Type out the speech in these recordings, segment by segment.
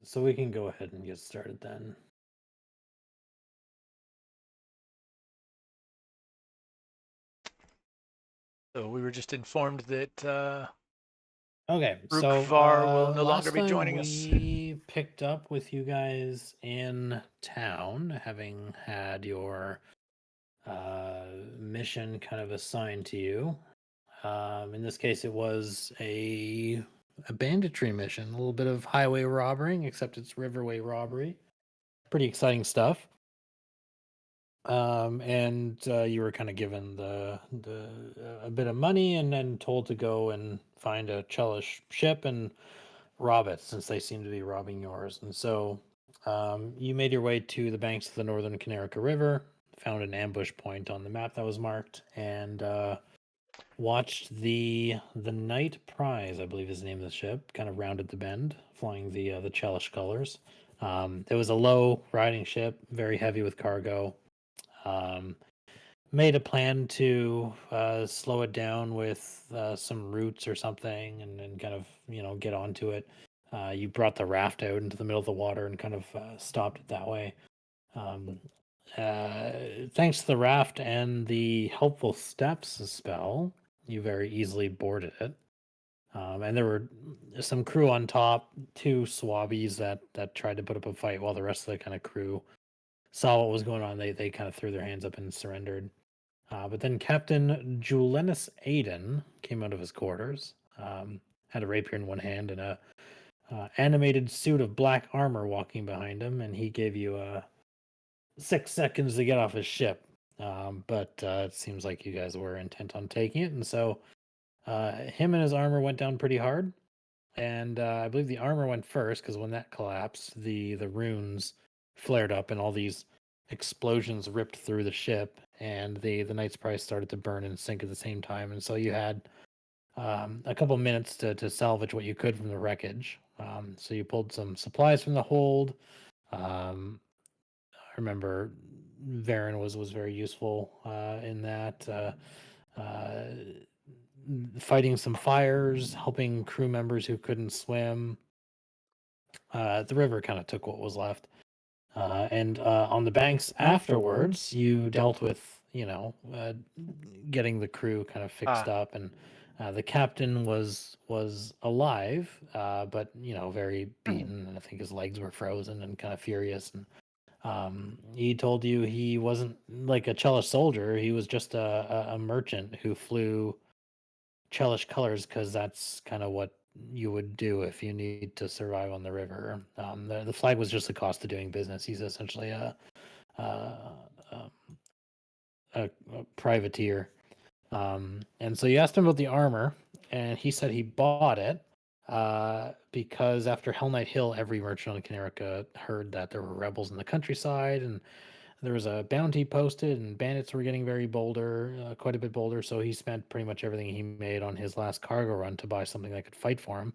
So we can go ahead and get started then. So we were just informed that Okay, so Brookvar will no longer last be time joining us. we picked up with you guys in town, having had your mission kind of assigned to you. In this case, it was a banditry mission, a little bit of highway robbery, except it's riverway robbery. Pretty exciting stuff. And you were kind of given the a bit of money, and then told to go and find a Chelish ship and rob it, since they seem to be robbing yours. And so you made your way to the banks of the northern Canerica River, found an ambush point on the map that was marked, and watched the Knight Prize, I believe is the name of the ship, kind of rounded the bend, flying the Chelish colors. It was a low riding ship, very heavy with cargo. Um, Made a plan to slow it down with some roots or something, and kind of get onto it. You brought the raft out into the middle of the water and kind of stopped it that way. Um, Thanks to the raft and the helpful steps spell, you very easily boarded it. And there were some crew on top, two swabbies that tried to put up a fight, while the rest of the kind of crew saw what was going on. They kind of threw their hands up and surrendered. But then Captain Julenus Aiden came out of his quarters, had a rapier in one hand and a animated suit of black armor walking behind him, and he gave you 6 seconds to get off his ship. But it seems like you guys were intent on taking it, and so him and his armor went down pretty hard. And I believe the armor went first, because when that collapsed, the runes flared up and all these explosions ripped through the ship, and the Knight's Prize started to burn and sink at the same time. And so you had a couple minutes to salvage what you could from the wreckage. So you pulled some supplies from the hold. I remember Varen was very useful in that. Uh, Fighting some fires, helping crew members who couldn't swim. The river kind of took what was left. And on the banks afterwards, you dealt with, getting the crew kind of fixed up, and the captain was alive, but very beaten, and I think his legs were frozen and kind of furious. And he told you he wasn't like a Chelish soldier; he was just a merchant who flew Chelish colors, because that's kind of what you would do if you need to survive on the river. The flag was just the cost of doing business. He's essentially a, um, a privateer. And so you asked him about the armor, and he said he bought it because after Hell Knight Hill, every merchant on Canerica heard that there were rebels in the countryside, and there was a bounty posted, and bandits were getting very bolder, quite a bit bolder. So he spent pretty much everything he made on his last cargo run to buy something that could fight for him.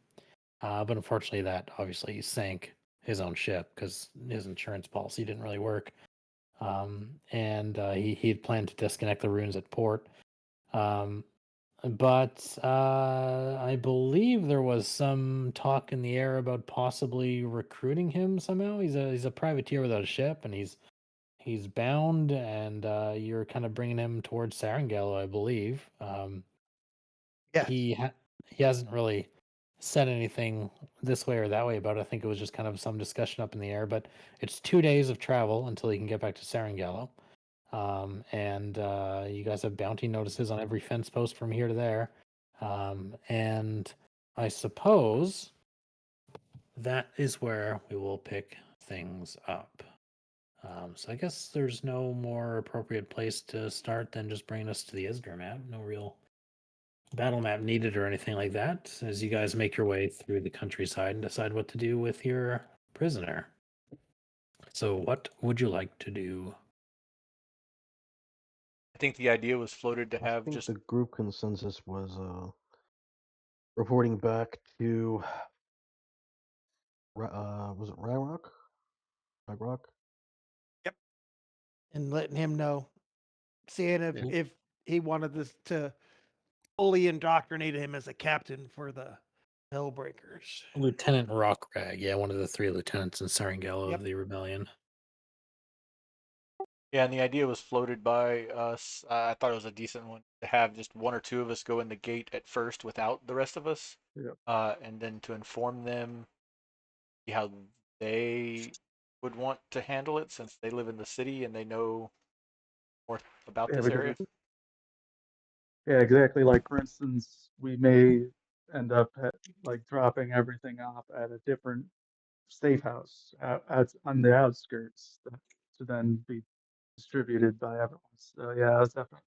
But unfortunately, that obviously sank his own ship, because his insurance policy didn't really work. And he had planned to disconnect the runes at port. Um, but I believe there was some talk in the air about possibly recruiting him somehow. He's a privateer without a ship, and he's bound, and you're kind of bringing him towards Sarangallo, I believe. Yes. He hasn't really said anything this way or that way about it. I think it was just kind of some discussion up in the air. But it's 2 days of travel until he can get back to Sarangallo. And you guys have bounty notices on every fence post from here to there. And I suppose that is where we will pick things up. So I guess there's no more appropriate place to start than just bringing us to the Isgar map. No real battle map needed or anything like that, as you guys make your way through the countryside and decide what to do with your prisoner. So what would you like to do? I think the idea was floated to I have think just the group consensus was reporting back to was it Ryrock? Ryrock? and letting him know, seeing if Yeah. if he wanted this to fully indoctrinate him as a captain for the Hellbreakers. Lieutenant Rockrag, yeah, one of the 3 lieutenants in Sarangello Yep. of the rebellion. Yeah, and the idea was floated by us. I thought it was a decent one to have just one or two of us go in the gate at first without the rest of us, Yeah. and then to inform them see how they would want to handle it since they live in the city and they know more about Yeah, this because area. yeah, exactly. Like for instance, we may end up like dropping everything off at a different safe house on the outskirts to then be distributed by everyone. So yeah, it's definitely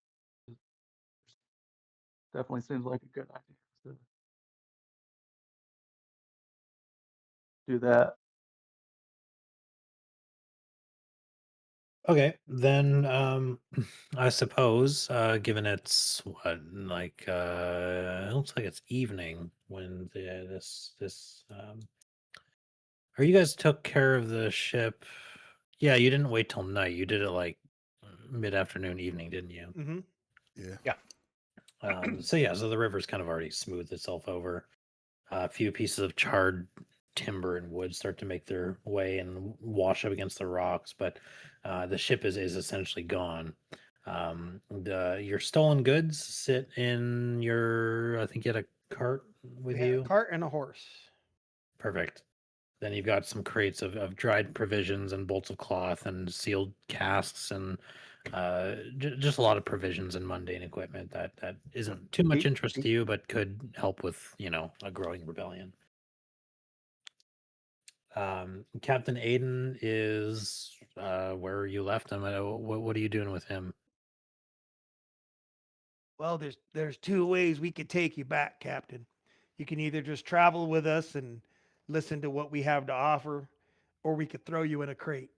seems like a good idea to do that. Okay, then I suppose given it's what like it looks like it's evening when this or you guys took care of the ship. Yeah, you didn't wait till night. You did it like mid-afternoon, evening, didn't you? Mm-hmm. Yeah. So yeah, so the river's kind of already smoothed itself over. A few pieces of charred timber and wood start to make their way and wash up against the rocks, but the ship is essentially gone. Your stolen goods sit in your. I think you had a cart with We had a you. cart and a horse. Perfect. Then you've got some crates of dried provisions and bolts of cloth and sealed casks and just a lot of provisions and mundane equipment that isn't too much Eat- interest to eat- you, but could help with a growing rebellion. Captain Aiden is where you left him. What are you doing with him? Well, there's two ways we could take you back, Captain. You can either just travel with us and listen to what we have to offer, or we could throw you in a crate.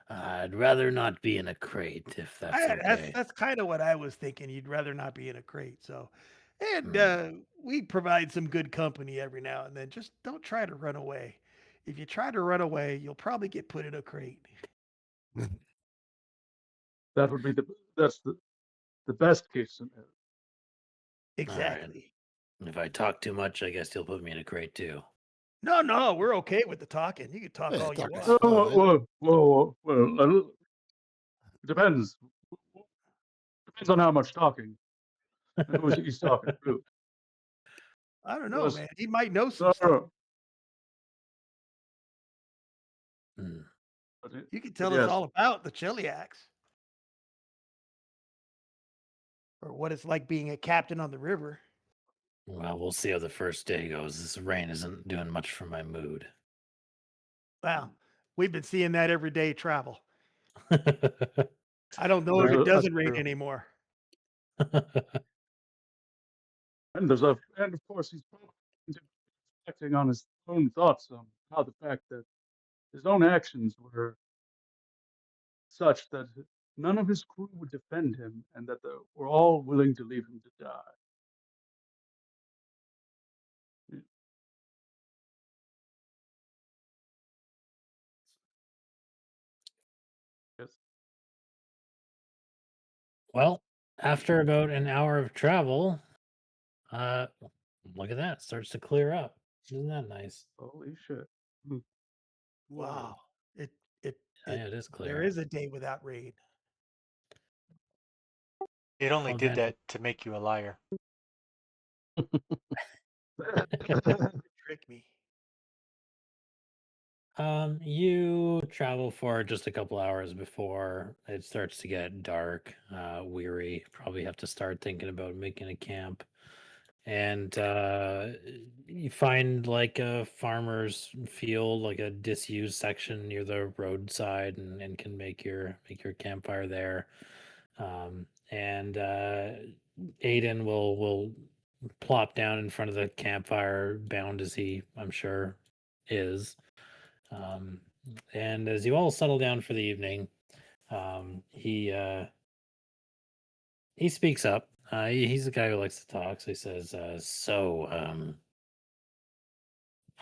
I'd rather not be in a crate if that's okay. That's kind of what I was thinking. You'd rather not be in a crate. So, and Hmm. we provide some good company every now and then. Just don't try to run away. If you try to run away, you'll probably get put in a crate. That would be that's the best case scenario. All right. Exactly. If I talk too much, I guess you'll put me in a crate too. No, we're okay with the talking. You can talk Yeah, all you talk is want. Well, it depends. Depends on how much talking and who he's talking to. I don't know, Because man. He might know some no, stuff. Hmm. You can but tell us yes, all about the Chiliacs or what it's like being a captain on the river. Well, we'll see how the first day goes. This rain isn't doing much for my mood. Wow. We've been seeing that every day travel. I don't know if there's it a that's doesn't rain true. anymore. And and of course he's probably reflecting on his own thoughts on how the fact that his own actions were such that none of his crew would defend him, and that they were all willing to leave him to die. Yes. Well, after about an hour of travel, uh, look at that, starts to clear up. Isn't that nice? Holy shit. Hmm. Wow. It it Yeah, it it is there clear. is a day without rain. It only Oh, did then, that to make you a liar. Trick me. you travel for just a couple hours before it starts to get dark, weary. Probably have to start thinking about making a camp. And you find like a farmer's field, like a disused section near the roadside, and can make your campfire there. And Aiden will plop down in front of the campfire, bound as he, I'm sure, is. Um, and as you all settle down for the evening, he speaks up. He's the guy who likes to talk, so he says,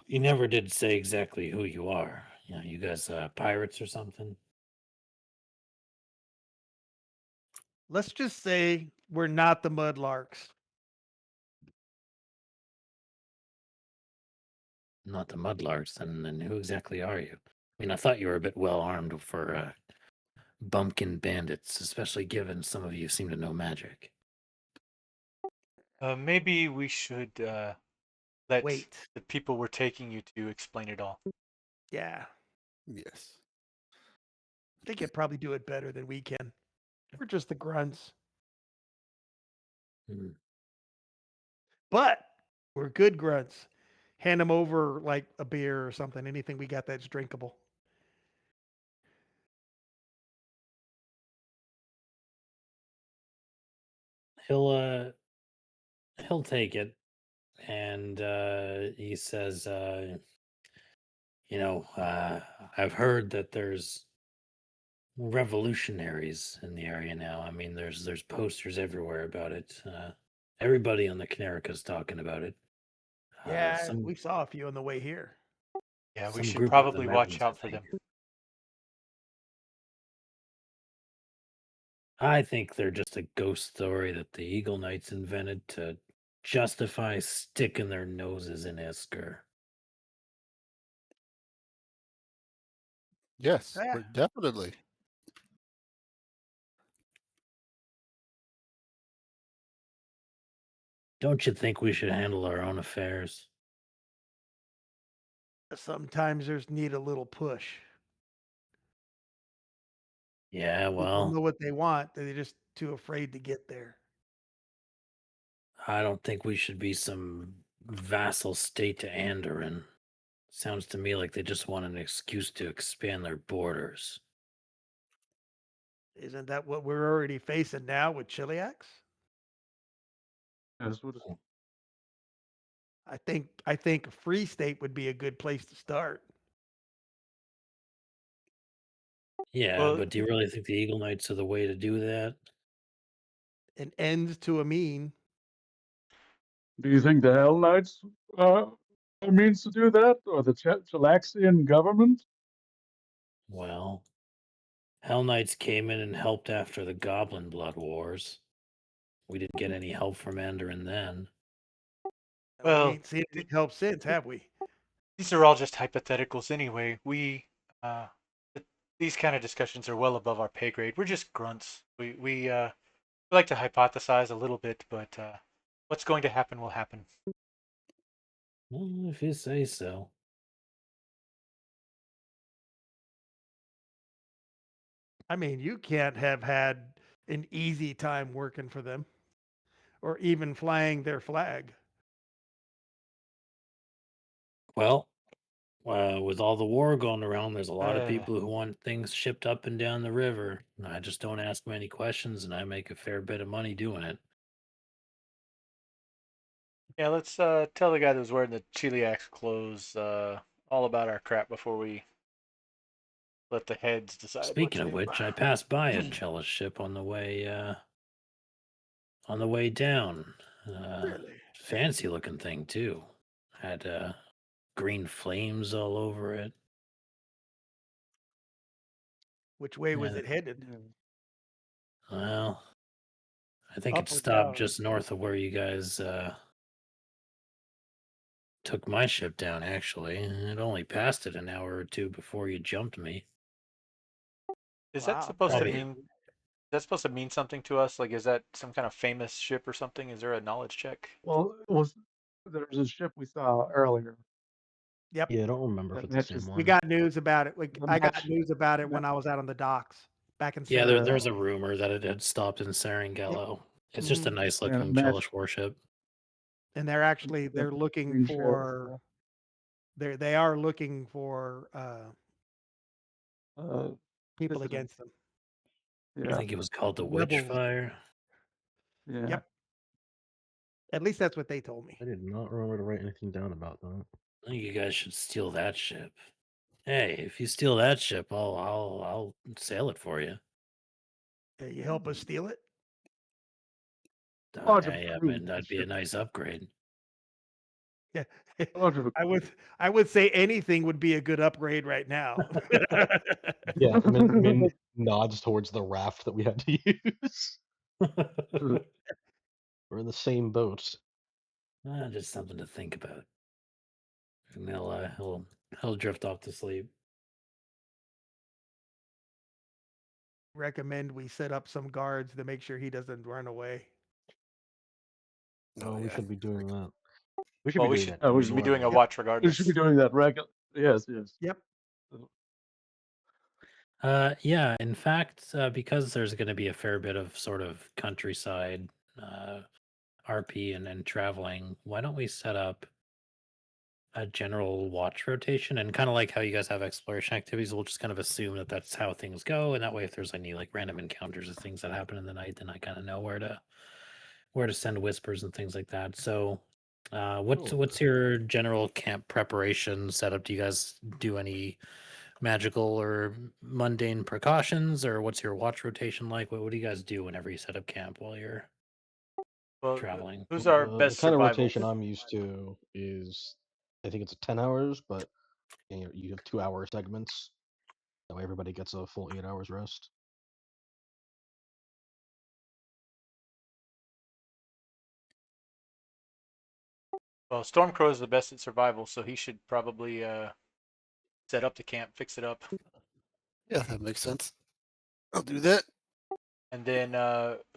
you never did say exactly who you are. You guys pirates or something?" Let's just say we're not the Mudlarks. not the Mudlarks, then who exactly are you? I mean, I thought you were a bit well armed for bumpkin bandits, especially given some of you seem to know magic. Maybe we should let Wait. the people we're taking you to explain it all. Yeah. Yes. They could probably do it better than we can. We're just the grunts. Hmm. But we're good grunts. Hand them over like a beer or something, anything we got that's drinkable. He'll take it, and he says, I've heard that there's revolutionaries in the area now. I mean, there's posters everywhere about it. Everybody on the Canerica's talking about it. Yeah, Some we saw a few on the way here. Yeah, we some should group of the probably watch mountains, I out for think. them. I think they're just a ghost story that the Eagle Knights invented to justify sticking their noses in Isker. Yes, Yeah. definitely. Don't you think we should handle our own affairs? Sometimes there's need a little push. Yeah, People well, know what they want. They're just too afraid to get there. I don't think we should be some vassal state to Andoran. Sounds to me like they just want an excuse to expand their borders. Isn't that what we're already facing now with Chiliacs? Yes, what is, I think a free state would be a good place to start. Yeah, Well, but do you really think the Eagle Knights are the way to do that? An end to a mean. do you think the Hell Knights are means to do that, or the Chilaxian government? Well, Hell Knights came in and helped after the Goblin Blood Wars. We didn't get any help from Andoran then. We well, ain't seen any help since, have we? these are all just hypotheticals anyway. Uh, these kind of discussions are well above our pay grade. We're just grunts. We like to hypothesize a little bit, but what's going to happen will happen. Well, if you say so. I mean, you can't have had an easy time working for them or even flying their flag. Well, with all the war going around, there's a lot of Uh, people who want things shipped up and down the river. I just don't ask many questions, and I make a fair bit of money doing it. yeah, let's tell the guy that was wearing the Chiliax clothes all about our crap before we let the heads decide what Speaking to of do. which, I passed by a Chellis ship on the way down. Really? Fancy looking thing too. Had green flames all over it. Which way was Yeah. it headed? Well, I think Up it or stopped down? just north of where you guys took my ship down. Actually, it only passed it an hour or two before you jumped me. Is that Wow. supposed to Probably. mean? Is that supposed to mean something to us? Like, is that some kind of famous ship or something? Is there a knowledge check? Well, there was a ship we saw earlier Yep. Yeah, I don't remember if that it's the same matches We one. got news about it. the I got match. news about it ma- when I was out on the docks back in Yeah, San there's a rumor that it had stopped in Sarangello. It's just a Mhm. nice and it looking matched Chelish warship. And they're the looking green ship. for they are looking for people Dissident. against them. I Yeah, think it was called the Rebels. Witchfire. yeah. Yep. At least that's what they told me. I did not remember to write anything down about that. I think you guys should steal that ship. Hey, if you steal that ship, I'll sail it for you. You help us steal it? Large of a Yeah, crew. man, that'd be a nice upgrade. Yeah. Large of a I would say anything would be a good upgrade right now. Yeah, Min nods towards the raft that we had to use. We're in the same boat. Just something to think about. And he'll drift off to sleep. Recommend we set up some guards to make sure he doesn't run away. Oh, we yeah. should be doing that. We should Well, be we doing should that. we we should be doing a anyway. watch We regardless. should be doing that regular. Yes, yes. Yep. Yeah, in fact, because there's going to be a fair bit of sort of countryside RP and traveling, why don't we set up a general watch rotation, and kind of like how you guys have exploration activities, we'll just kind of assume that that's how things go, and that way if there's any like random encounters or things that happen in the night, then I kind of know where to send whispers and things like that. So what's your general camp preparation setup? Do you guys do any magical or mundane precautions, or what's your watch rotation like? What do you guys do whenever you set up camp while you're Well, traveling? who's our The best kind of survival? rotation I'm used to is, I think it's 10 hours, but you have 2-hour segments. That way everybody gets a full 8 hours rest. Well, Stormcrow is the best at survival, so he should probably set up the camp, fix it up, Yeah, that makes sense. I'll do that. and then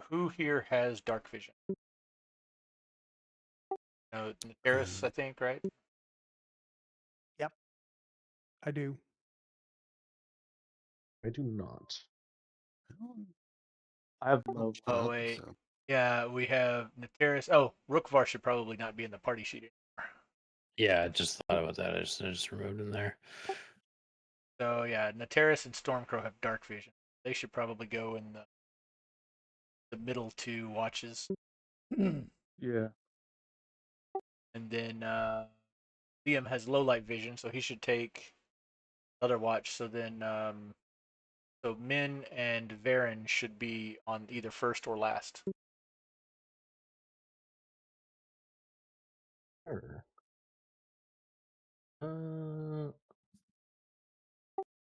who here has dark vision? Nataris, I think, right? I do. I do not. I have Oh, no. I Oh don't think wait, so. yeah, we have Nataris. Oh, Rookvar should probably not be in the party sheet anymore. Yeah, I just thought about that. I just removed him there. So yeah, Nataris and Stormcrow have dark vision. They should probably go in the middle two watches. Yeah. And then Liam has low light vision, so he should take another watch. So then so Min and Varen should be on either first or last. Sure.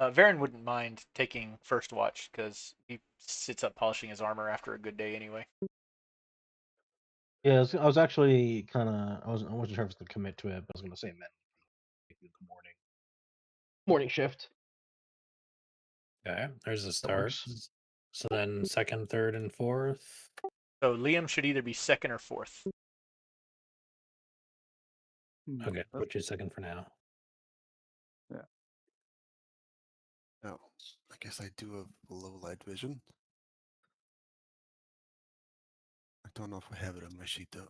Varen wouldn't mind taking first watch because he sits up polishing his armor after a good day anyway. Yeah, I was actually kind of, I wasn't sure if I was going to commit to it, but I was going to say men. The morning shift. Okay, there's a That start. works. So then second, third, and fourth. So Liam should either be second or fourth. Okay, That's- put you second for now. Oh, I guess I do have low light vision. I don't know if I have it on my sheet though.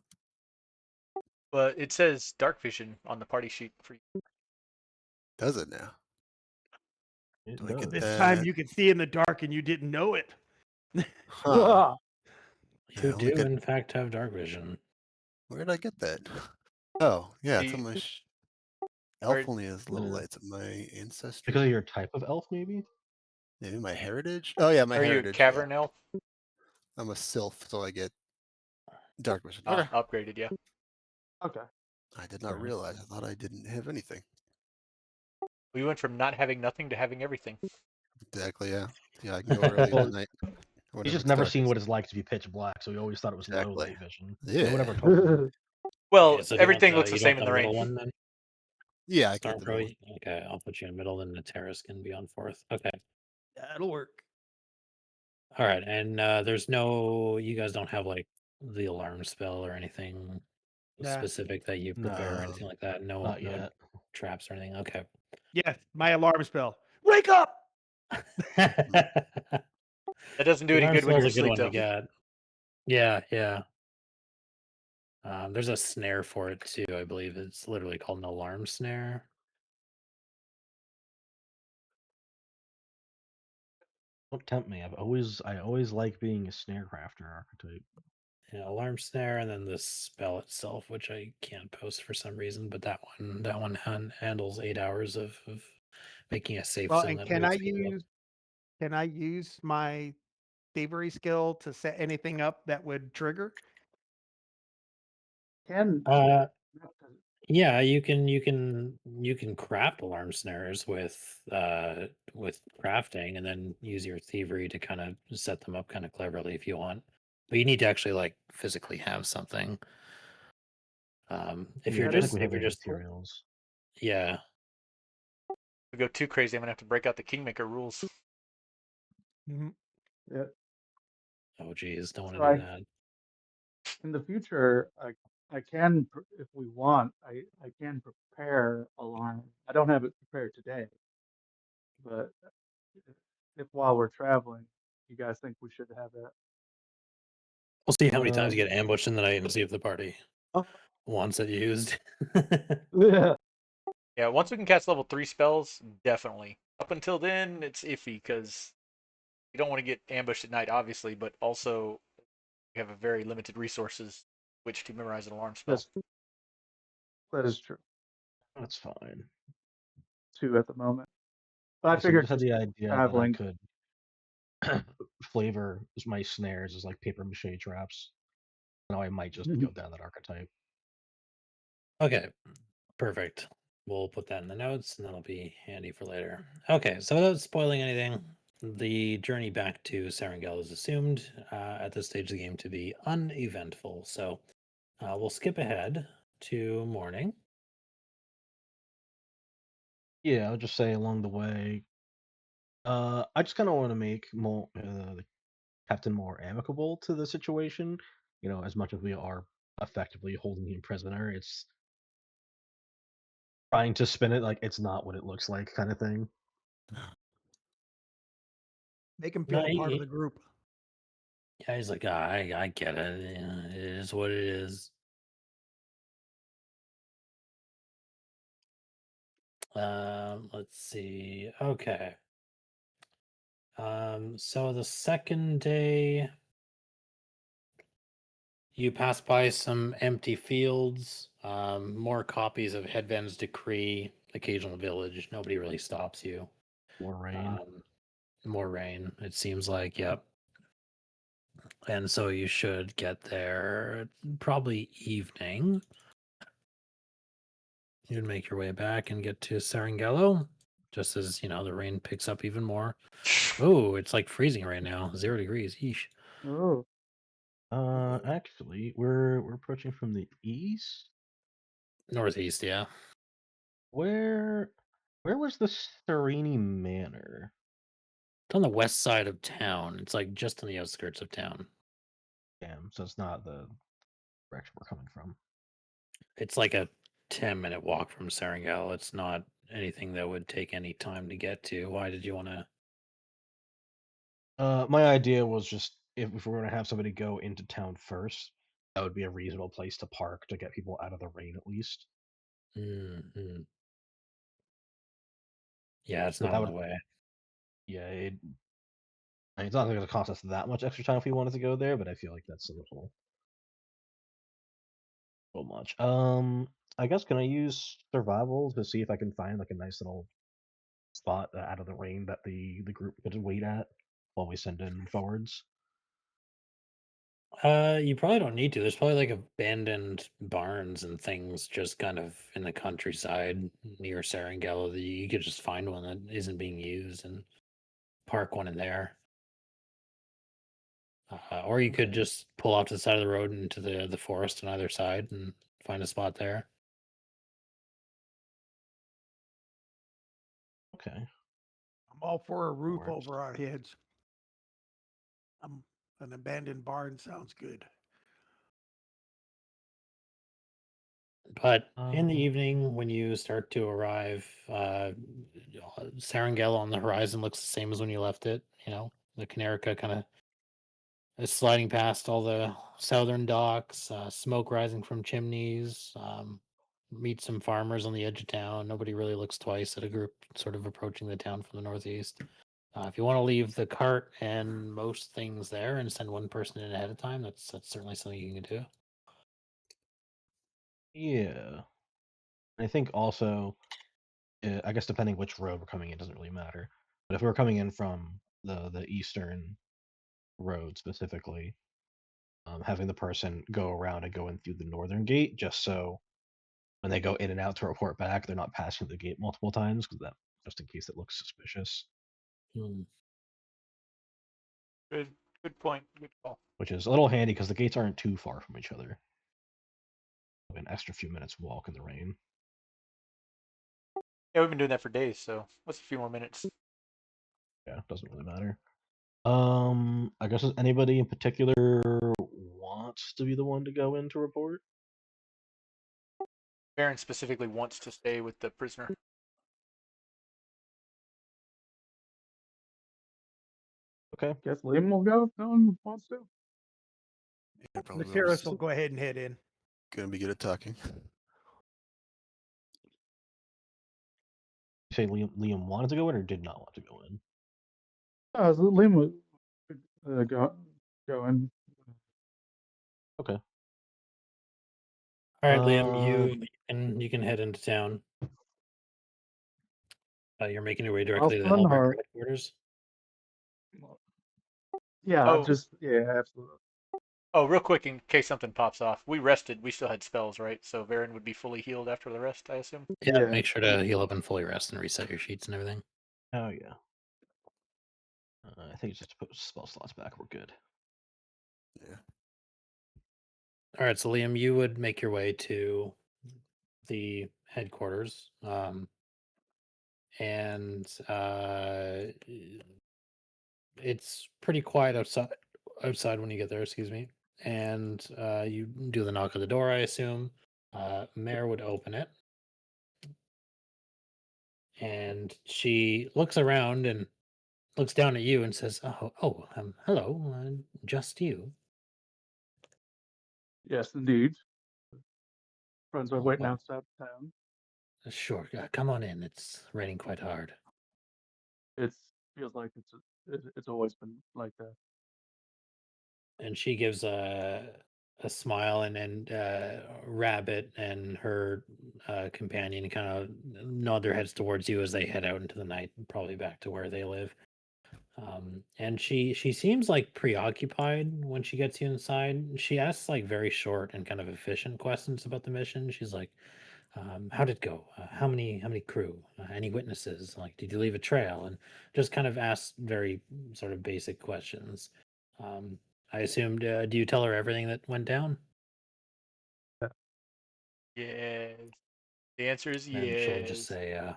But it says dark vision on the party sheet for you. Does it now? It Do I get does. This time that? you could see in the dark and you didn't know it. Huh. Yeah, You I only do, got- in fact, have dark vision. Where did I get that? Oh, yeah, it's The- on my. Where- Elf only has low Yeah. lights. My ancestry. Because of your type of elf, maybe? Maybe my heritage. Oh yeah, my Are you a heritage. cavern Yeah. elf? I'm a sylph, so I get dark vision. Ah, Okay. upgraded, yeah. Okay. I did not Alright. realize. I thought I didn't have anything. We went from not having nothing to having everything. Exactly. Yeah. Yeah. I can go early Well, tonight. He's just never seen what it's like to be pitch black, so he always thought it was low Exactly. light vision. Yeah. No one ever told him. Well, Okay, so do you want everything looks the you same want in the middle rain. one then? Yeah, I get the middle. Stormcrow. Okay, I'll put you in middle, then Nataris can be on fourth. Okay. That'll work. All right, and there's no, you guys don't have like the alarm spell or anything Nah. specific that you prepare or No, anything like that. No, Not no yet. traps or anything. Okay. Yes, my alarm spell. Wake up! That That doesn't do any good when you're a good asleep, one to though. get. Yeah, yeah. There's a snare for it too. I believe it's literally called an alarm snare. Don't tempt me. I always like being a snarecrafter archetype. Yeah, alarm snare, and then the spell itself, which I can't post for some reason, but that one handles 8 hours of making a safe Well, zone. and that can I wakes people up. use my thievery skill to set anything up that would trigger? Can Yeah, you can craft alarm snares with crafting, and then use your thievery to kind of set them up kind of cleverly if you want. But you need to actually like physically have something. If Yeah, you're I don't just think we if have you're any just materials. Yeah. If we go too crazy, I'm gonna have to break out the Kingmaker rules. Mhm. Yeah. Oh, geez, don't want So to do I, that. in the future, I can, if we want, I can prepare alarm. I don't have it prepared today, but if while we're traveling, you guys think we should have that? We'll see how many times Um, you get ambushed in the night and see if the party oh, wants it used. Yeah. Yeah, once we can cast level 3 spells, definitely. Up until then, it's iffy because you don't want to get ambushed at night, obviously, but also you have a very limited resources which to memorize an alarm spell. That is true. that's fine. 2 at the moment. But I I figured just had just the idea that I traveling. could flavor my snares as like paper mache traps. Now I might just go down that archetype. Okay, perfect. We'll put that in the notes and that'll be handy for later. Okay, so without spoiling anything, the journey back to Serengel is assumed at this stage of the game to be uneventful. So we'll skip ahead to morning. Yeah, I'll just say along the way. I just kind of want to make more the captain more amicable to the situation. You know, as much as we are effectively holding him prisoner, it's trying to spin it like it's not what it looks like, kind of thing. Make him No, feel a part of the group. yeah, he's like, I get it. Yeah, it is what it is. Let's see. Okay. So the second day, you pass by some empty fields, more copies of Headvan's Decree, occasional village. Nobody really stops you. More rain. More rain, it seems like, yep. And so you should get there probably evening. You'd make your way back and get to Serengelo, just as, the rain picks up even more. Oh, it's like freezing right now, 0 degrees. Yeesh. Oh, Actually, we're approaching from the east. Northeast, yeah. Where was the Serini Manor? It's on the west side of town. It's like just on the outskirts of town. Damn, so it's not the direction we're coming from. It's like a 10-minute walk from Serengel. It's not anything that would take any time to get to. Why did you want to? My idea was just if we're gonna have somebody go into town first, that would be a reasonable place to park to get people out of the rain at least. Mhm. Yeah, it's But not that on the would, way. yeah, I mean, it's not going to cost us that much extra time if we wanted to go there, but I feel like that's a little much. I guess can I use survival to see if I can find like a nice little spot out of the rain that the group could wait at while we send in forwards? You probably don't need to. There's probably like abandoned barns and things just kind of in the countryside near Serengel that you could just find one that isn't being used and park one in there. Or you could Okay. just pull off to the side of the road into the forest on either side and find a spot there. Okay. I'm all for a roof Works. over our heads. An abandoned barn sounds good. But in the Um, evening, when you start to arrive, Serengel on the horizon looks the same as when you left it. The Canerica kind of is sliding past all the southern docks, smoke rising from chimneys. Meet some farmers on the edge of town. Nobody really looks twice at a group sort of approaching the town from the northeast. If you want to leave the cart and most things there and send one person in ahead of time, that's certainly something you can do. yeah. I think also, I guess depending which road we're coming in doesn't really matter. But if we're coming in from the eastern road specifically, having the person go around and go in through the northern gate, just so when they go in and out to report back, they're not passing the gate multiple times, because that just in case it looks suspicious. Hmm. Good point. Good call. Which is a little handy because the gates aren't too far from each other. An extra few minutes walk in the rain. Yeah, we've been doing that for days, so what's a few more minutes? Yeah, doesn't really matter. I guess does anybody in particular wants to be the one to go in to report? Baron specifically wants to stay with the prisoner. Okay. Guess Liam will go if no one wants to. Yeah, probably Materis will go ahead and head in. gonna be good at talking. You say Liam wanted to go in or did not want to go in? Liam would go in. Okay. All right, Liam, you can head into town. You're making your way directly to the Fun, Hellbreaker or headquarters. yeah, Oh. absolutely. Oh, real quick, in case something pops off, we rested. We still had spells, right? So Varen would be fully healed after the rest, I assume. Yeah, Yeah. make sure to heal up and fully rest and reset your sheets and everything. Oh yeah. I think it's just to put spell slots back. We're good. Yeah. All right, so Liam, you would make your way to the headquarters, and it's pretty quiet outside when you get there. Excuse me, and you do the knock on the door. I assume Mare would open it, and she looks around and looks down at you and says, hello, just you." Yes, indeed. Friends are "Oh, waiting well, outside town. sure, come on in. It's raining quite hard." It feels like it's always been like that. And she gives a smile, and Rabbit and her companion kind of nod their heads towards you as they head out into the night, probably back to where they live. And she seems like preoccupied when she gets you inside. She asks like very short and kind of efficient questions about the mission. She's like, "How did it go? How many crew? Any witnesses? Like, did you leave a trail?" And just kind of asks very sort of basic questions. Um, I assumed. Do you tell her everything that went down? Yes. The answer is And she'll just yes. say,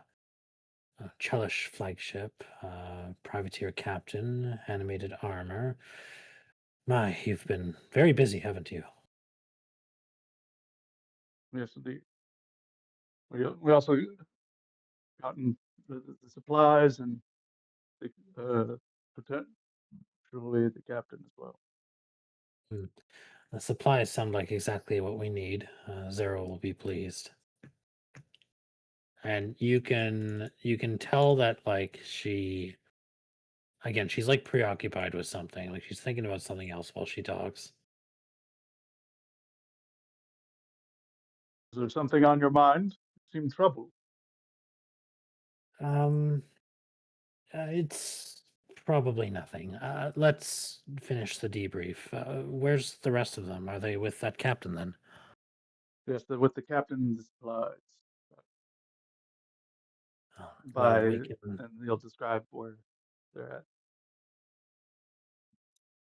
"Chelish flagship, privateer captain, animated armor. My, you've been very busy, haven't you?" Yes, indeed. We also gotten the supplies and the potentially the captain as well. "Hmm. The supplies sound like exactly what we need. Zero will be pleased." And you can tell that like she's like preoccupied with something, like she's thinking about something else while she talks. Is there something on your mind? You seem troubled. um it's probably nothing. Let's finish the debrief. Where's the rest of them? Are they with that captain then? Yes, with the captain's supplies. Well, By we can. and he'll describe where they're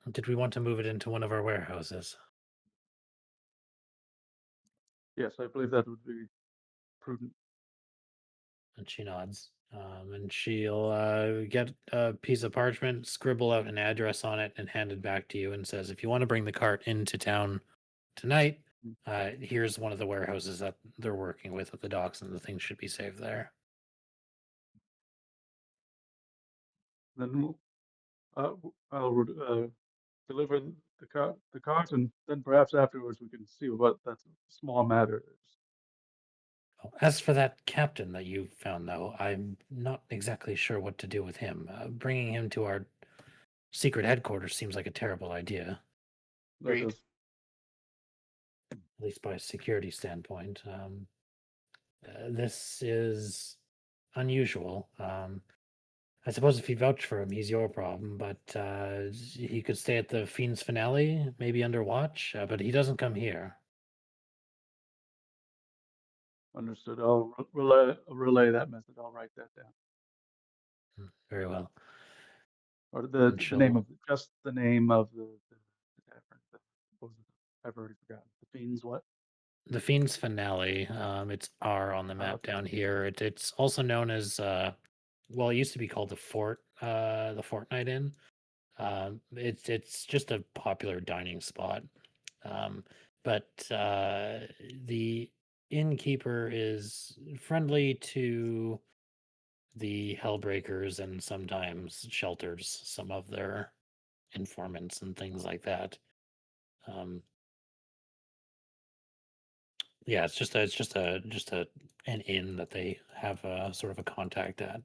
at. Did we want to move it into one of our warehouses? Yes, I believe that would be prudent. And she nods. And she'll get a piece of parchment, scribble out an address on it, and hand it back to you, and says, "If you want to bring the cart into town tonight, here's one of the warehouses that they're working with at the docks, and the things should be saved there." Then I'll deliver the cart, and then perhaps afterwards we can see what that small matter is. As for that captain that you found, though, I'm not exactly sure what to do with him. Bringing him to our secret headquarters seems like a terrible idea, That Agreed. is at least by a security standpoint. This is unusual. I suppose if you vouch for him, he's your problem, but he could stay at the Fiend's Finale, maybe under watch, but he doesn't come here. understood. I'll relay that message. I'll write that down. Very well. Or And the name she'll of just the name of the tavern. What was it? I've already forgotten. The Fiends what? the Fiend's Finale. It's R on the map Okay. down here. It's also known as well, it used to be called the Fortnight Inn. It's just a popular dining spot. Um, but the innkeeper is friendly to the Hellbreakers and sometimes shelters some of their informants and things like that. Um, yeah, it's just a an inn that they have a sort of a contact at.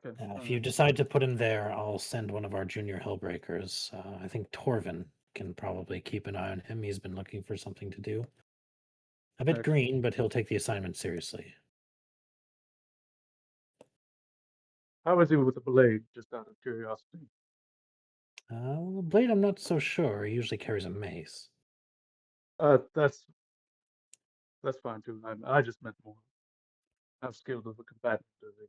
Okay. If you decide to put him there, I'll send one of our junior Hellbreakers. I think Torvin can probably keep an eye on him. He's been looking for something to do. A bit Excellent. green, but he'll take the assignment seriously. How is he with the blade? Just out of curiosity. Blade, I'm not so sure. He usually carries a mace. That's fine too. I just meant more how skilled of a combatant is he?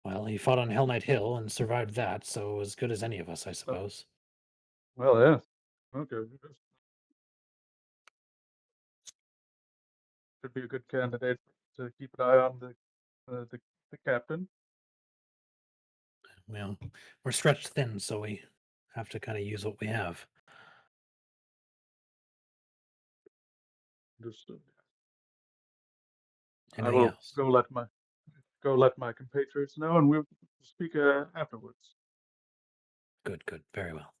Well, he fought on Hell Knight Hill and survived that, so as good as any of us, I suppose. Well, yeah. Okay. Could be a good candidate to keep an eye on the captain. Well, we're stretched thin, so we have to kind of use what we have. Understood. I Anything will else? go let my compatriots know, and we'll speak afterwards. Good, very well.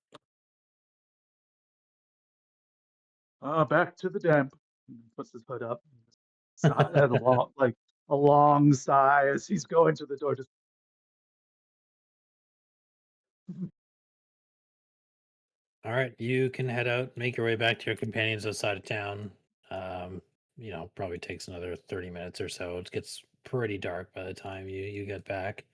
Back to the damp. He puts his hood up. Sigh, and a long sigh as he's going to the door. Just All right, you can head out, make your way back to your companions outside of town. Probably takes another 30 minutes or so. It gets pretty dark by the time you get back.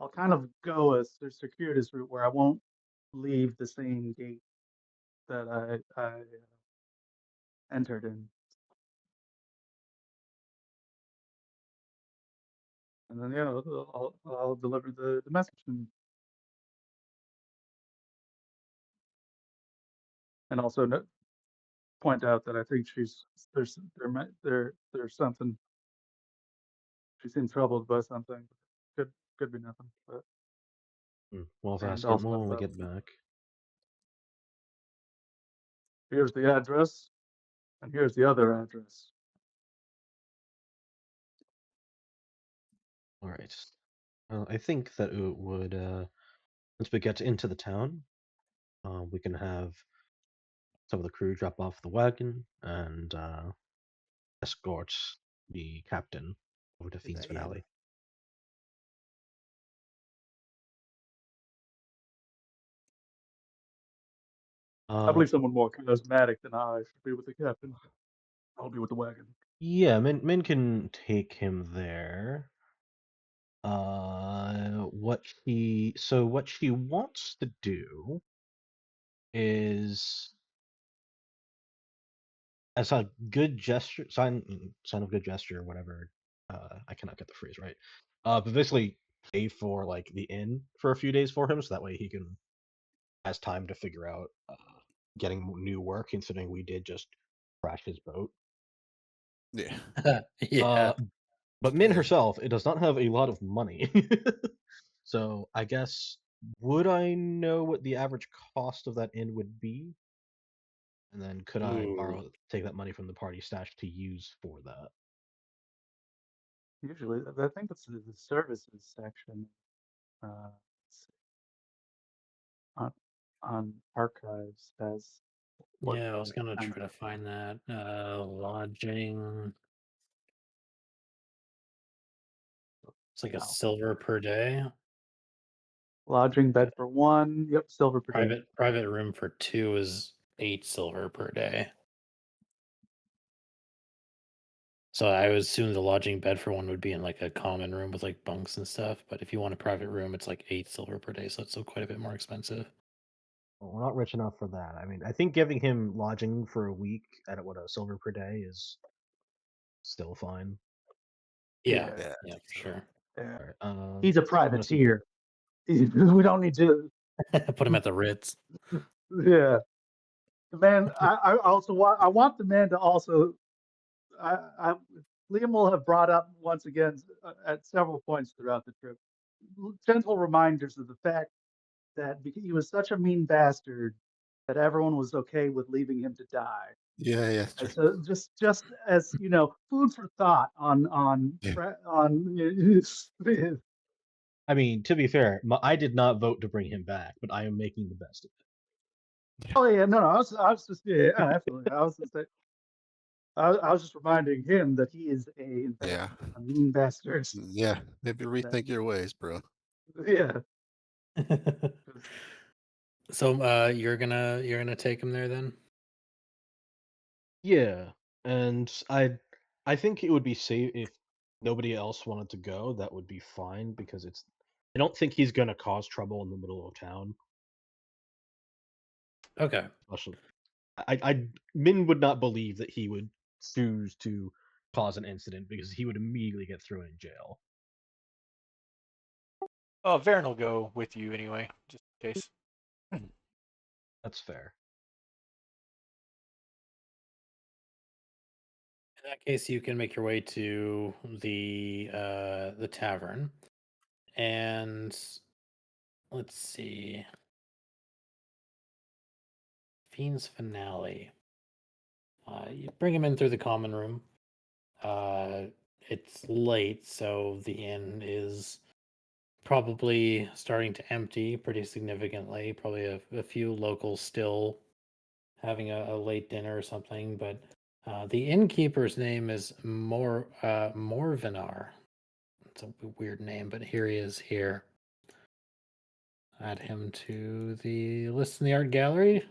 I'll kind of go a circuitous route where I won't leave the same gate that I entered in, and then yeah, I'll deliver the message and also point out that I think there's something. She seems troubled by something. Could be nothing. But Well, if and ask it, also when we get back. here's the address, and here's the other address. All right. Well, I think that it would, once we get into the town, we can have some of the crew drop off the wagon and escort the captain over to Fiend's the inn. Finale. I believe someone more charismatic than I should be with the captain. I'll be with the wagon. Yeah, Min can take him there. What she wants to do is, as a good gesture, sign of good gesture, or whatever. I cannot get the phrase right. But basically, pay for like the inn for a few days for him, so that way he has time to figure out getting new work. Considering we did just crash his boat. Yeah. Yeah. But Min Yeah. herself, it does not have a lot of money. So I guess, would I know what the average cost of that inn would be? And then could I take that money from the party stash to use for that? Usually, I think it's the services section. Let's see, on archives has what Yeah, I was gonna kinds try of to find that. Lodging. It's like a now. silver per day. Lodging, bed for one. Yep, silver per day. Private room for two is 8 silver per day. So I would assume the lodging bed for one would be in like a common room with like bunks and stuff. But if you want a private room, it's like 8 silver per day, so it's still quite a bit more expensive. Well, we're not rich enough for that. I mean, I think giving him lodging for a week at what, a silver per day is still fine. Yeah, Yeah. Yeah, I yeah, think for so. sure. Yeah. All right. He's a I'm gonna see. privateer. We don't need to. Put him at the Ritz. Yeah. The man. I also want. I want the man to also. I Liam will have brought up once again at several points throughout the trip, gentle reminders of the fact that he was such a mean bastard that everyone was okay with leaving him to die. Yeah, yeah. And True. so just as food for thought on Yeah. I mean, to be fair, I did not vote to bring him back, but I am making the best of it. Oh yeah, no, I was just absolutely. I was just I was just reminding him that he is in fact Yeah. a mean bastard. Yeah. Maybe That, rethink your ways, bro. yeah. 'Cause- So you're gonna take him there then? Yeah, and I think it would be safe if nobody else wanted to go. That would be fine because I don't think he's gonna cause trouble in the middle of town. Okay. Especially, Min would not believe that he would choose to cause an incident because he would immediately get thrown in jail. Oh, Varen will go with you anyway, just in case. That's fair. In that case, you can make your way to the tavern, and let's see, Fiend's Finale. You bring him in through the common room. It's late, so the inn is probably starting to empty pretty significantly. Probably a few locals still having a late dinner or something, but the innkeeper's name is Morvinar. It's a weird name, but here he is here. Add him to the list in the art gallery.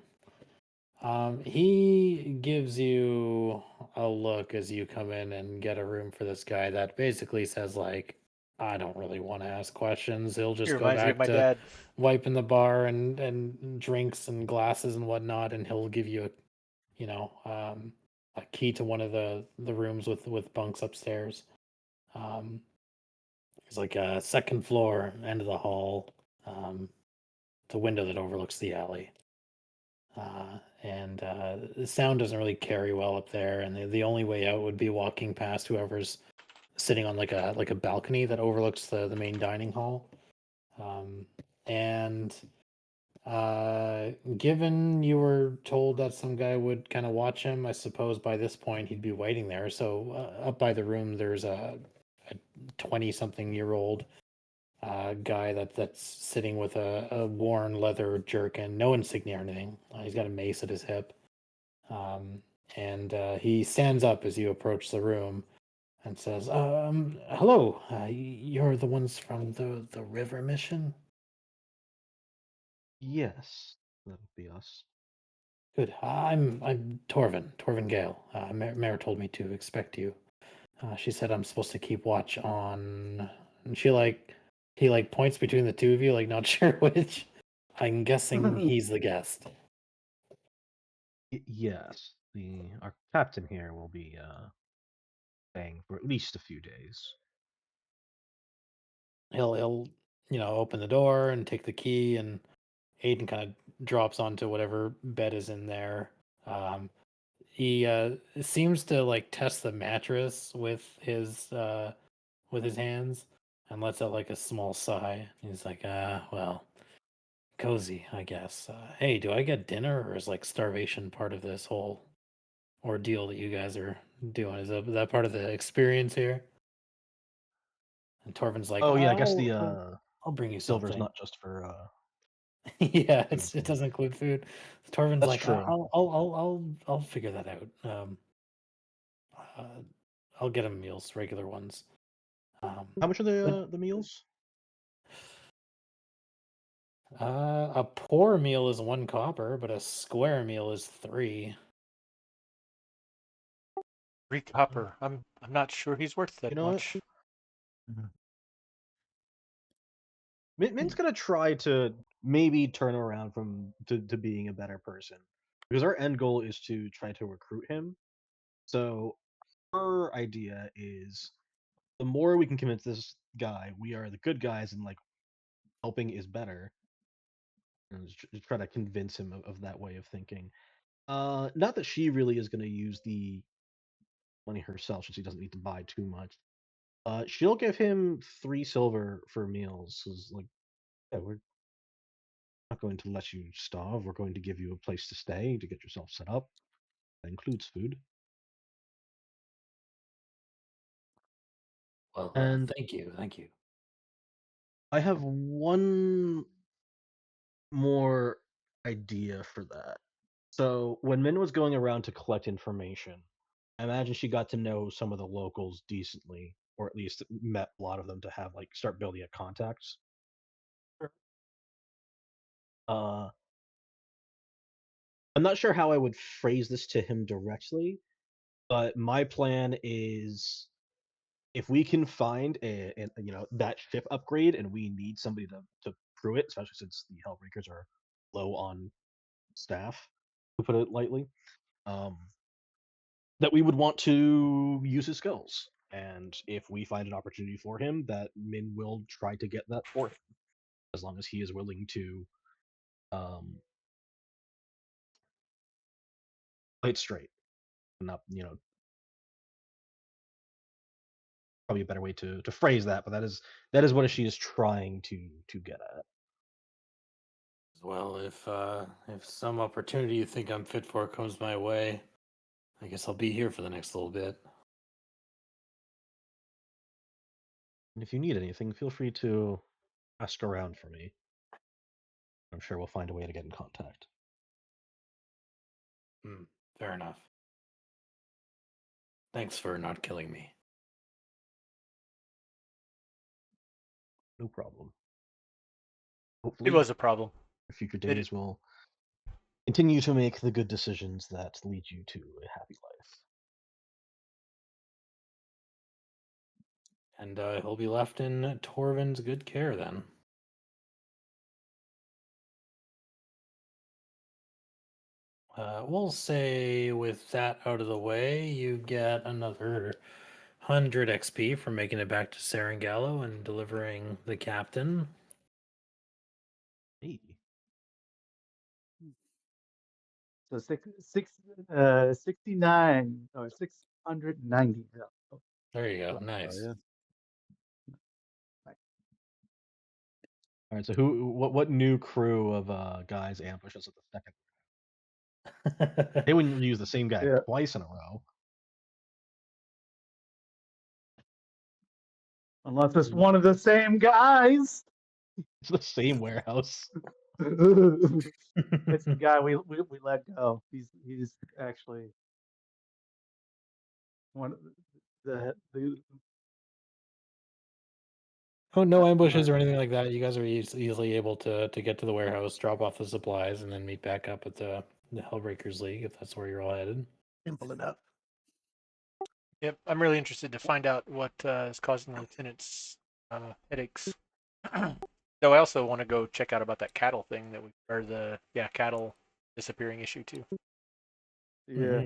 He gives you a look as you come in and get a room for this guy that basically says like, I don't really want to ask questions. He'll He just go reminds me of back my to dad. wiping the bar and drinks and glasses and whatnot, and he'll give you a key to one of the rooms with bunks upstairs. It's like a second floor, end of the hall. It's a window that overlooks the alley. And the sound doesn't really carry well up there, and the only way out would be walking past whoever's sitting on like a balcony that overlooks the main dining hall. And given you were told that some guy would kind of watch him, I suppose by this point he'd be waiting there. So up by the room, there's a 20-something-year-old guy that's sitting with a worn leather jerkin, no insignia or anything. He's got a mace at his hip. And he stands up as you approach the room and says, hello, you're the ones from the river mission? Yes, that would be us. Good. I'm Torvin Gale. Mare told me to expect you. She said I'm supposed to keep watch on, and he like points between the two of you, like not sure which. I'm guessing he's the guest. Yes, our captain here will be staying for at least a few days. He'll open the door and take the key, and Aiden kind of drops onto whatever bed is in there. He seems to like test the mattress with his hands and lets out like a small sigh. He's like, well, cozy, I guess. Hey, do I get dinner, or is like starvation part of this whole ordeal that you guys are doing? Is that part of the experience here? And Torvin's like, Oh yeah, I guess I'll bring you silver's something. not just for Yeah, food it things. doesn't include food. Torvin's That's like, true. I'll figure that out. Uh, I'll get him meals, regular ones. How much are But the meals? a poor meal is 1 copper, but a square meal is 3. 3 copper. I'm not sure he's worth You that know what? much. Min's gonna try to maybe turn around to being a better person because our end goal is to try to recruit him. So her idea is the more we can convince this guy we are the good guys and like helping is better, and just try to convince him of that way of thinking. Not that she really is going to use the money herself, since he doesn't need to buy too much. She'll give him 3 silver for meals. 'Cause, like, yeah, we're not going to let you starve. We're going to give you a place to stay to get yourself set up. That includes food. Well, And thank you, thank you. I have one more idea for that. So when Min was going around to collect information, I imagine she got to know some of the locals decently, or at least met a lot of them to have like start building up contacts. Sure. Uh, I'm not sure how I would phrase this to him directly, but my plan is if we can find that ship upgrade and we need somebody to crew it, especially since the Hellbreakers are low on staff, to put it lightly, um, that we would want to use his skills. And if we find an opportunity for him, that Min will try to get that for him, as long as he is willing to um, play it straight. Not, probably a better way to phrase that, but that is what she is trying to get at. Well, if some opportunity you think I'm fit for comes my way, I guess I'll be here for the next little bit. And if you need anything, feel free to ask around for me. I'm sure we'll find a way to get in contact. Hmm, fair enough. Thanks for not killing me. No problem. It Hopefully, was a problem. your future Did it? days will continue to make the good decisions that lead you to a happy life. And he'll be left in Torvin's good care then. We'll say with that out of the way, you get another 100 XP for making it back to Serengallo and delivering the captain. Hey, So 69 or 690. Yeah. Oh, There you go. Oh Nice. yeah. all right. So what new crew of guys ambush us at the second? They wouldn't use the same guy Yeah. twice in a row. Unless it's one of the same guys. It's the same warehouse. It's the guy we let go. He's actually one of the Oh, no ambushes or customer. anything like that. You guys are easily able to get to the warehouse, drop off the supplies, and then meet back up at the Hellbreakers League if that's where you're all headed. Simple enough. Yep, I'm really interested to find out what is causing the lieutenant's headaches. Though I also want to go check out about that cattle thing or the cattle disappearing issue too. Yeah.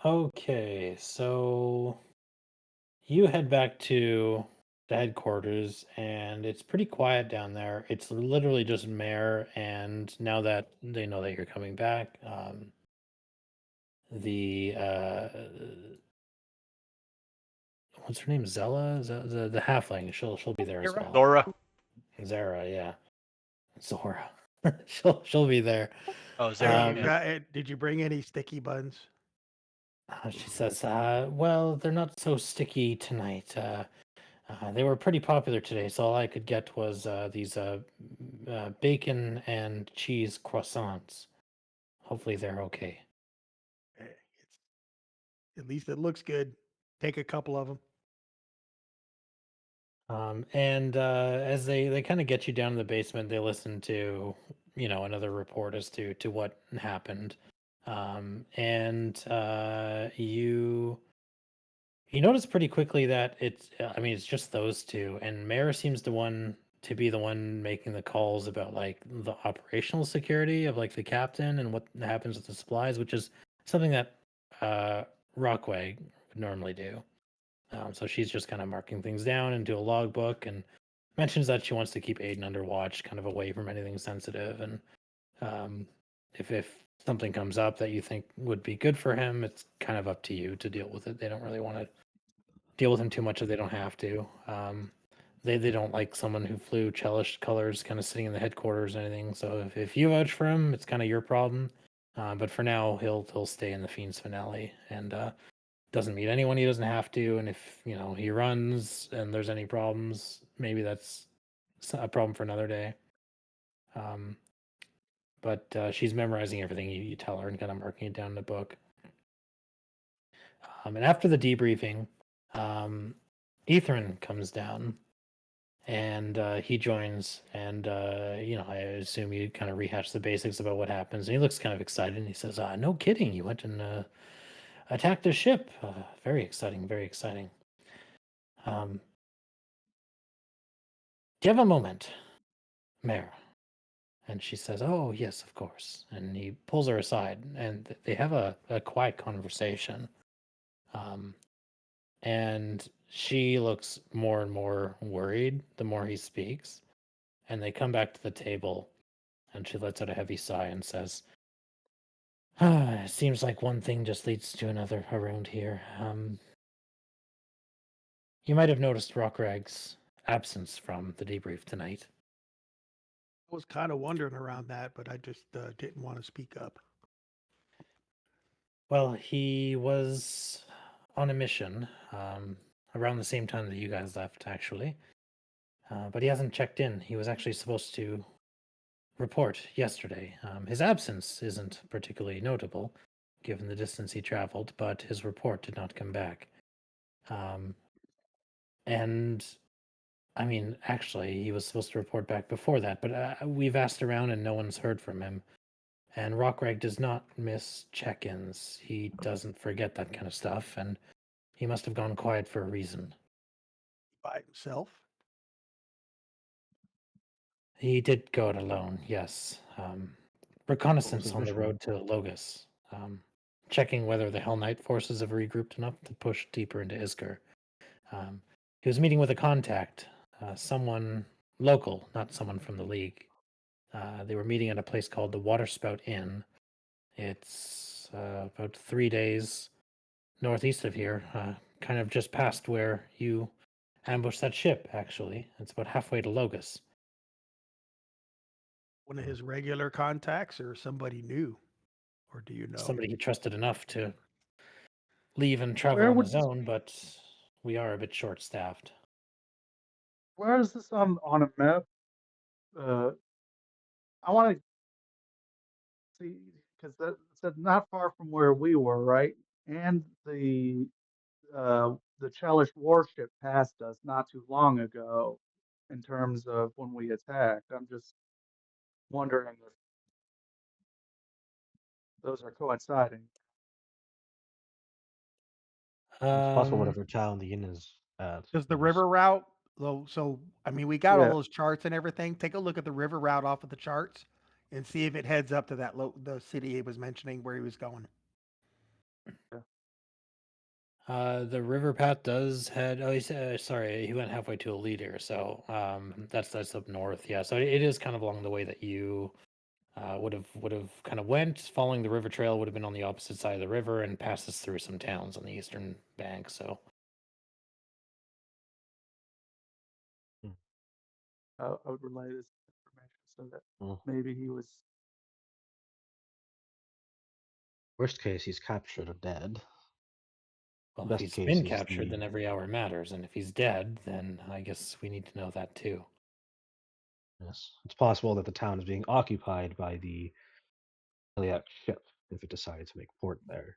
Okay, so you head back to the headquarters, and it's pretty quiet down there. It's literally just Mare, and now that they know that you're coming back, the what's her name? Zella, the halfling. She'll be there as Zara? well. Zora. Zara, yeah, Zora. she'll be there. Oh, Hey, Zara. you Yeah. did you bring any sticky buns? She says, well, they're not so sticky tonight. They were pretty popular today, so all I could get was these bacon and cheese croissants. Hopefully they're okay. Hey, at least it looks good. Take a couple of them. And as they kind of get you down in the basement, they listen to another report as to what happened. And you notice pretty quickly that it's just those two, and Mare seems to be the one making the calls about like the operational security of like the captain and what happens with the supplies, which is something that Rockway would normally do. So she's just kind of marking things down into a logbook and mentions that she wants to keep Aiden under watch, kind of away from anything sensitive. And um, if something comes up that you think would be good for him, it's kind of up to you to deal with it. They don't really want to deal with him too much if they don't have to. They don't like someone who flew Chelish colors kind of sitting in the headquarters or anything. So if you vouch for him, it's kind of your problem. But for now, he'll stay in the Fiend's finale and doesn't meet anyone he doesn't have to. And if he runs and there's any problems, maybe that's a problem for another day. But she's memorizing everything you tell her and kind of marking it down in the book. And after the debriefing, Ethan comes down and he joins. And I assume you kind of rehash the basics about what happens. And he looks kind of excited. And he says, "No kidding, you went and attacked a ship. Very exciting, very exciting. Do you have a moment, Mayor?" And she says, "Oh, yes, of course." And he pulls her aside, and they have a quiet conversation. And she looks more and more worried the more he speaks. And they come back to the table, and she lets out a heavy sigh and says, "It seems like one thing just leads to another around here. You might have noticed Rockrag's absence from the debrief tonight." I was kind of wondering around that, but I just didn't want to speak up. Well, he was on a mission around the same time that you guys left, actually. But he hasn't checked in. He was actually supposed to report yesterday. His absence isn't particularly notable, given the distance he traveled, but his report did not come back. And I mean, actually, he was supposed to report back before that, but we've asked around and no one's heard from him. And Rockrag does not miss check-ins. He doesn't forget that kind of stuff, and he must have gone quiet for a reason. By himself? He did go it alone, yes. Reconnaissance his on the mission? road to Logus, checking whether the Hell Knight forces have regrouped enough to push deeper into Isker. He was meeting with a contact, someone local, not someone from the League. They were meeting at a place called the Waterspout Inn. It's about 3 days northeast of here, kind of just past where you ambushed that ship, actually. It's about halfway to Logus. One of his regular contacts or somebody new? Or do you know? Somebody he trusted enough to leave and travel Where on would his this own, be? but we are a bit short-staffed. Where is this on a map? I want to see because that said not far from where we were, right? And the Chelish warship passed us not too long ago in terms of when we attacked. I'm just wondering if those are coinciding. It's possible Um, whatever town the inn is at. Does the is- river route, though? So, I mean, we got all Yeah, those charts and everything. Take a look at the river route off of the charts and see if it heads up to that the city he was mentioning where he was going. the river path does head. Oh, sorry, he went halfway to a leader, so that's up north. Yeah, so it is kind of along the way that you would have kind of went. Following the river trail would have been on the opposite side of the river and passes through some towns on the eastern bank. So I would relay this information so that well, maybe he was. worst case, he's captured or dead. well, if Best he's case been is captured, then every hour matters, and if he's dead, then I guess we need to know that too. yes. It's possible that the town is being occupied by the Iliac ship if it decides to make port there.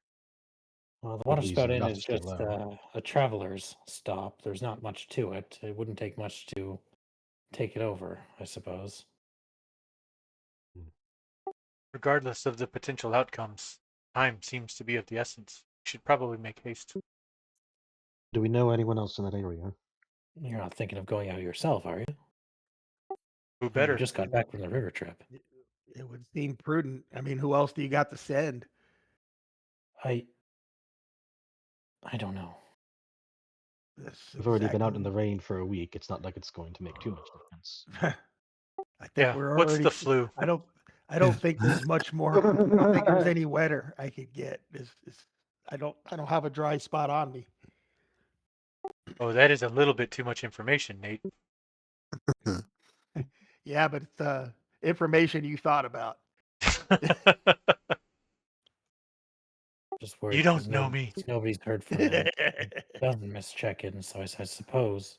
Well, the Or at least Waterspout Inn enough is to stay just low. a traveler's stop. There's not much to it. It wouldn't take much to take it over, I suppose. Regardless of the potential outcomes, time seems to be of the essence. We should probably make haste. Do we know anyone else in that area? You're not thinking of going out yourself, are you? Who I mean, you better? just got back from the river trip. It would seem prudent. I mean, who else do you got to send? I I don't know. That's We've already been out in the exactly. rain for a week. It's not like it's going to make too much difference. I think Yeah. we're What's the already. flu? I don't think there's much more. I don't think there's any wetter I could get. I don't have a dry spot on me. Oh, that is a little bit too much information, Nate. Yeah, but it's information you thought about. Just worried You because don't know me. nobody's heard from him. He doesn't miss check-in, so I suppose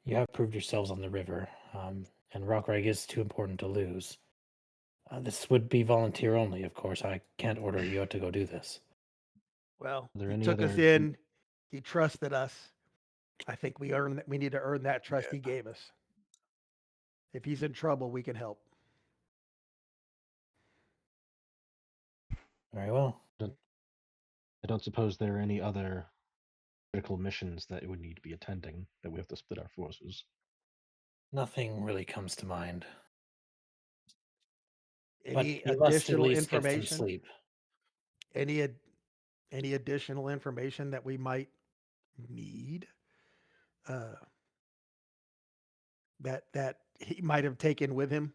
you have proved yourselves on the river, and Rockrag is too important to lose. This would be volunteer only, of course. I can't order you out to go do this. Well, Are there he any took us other in. He trusted us. I think we need to earn that trust Yeah. he gave us. If he's in trouble, we can help. Very well. I don't suppose there are any other critical missions that would need to be attending that we have to split our forces? Nothing really comes to mind. But Any you must at additional least get some information? sleep. Any additional information that we might need? Uh, that he might have taken with him.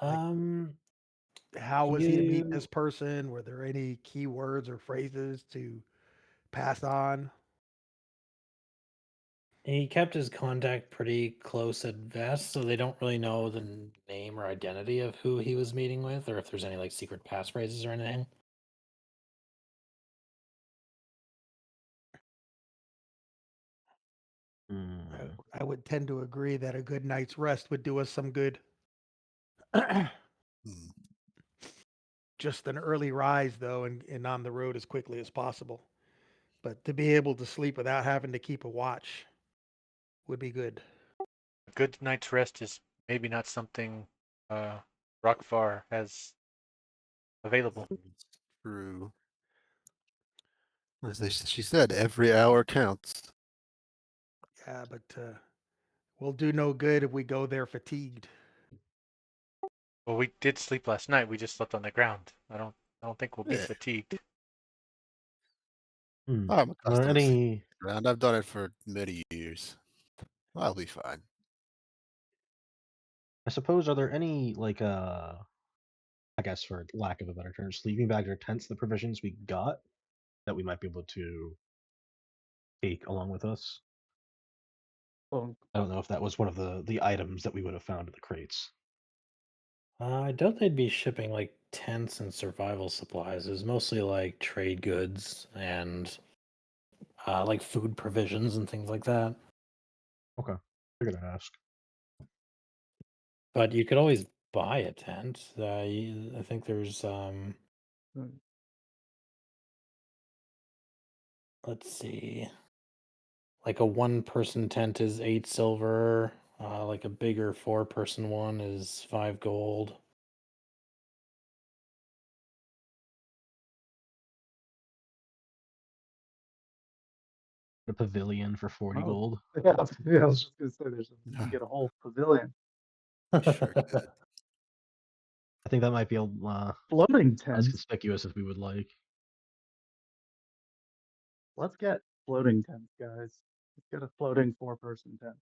Like, Um, how was he to meet you this person? Were there any key words or phrases to pass on? he kept his contact pretty close at vest, so they don't really know the name or identity of who he was meeting with, or if there's any like secret passphrases or anything. Hmm. I would tend to agree that a good night's rest would do us some good. Hmm. Just an early rise, though, and on the road as quickly as possible. But to be able to sleep without having to keep a watch would be good. A good night's rest is maybe not something Rockfar has available. True. She said, every hour counts. Yeah, but we'll do no good if we go there fatigued. Well, we did sleep last night. We just slept on the ground. I don't think we'll be Yeah. fatigued. Hmm. I'm Are there accustomed to sleeping any around. I've done it for many years. I'll be fine. I suppose are there any like I guess for lack of a better term, sleeping bags or tents, the provisions we got that we might be able to take along with us? Well, I don't know if that was one of the items that we would have found in the crates. I doubt they'd be shipping like tents and survival supplies. It was mostly like trade goods and like food provisions and things like that. Okay. Figured I'd ask. But you could always buy a tent. I think there's mm, let's see, like a one-person tent is 8 silver. Like a bigger four-person one is 5 gold. A pavilion for 40 oh, gold. yeah, I was just gonna say you can get a whole pavilion. Sure could. I think that might be Floating as tents. conspicuous as we would like. Let's get floating tents, guys. Let's get a floating 4-person tent.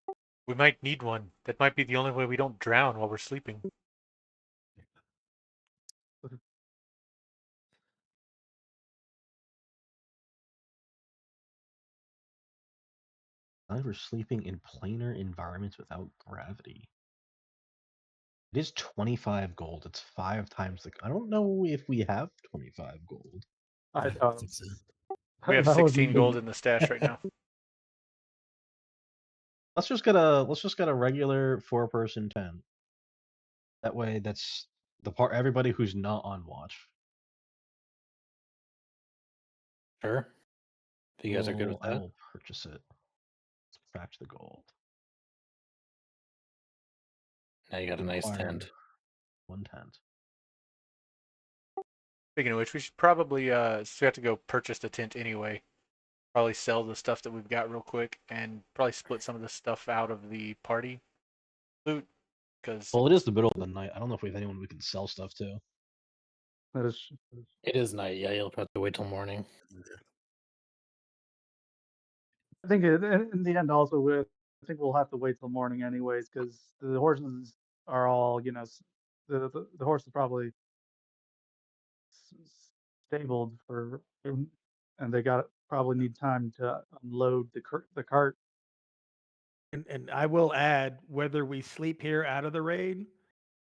We might need one. That might be the only way we don't drown while we're sleeping. We're sleeping in planar environments without gravity. It is 25 gold. It's 5 times the. I don't know if we have 25 gold. I I think so. We have that would 16 gold be in the stash right now. Let's just get a regular 4-person tent. That way, that's the part everybody who's not on watch. Sure. If you guys are good with I that. will purchase it. Subtract the gold. Now you got a nice Require tent. 1 tent. Speaking of which, we should probably so we have to go purchase the tent anyway. Probably sell the stuff that we've got real quick, and probably split some of the stuff out of the party loot. Because Well, it is the middle of the night. I don't know if we have anyone we can sell stuff to. that is It is night. Yeah, you'll have to wait till morning. I think in the end also, I think we'll have to wait till morning anyways, because the horses are all, the horse is probably stabled and they probably need time to unload the cart. And I will add, whether we sleep here out of the rain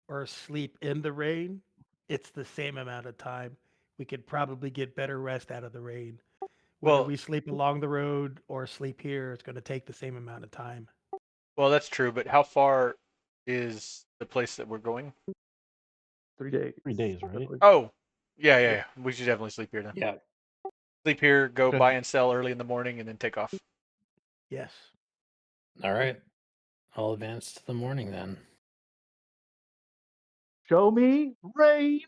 or sleep in the rain, it's the same amount of time. We could probably get better rest out of the rain. Whether Well, we sleep along the road or sleep here, it's going to take the same amount of time. well, that's true. But how far is the place that we're going? 3 days. 3 days, I right? believe. Oh, yeah, yeah, Yeah. yeah. We should definitely sleep here then. Yeah. Sleep here, go Okay. buy and sell early in the morning, and then take off. Yes. All right. I'll advance to the morning then. Show me rain.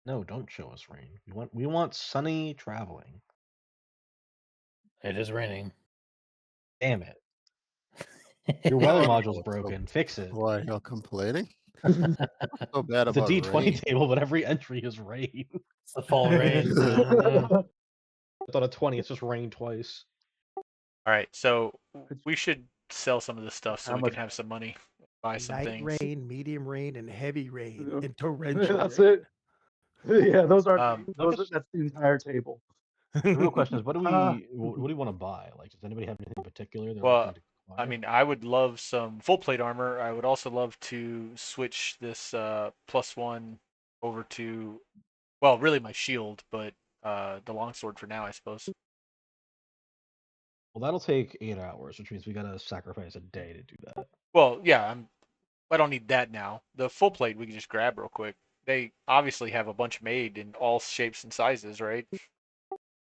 No, don't show us rain. We want sunny traveling. It is raining. Damn it. Your weather Oh, module's so broken. Fix it. why y'all complaining? So bad It's a about D20 rain. table, but every entry is rain. It's the fall rain. It's on a 20, it's just rain twice. All right, so we should sell some of this stuff so How we much- can have some money, buy some Light things. rain, medium rain, and heavy rain, Yeah. and torrential That's rain. it. Yeah, those are guess- that's the entire table. The real question is, what do Uh, we want to buy? Like, does anybody have anything in particular they're Well, looking to acquire? I mean, I would love some full plate armor. I would also love to switch this +1 over to, well, really my shield, but the longsword for now, I suppose. Well, that'll take 8 hours, which means we gotta sacrifice a day to do that. Well, yeah, I don't need that now. The full plate we can just grab real quick. They obviously have a bunch made in all shapes and sizes, right?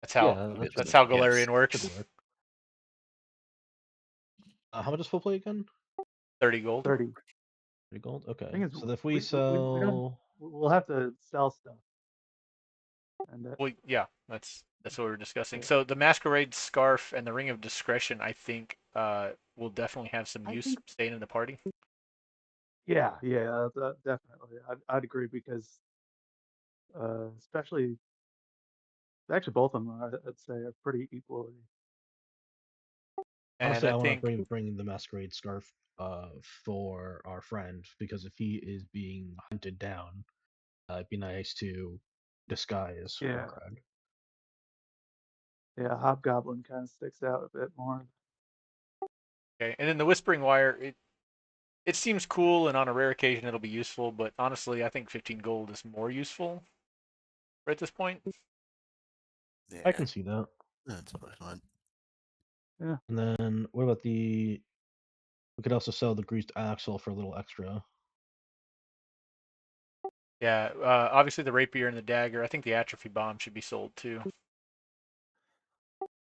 That's how Yeah, that's how Yes. Galarian works. should work. How much is full plate again? 30 gold. 30. 30 gold? Okay. Thing is, So if we we don't. sell... We'll have to sell stuff. And Well, yeah, that's what we were discussing. Yeah. So the masquerade scarf and the ring of discretion, I think, will definitely have some I use think- staying in the party. yeah, definitely. I'd agree because, especially, actually, both of them, I'd say, are pretty equally. And Honestly, I I want think to bring the masquerade scarf for our friend, because if he is being hunted down, it'd be nice to disguise Yeah. Horcrux. Yeah, Hobgoblin kind of sticks out a bit more. okay, and then the whispering wire, it seems cool, and on a rare occasion it'll be useful. But honestly, I think 15 gold is more useful right at this point. Yeah, I can see that. that's fine. And then what about we could also sell the greased axle for a little extra. Yeah, obviously the rapier and the dagger. I think the atrophy bomb should be sold too.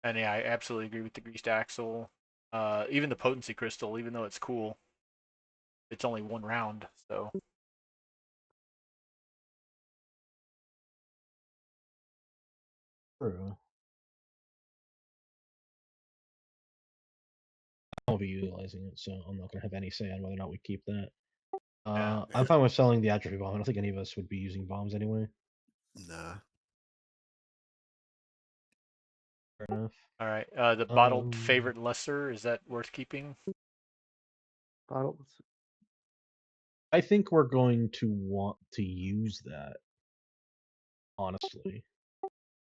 And yeah, I absolutely agree with the greased axle. Even the potency crystal, even though it's cool, it's only 1 round, so. True. I won't be utilizing it, so I'm not gonna have any say on whether or not we keep that. Yeah. I'm fine with selling the atrophy bomb. I don't think any of us would be using bombs anyway. Nah. Fair enough. All right. The bottled Um, favorite lesser, is that worth keeping? Bottles. I think we're going to want to use that. Honestly.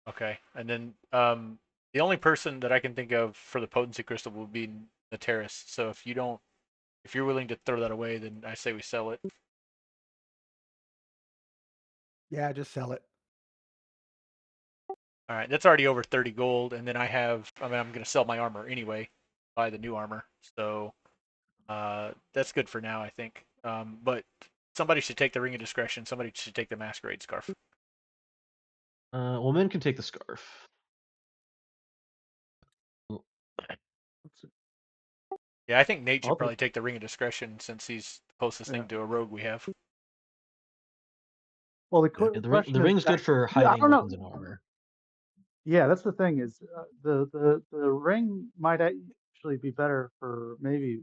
Okay. And then the only person that I can think of for the potency crystal would be Nateris. So if you're willing to throw that away, then I say we sell it. Yeah, just sell it. All right, that's already over 30 gold, and then I'm going to sell my armor anyway, buy the new armor. So that's good for now, I think. But somebody should take the ring of discretion. Somebody should take the masquerade scarf. Well, men can take the scarf. Yeah, I think Nate should I'll probably take the ring of discretion since he's the closest thing to a rogue we have. Well, the Yeah, the question ring's good for I hiding don't know. weapons and armor. Yeah, that's the thing is the ring might actually be better for maybe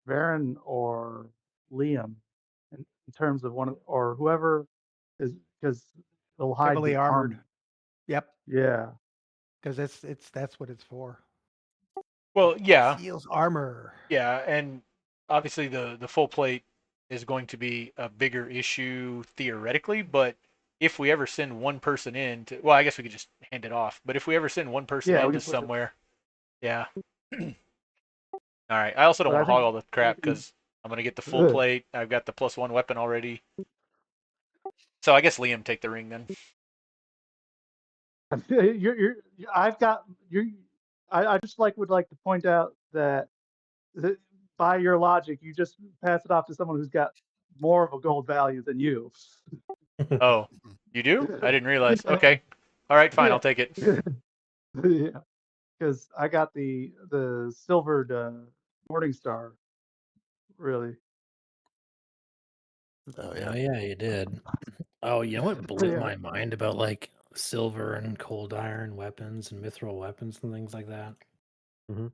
Varen or Liam in terms of or whoever is, because they'll hide Heavily the armored. armor. Yep, Yeah, because that's what it's for. Well, yeah, Seals armor. yeah, and obviously the full plate is going to be a bigger issue theoretically, but if we ever send one person in to, well, I guess we could just hand it off. But if we ever send one person Yeah, we into can push it. somewhere, yeah. All right. I also don't But I want to hog think all the crap maybe- because I'm gonna get the full plate. I've got the +1 weapon already. So I guess Liam take the ring then. I've got I just would like to point out that by your logic, you just pass it off to someone who's got more of a gold value than you. Oh, you do? I didn't realize. Okay. All right, fine. I'll take it. Yeah, because I got the silvered Morning Star. Really. Oh Oh yeah. yeah, you did. Oh, you know what blew Yeah. my mind about like silver and cold iron weapons and mithril weapons and things like that? Mhm.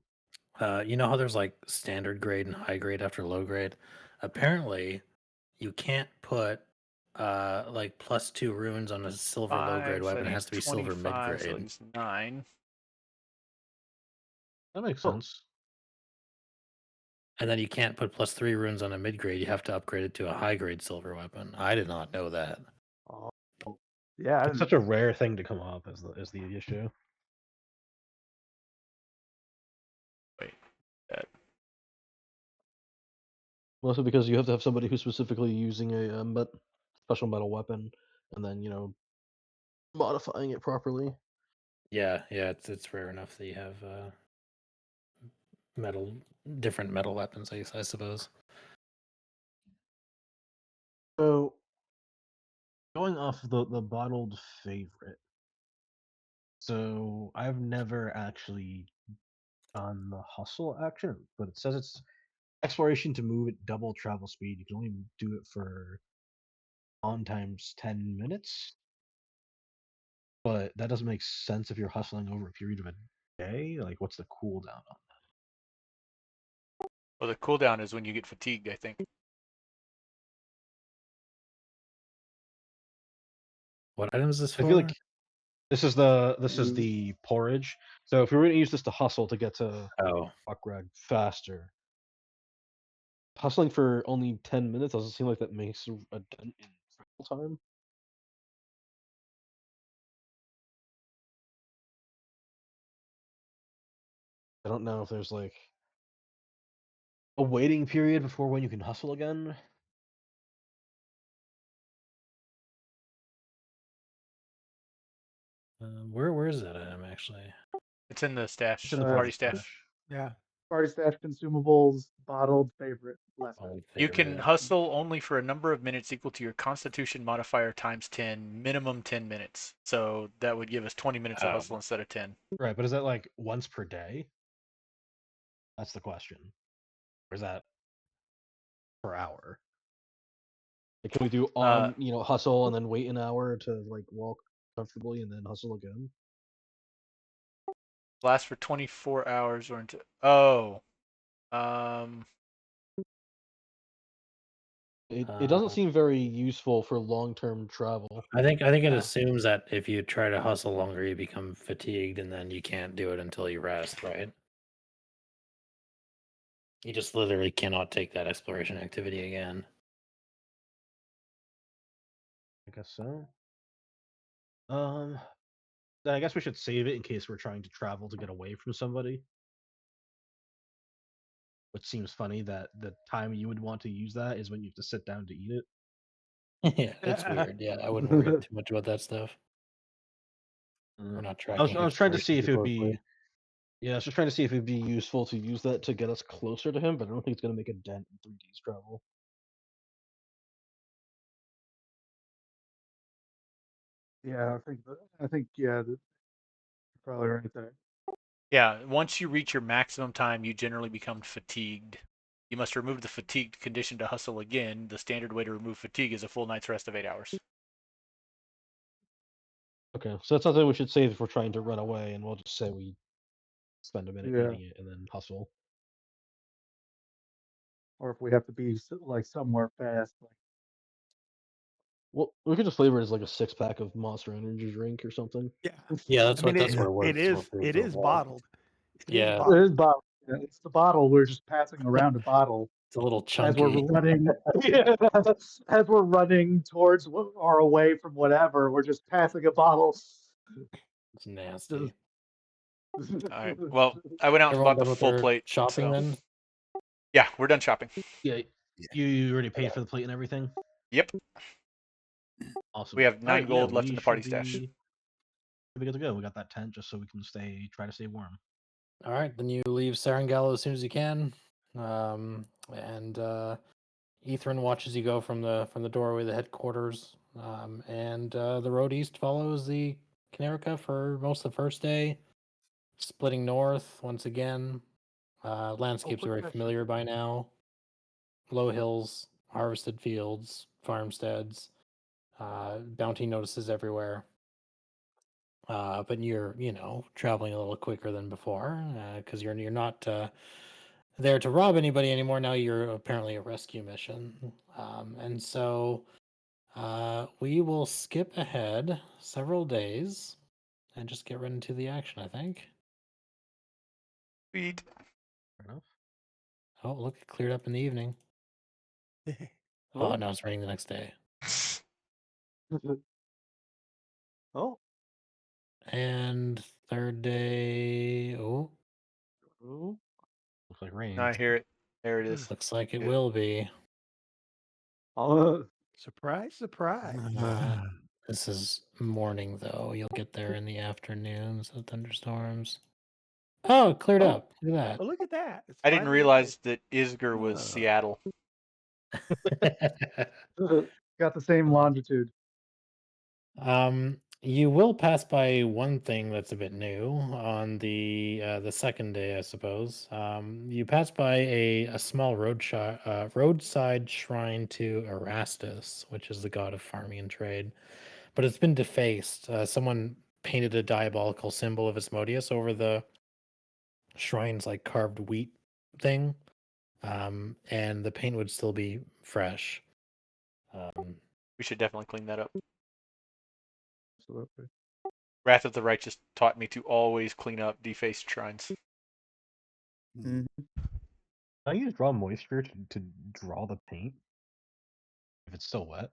You know how there's like standard grade and high grade after low grade? Apparently, you can't put like +2 runes on a silver low grade 5, so I weapon. It need has to be silver mid 25, so grade. it's 9. That makes Oh. sense. And then you can't put +3 runes on a mid grade. You have to upgrade it to a high grade silver weapon. I did not know that. Oh. Yeah. It's such a rare thing to come up as the issue. Wait, that. Mostly because you have to have somebody who's specifically using a special metal weapon, and then modifying it properly. Yeah, it's rare enough that you have different metal weapons, I suppose. So, going off the bottled favorite. So I've never actually done the hustle action, but it says it's exploration to move at double travel speed. You can only do it for on times 10 minutes. But that doesn't make sense if you're hustling over a period of a day. Like, what's the cooldown on Well, the cooldown is when you get fatigued, I think. What item is this that? for? I feel like this is the porridge. So if we were going to use this to hustle to get to Oh, Buckrag faster, hustling for only 10 minutes doesn't seem like that makes a dent in travel time. I don't know if there's like a waiting period before when you can hustle again. where is that item actually? It's in the stash, It's in the party party stash. stash. Yeah. Party stash consumables, bottled favorite. Left side. Only You can favorite. hustle only for a number of minutes equal to your constitution modifier times 10, minimum 10 minutes. So that would give us 20 minutes of Oh. hustle instead of 10. Right, but is that like once per day? That's the question. Or is that per hour? Like, can we do hustle and then wait an hour to like walk comfortably and then hustle again? Lasts for 24 hours or into. Oh. It doesn't Uh, seem very useful for long-term travel. I think it Yeah. assumes that if you try to hustle longer, you become fatigued, and then you can't do it until you rest, right? You just literally cannot take that exploration activity again. I guess so. Then I guess we should save it in case we're trying to travel to get away from somebody. Which seems funny that the time you would want to use that is when you have to sit down to eat it. Yeah, it's weird. Yeah, I wouldn't worry too much about that stuff. We're not tracking I was trying to see exploration if too it would closely. be. Yeah, I was just trying to see if it'd be useful to use that to get us closer to him, but I don't think it's gonna make a dent in 3D's travel. Yeah, I think yeah, you're probably right there. Yeah, once you reach your maximum time, you generally become fatigued. You must remove the fatigued condition to hustle again. The standard way to remove fatigue is a full night's rest of 8 hours. Okay, so that's something we should save if we're trying to run away, and we'll just say we spend a minute Yeah. eating it and then hustle. Or if we have to be somewhere fast. Well, we could just flavor it as like a 6-pack of Monster Energy drink or something. Yeah. Yeah, I mean, that's what it it's is so far. bottled. It is Yeah. bottled. It is bottled. Yeah, it's the bottle. We're just passing around a bottle It's a little as we're chunky. running. Yeah, as we're running towards or away from whatever, we're just passing a bottle. It's nasty. All right. Well, I went out and Everyone bought the done with full their plate. shopping so- then? Yeah, we're done shopping. Yeah, Yeah. you already paid for the plate and everything. Yep. Awesome. We have All 9 right, yeah, gold left we in the party should stash. be good to go. We got that tent just so we can try to stay warm. All right, then you leave Sarangallo as soon as you can, and Ethrin watches you go from the doorway of the headquarters, and the road east follows the Canerica for most of the first day, splitting north once again. Landscapes are quick very question. familiar by now. Low hills, harvested fields, farmsteads, bounty notices everywhere. But you're, traveling a little quicker than before because you're not there to rob anybody anymore. Now you're apparently a rescue mission, and so we will skip ahead several days and just get right into the action. I think. Sweet. Fair enough. Oh, look, it cleared up in the evening. Oh, now it's raining the next day. Oh, And third day. Oh, oh, Looks like rain. I hear it. There it is. looks like it Good. will be. Surprise, surprise. This is morning, though. You'll get there in the afternoons. The thunderstorms. Oh, it cleared Oh. up. Look Oh, at look at that. It's I didn't finally realize that Isger was Oh. Seattle. that. got the same longitude. You will pass by one thing that's a bit new on the second day, I suppose. You pass by a small roadside shrine to Erastus, which is the god of farming and trade, but it's been defaced. Someone painted a diabolical symbol of Asmodeus over the shrine's like carved wheat thing, and the paint would still be fresh. We should definitely clean that up. Absolutely. Wrath of the Righteous taught me to always clean up defaced shrines. Hmm. Can I use draw moisture to draw the paint if it's still wet?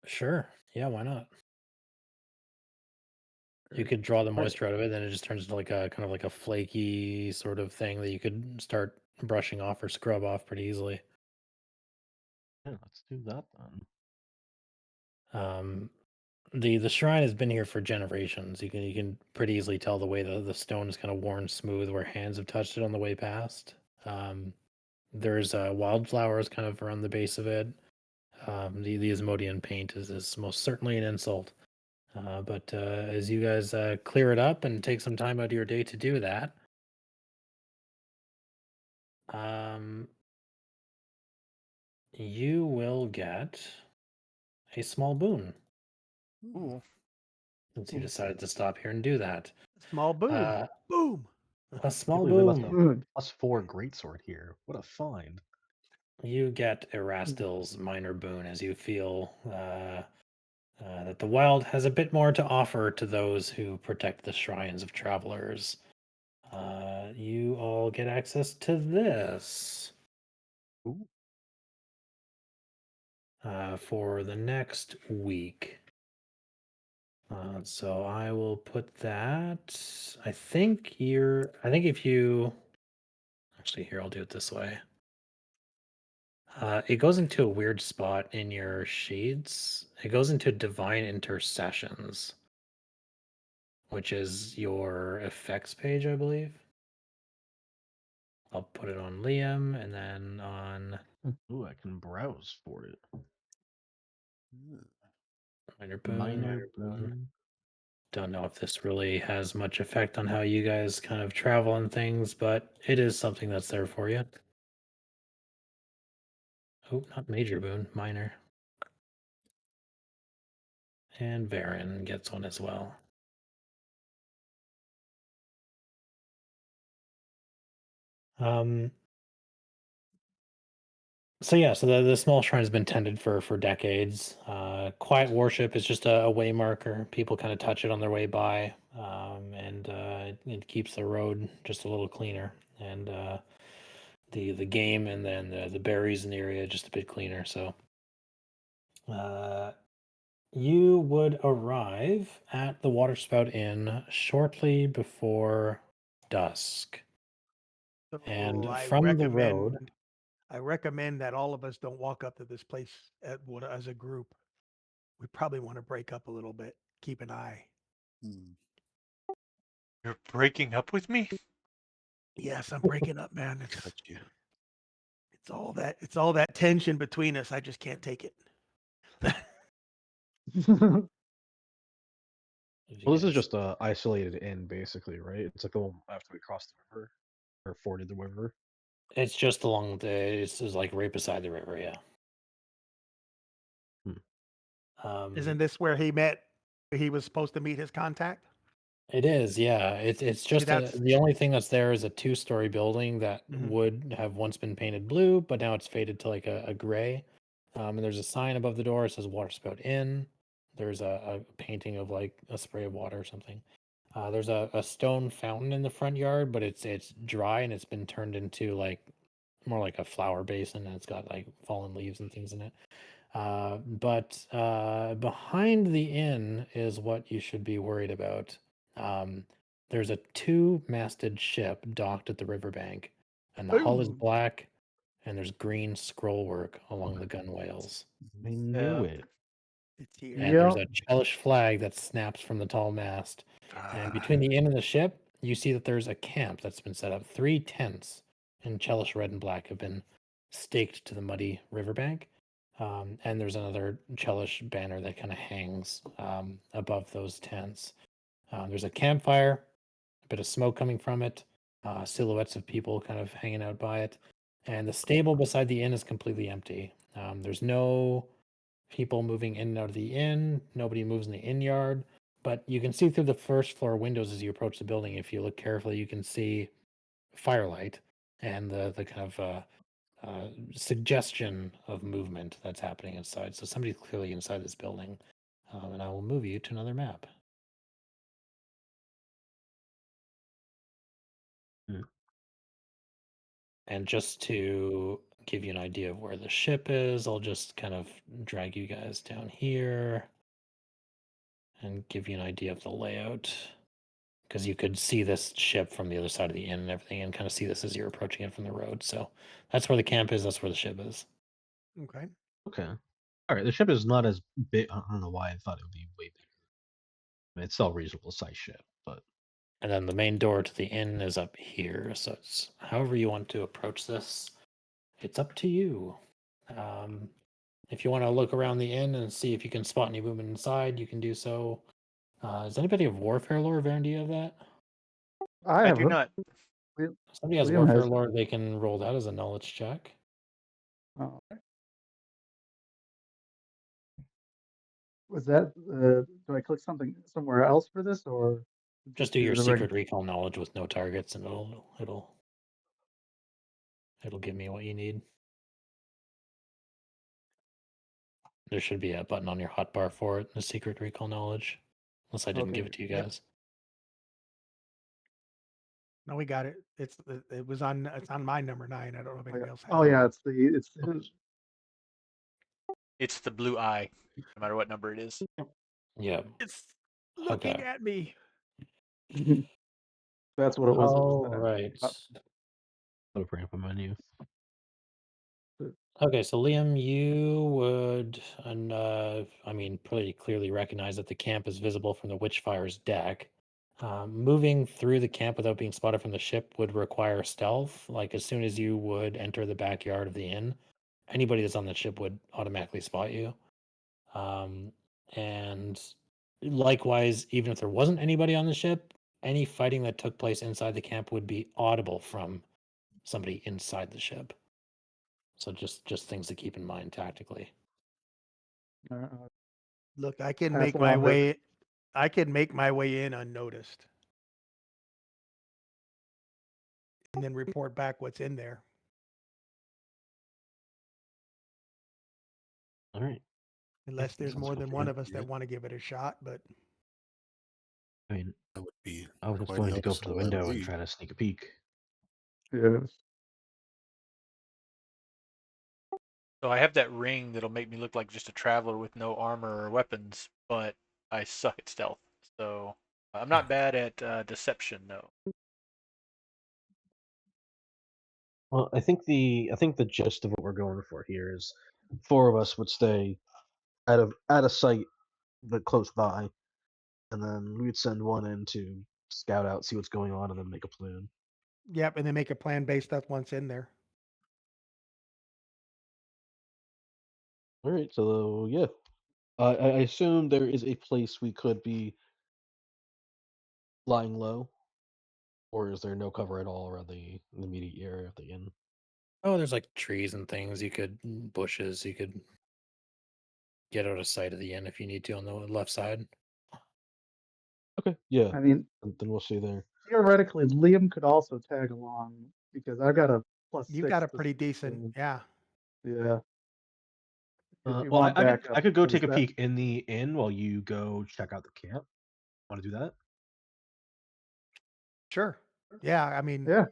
Sure. Yeah, why not? You could draw the Alright. moisture out of it, then it just turns into like a kind of like a flaky sort of thing that you could start brushing off or scrub off pretty easily. Yeah, let's do that then. The shrine has been here for generations. You can pretty easily tell the way the stone is kind of worn smooth where hands have touched it on the way past. There's wildflowers kind of around the base of it. The Asmodean paint is most certainly an insult. But as you guys clear it up and take some time out of your day to do that, you will get a small boon Ooh. since you decided to stop here and do that. Small boom. Boom. A small Can't believe we left boom. a +4 greatsword here. What a find! You get Erastil's minor boon as you feel that the wild has a bit more to offer to those who protect the shrines of travelers. You all get access to this Ooh. for the next week. So I will put that. I think if you actually here, I'll do it this way. It goes into a weird spot in your sheets. It goes into divine intercessions, which is your effects page, I believe. I'll put it on Liam and then on Ooh, I can browse for it. minor boon. Minor boon. Don't know if this really has much effect on how you guys kind of travel and things, but it is something that's there for you. Oh, not major boon, minor. And Varen gets one as well. Um, So yeah, so the small shrine has been tended for decades. Quiet worship is just a way marker. People kind of touch it on their way by, and it keeps the road just a little cleaner, and the game and then the berries in the area just a bit cleaner. So you would arrive at the Water Spout Inn shortly before dusk, So and I from the road. recommend that all of us don't walk up to this place as a group. We probably want to break up a little bit. Keep an eye. Hmm. You're breaking up with me? Yes, I'm breaking up, man. Got you. It's all that tension between us. I just can't take it. If you Well, this is guys- just a isolated inn, basically, right? It's like the one after we crossed the river or forded the river. It's just along the. It's like right beside the river. Yeah. Isn't this where he was supposed to meet his contact? It is, yeah. It's See, just that's the only thing that's there is a two-story building that Mhm. would have once been painted blue, but now it's faded to like a gray. And there's a sign above the door. It says Water Spout Inn. There's a painting of like a spray of water or something. There's a stone fountain in the front yard, but it's dry and it's been turned into like more like a flower basin, and it's got like fallen leaves and things in it. But behind the inn is what you should be worried about. Um, there's a two-masted ship docked at the riverbank, and the hull is Ooh. black, and there's green scrollwork along the gunwales. I knew Yeah. it. It's here. And there's Yeah. a Chelish flag that snaps from the tall mast. And between the inn and the ship, you see that there's a camp that's been set up. 3 tents in Chelish red and black have been staked to the muddy riverbank. And there's another Chelish banner that kind of hangs above those tents. There's a campfire, a bit of smoke coming from it, silhouettes of people kind of hanging out by it. And the stable beside the inn is completely empty. There's no people moving in and out of the inn. Nobody moves in the inn yard, but you can see through the first floor windows as you approach the building. If you look carefully, you can see firelight and the kind of suggestion of movement that's happening inside. So somebody's clearly inside this building, and I will move you to another map. Hmm. And just to give you an idea of where the ship is, I'll just kind of drag you guys down here and give you an idea of the layout. Because you could see this ship from the other side of the inn and everything, and kind of see this as you're approaching it from the road. So that's where the camp is. That's where the ship is. Okay. Okay. All right. The ship is not as big. I don't know why I thought it would be way bigger. I mean, it's still a reasonable size ship, but And then the main door to the inn is up here. So it's however you want to approach this. It's up to you. Um, if you want to look around the inn and see if you can spot any movement inside, you can do so. Does anybody have warfare lore? Varen, do you have that? I I have do a. not. Somebody has Liam warfare has. lore. They can roll that as a knowledge check. Oh. Was that? Do I click something somewhere else for this, or Just do your the regular? secret recall knowledge with no targets, and it'll give me what you need. There should be a button on your hotbar for it, the secret recall knowledge. Unless I didn't give Okay. it to you Yep. guys. No, we got it. It's on my number 9. I don't know if anybody else has Oh it. yeah, it's It's the blue eye, no matter what number it is. Yeah. It's looking Okay. at me. That's what it was. It was All that. right. I'll bring up a menu. Okay, so Liam, you would, pretty clearly recognize that the camp is visible from the Witchfire's deck. Moving through the camp without being spotted from the ship would require stealth. Like as soon as you would enter the backyard of the inn, anybody that's on the ship would automatically spot you. And likewise, even if there wasn't anybody on the ship, any fighting that took place inside the camp would be audible from somebody inside the ship. So just things to keep in mind tactically. Look, I can Pass make it my on to- way. I can make my way in unnoticed, and then report back what's in there. All right. Unless there's sounds more good than to one me. of us that Yep. want to give it a shot, but I mean, That would be I was just quite going to go for the noticeable, I window and believe. try to sneak a peek. Yes. So I have that ring that'll make me look like just a traveler with no armor or weapons, but I suck at stealth. So I'm not bad at deception though. Well, I think the gist of what we're going for here is four of us would stay out of sight, but close by, and then we'd send one in to scout out, see what's going on, and then make a plan. yep, and then make a plan based on once in there. All right, so yeah, I assume there is a place we could be lying low, or is there no cover at all around the immediate area of the inn? Oh, there's like trees and things. You could bushes. You could get out of sight of the inn if you need to on the left side. Okay, yeah, I mean, then we'll see there. theoretically, Liam could also tag along because I've got a You've +6 got a to pretty decent, so, yeah. yeah. If you Well, want backup, I could go because take a that peek in the inn while you go check out the camp. Want to do that? Sure. Yeah, I mean, yeah,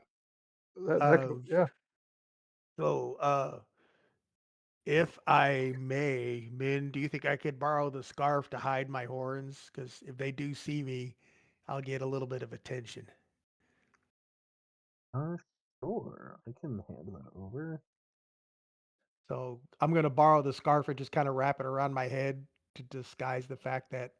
that uh, could yeah. so if I may, Min, do you think I could borrow the scarf to hide my horns? Because if they do see me, I'll get a little bit of attention. Uh, sure, I can hand that over. So I'm gonna borrow the scarf and just kind of wrap it around my head to disguise the fact that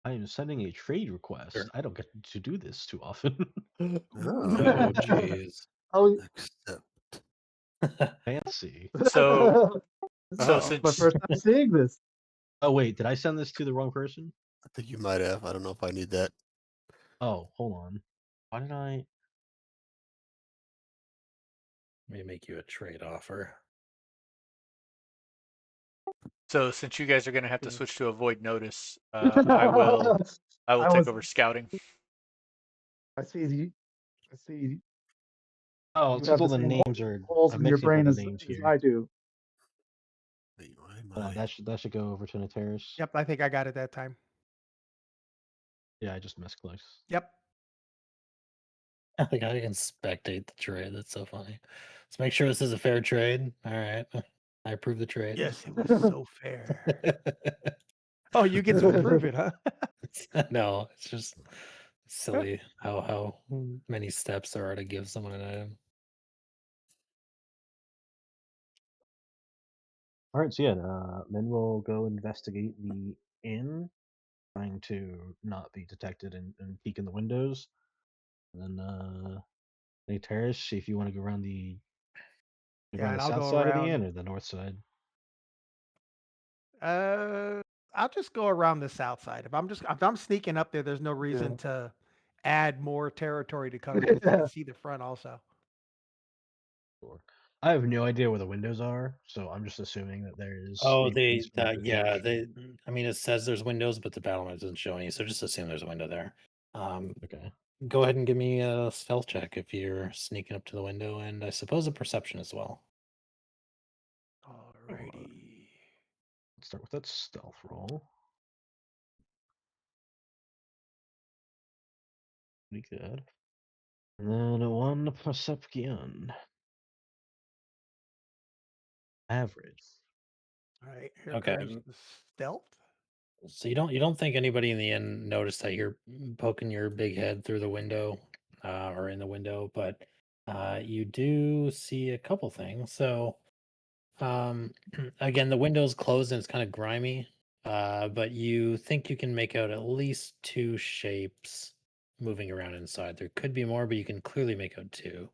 I am sending a trade request. Sure. I don't get to do this too often. Oh, Oh, jeez. Oh, except Fancy. So so this is my since first time seeing this. Oh wait, did I send this to the wrong person? I think you might have. I don't know if I need that. Oh, hold on. Why did I? Let me make you a trade offer. since you guys are gonna have to switch to avoid notice, I will I take was. over scouting. I see. I see. Oh, You it's because have all the the same names are. holes I'm in your mixing up all brain the as names as here. I do. Wait, why am I? That should go over to Nataris. yep, I think I got it that time. Yeah, I just misclicked. Yep. I think I can spectate the trade. That's so funny. Let's make sure this is a fair trade. All right. I approve the trade. Yes, it was so fair. Oh, you get to approve it, huh? No, it's just silly how many steps there are to give someone an item. All right, so yeah, then we'll go investigate the inn, trying to not be detected and peek in the windows. And then, Nataris, see if you want to go around Yeah, around the and I'll south go side of the around. inn or the north side. Uh, I'll just go around the south side. If I'm sneaking up there, there's no reason Yeah. to add more territory to cover because they can see the front also. Sure. I have no idea where the windows are, so I'm just assuming that there is Oh, a place for yeah, ventilation. I mean, it says there's windows, but the battlement doesn't show any, so just assume there's a window there. Okay. Go ahead and give me a stealth check if you're sneaking up to the window, and I suppose a perception as well. Alrighty. Let's start with that stealth roll. Pretty good. And then a one perception. Average. All right, here Okay. comes the stealth. So you don't think anybody in the inn noticed that you're poking your big head through the window, or in the window, but you do see a couple things. So again, the window's closed and it's kind of grimy, but you think you can make out at least two shapes moving around inside. There could be more, but you can clearly make out two.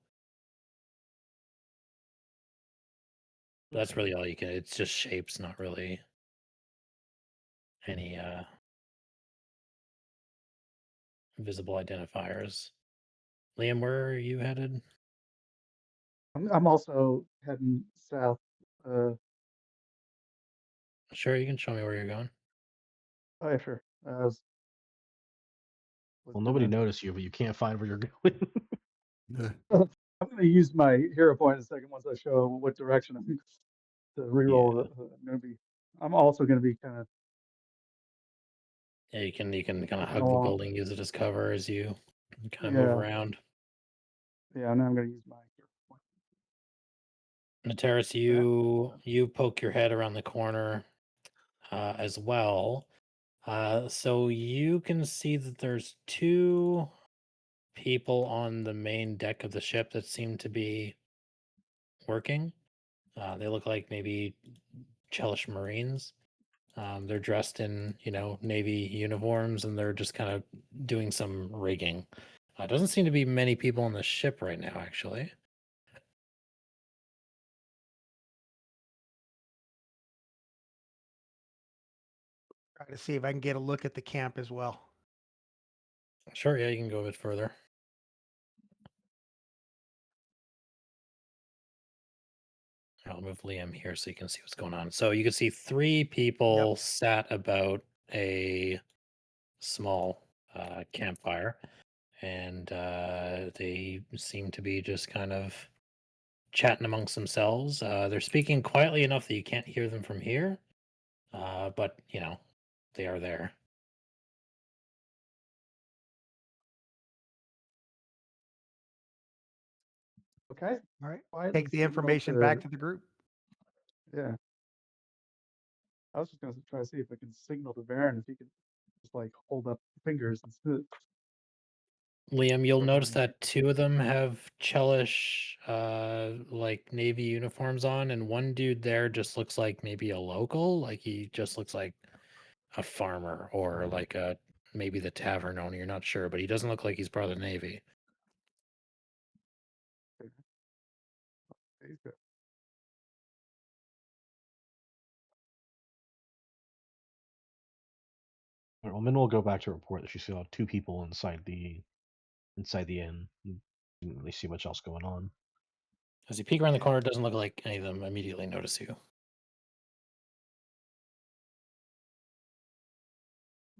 That's Okay. really all you can. It's just shapes, not really any visible identifiers. Liam, where are you headed? I'm also heading south. Sure, you can show me where you're going. Oh yeah, sure. Was Well, nobody gonna- noticed you, but you can't find where you're going. Yeah. I'm I'm gonna use my hero point in a second once I show what direction I'm to reroll. I'm gonna be. I'm also gonna be kind of Yeah, you can kind of looking hug the along. building, use it as cover as you kind of move Yeah, around. yeah. Now I'm gonna use my hero point. Materis, That. you poke your head around the corner as well. So you can see that there's two people on the main deck of the ship that seem to be working. They look like maybe Chelish Marines. They're dressed in, Navy uniforms, and they're just kind of doing some rigging. Doesn't seem to be many people on the ship right now, actually. Try to see if I can get a look at the camp as well. Sure, yeah, you can go a bit further. I'll move Liam here so you can see what's going on. So you can see three people sat about a small campfire, and they seem to be just kind of chatting amongst themselves. They're speaking quietly enough that you can't hear them from here, but they are there. Okay. All right. Quietly Take the signal information back to the group. Yeah. I was just gonna try to see if I can signal to Varen if he could just like hold up fingers and Liam, you'll or notice something. that two of them have Chelish like Navy uniforms on, and one dude there just looks like maybe a local, like he just looks like a farmer or like a maybe the tavern owner, you're not sure, but he doesn't look like he's part of the Navy. He's good. Well, Min will go back to report that she saw two people inside the inn. And didn't really see much else going on. As you peek around the Yeah. corner, it doesn't look like any of them immediately notice you.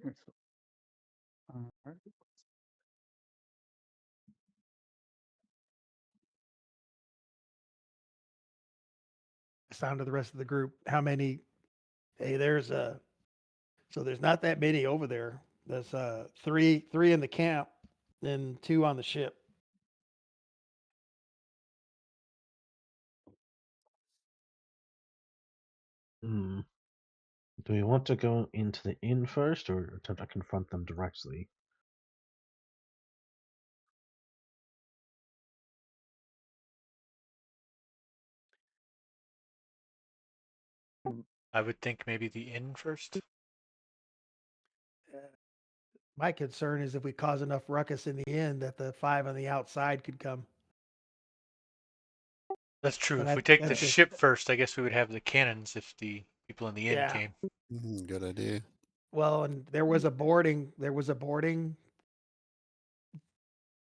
Excellent. All right. Sound to the rest of the group. How many? Hey, so there's not that many over there. There's three in the camp, then two on the ship. Hmm. Do we want to go into the inn first, or attempt to confront them directly? I would think maybe the inn first. My concern is if we cause enough ruckus in the inn that the five on the outside could come. That's true. But If we take the that's just ship first, I guess we would have the cannons if the people in the inn yeah. came. Good idea. Well, and there was a boarding,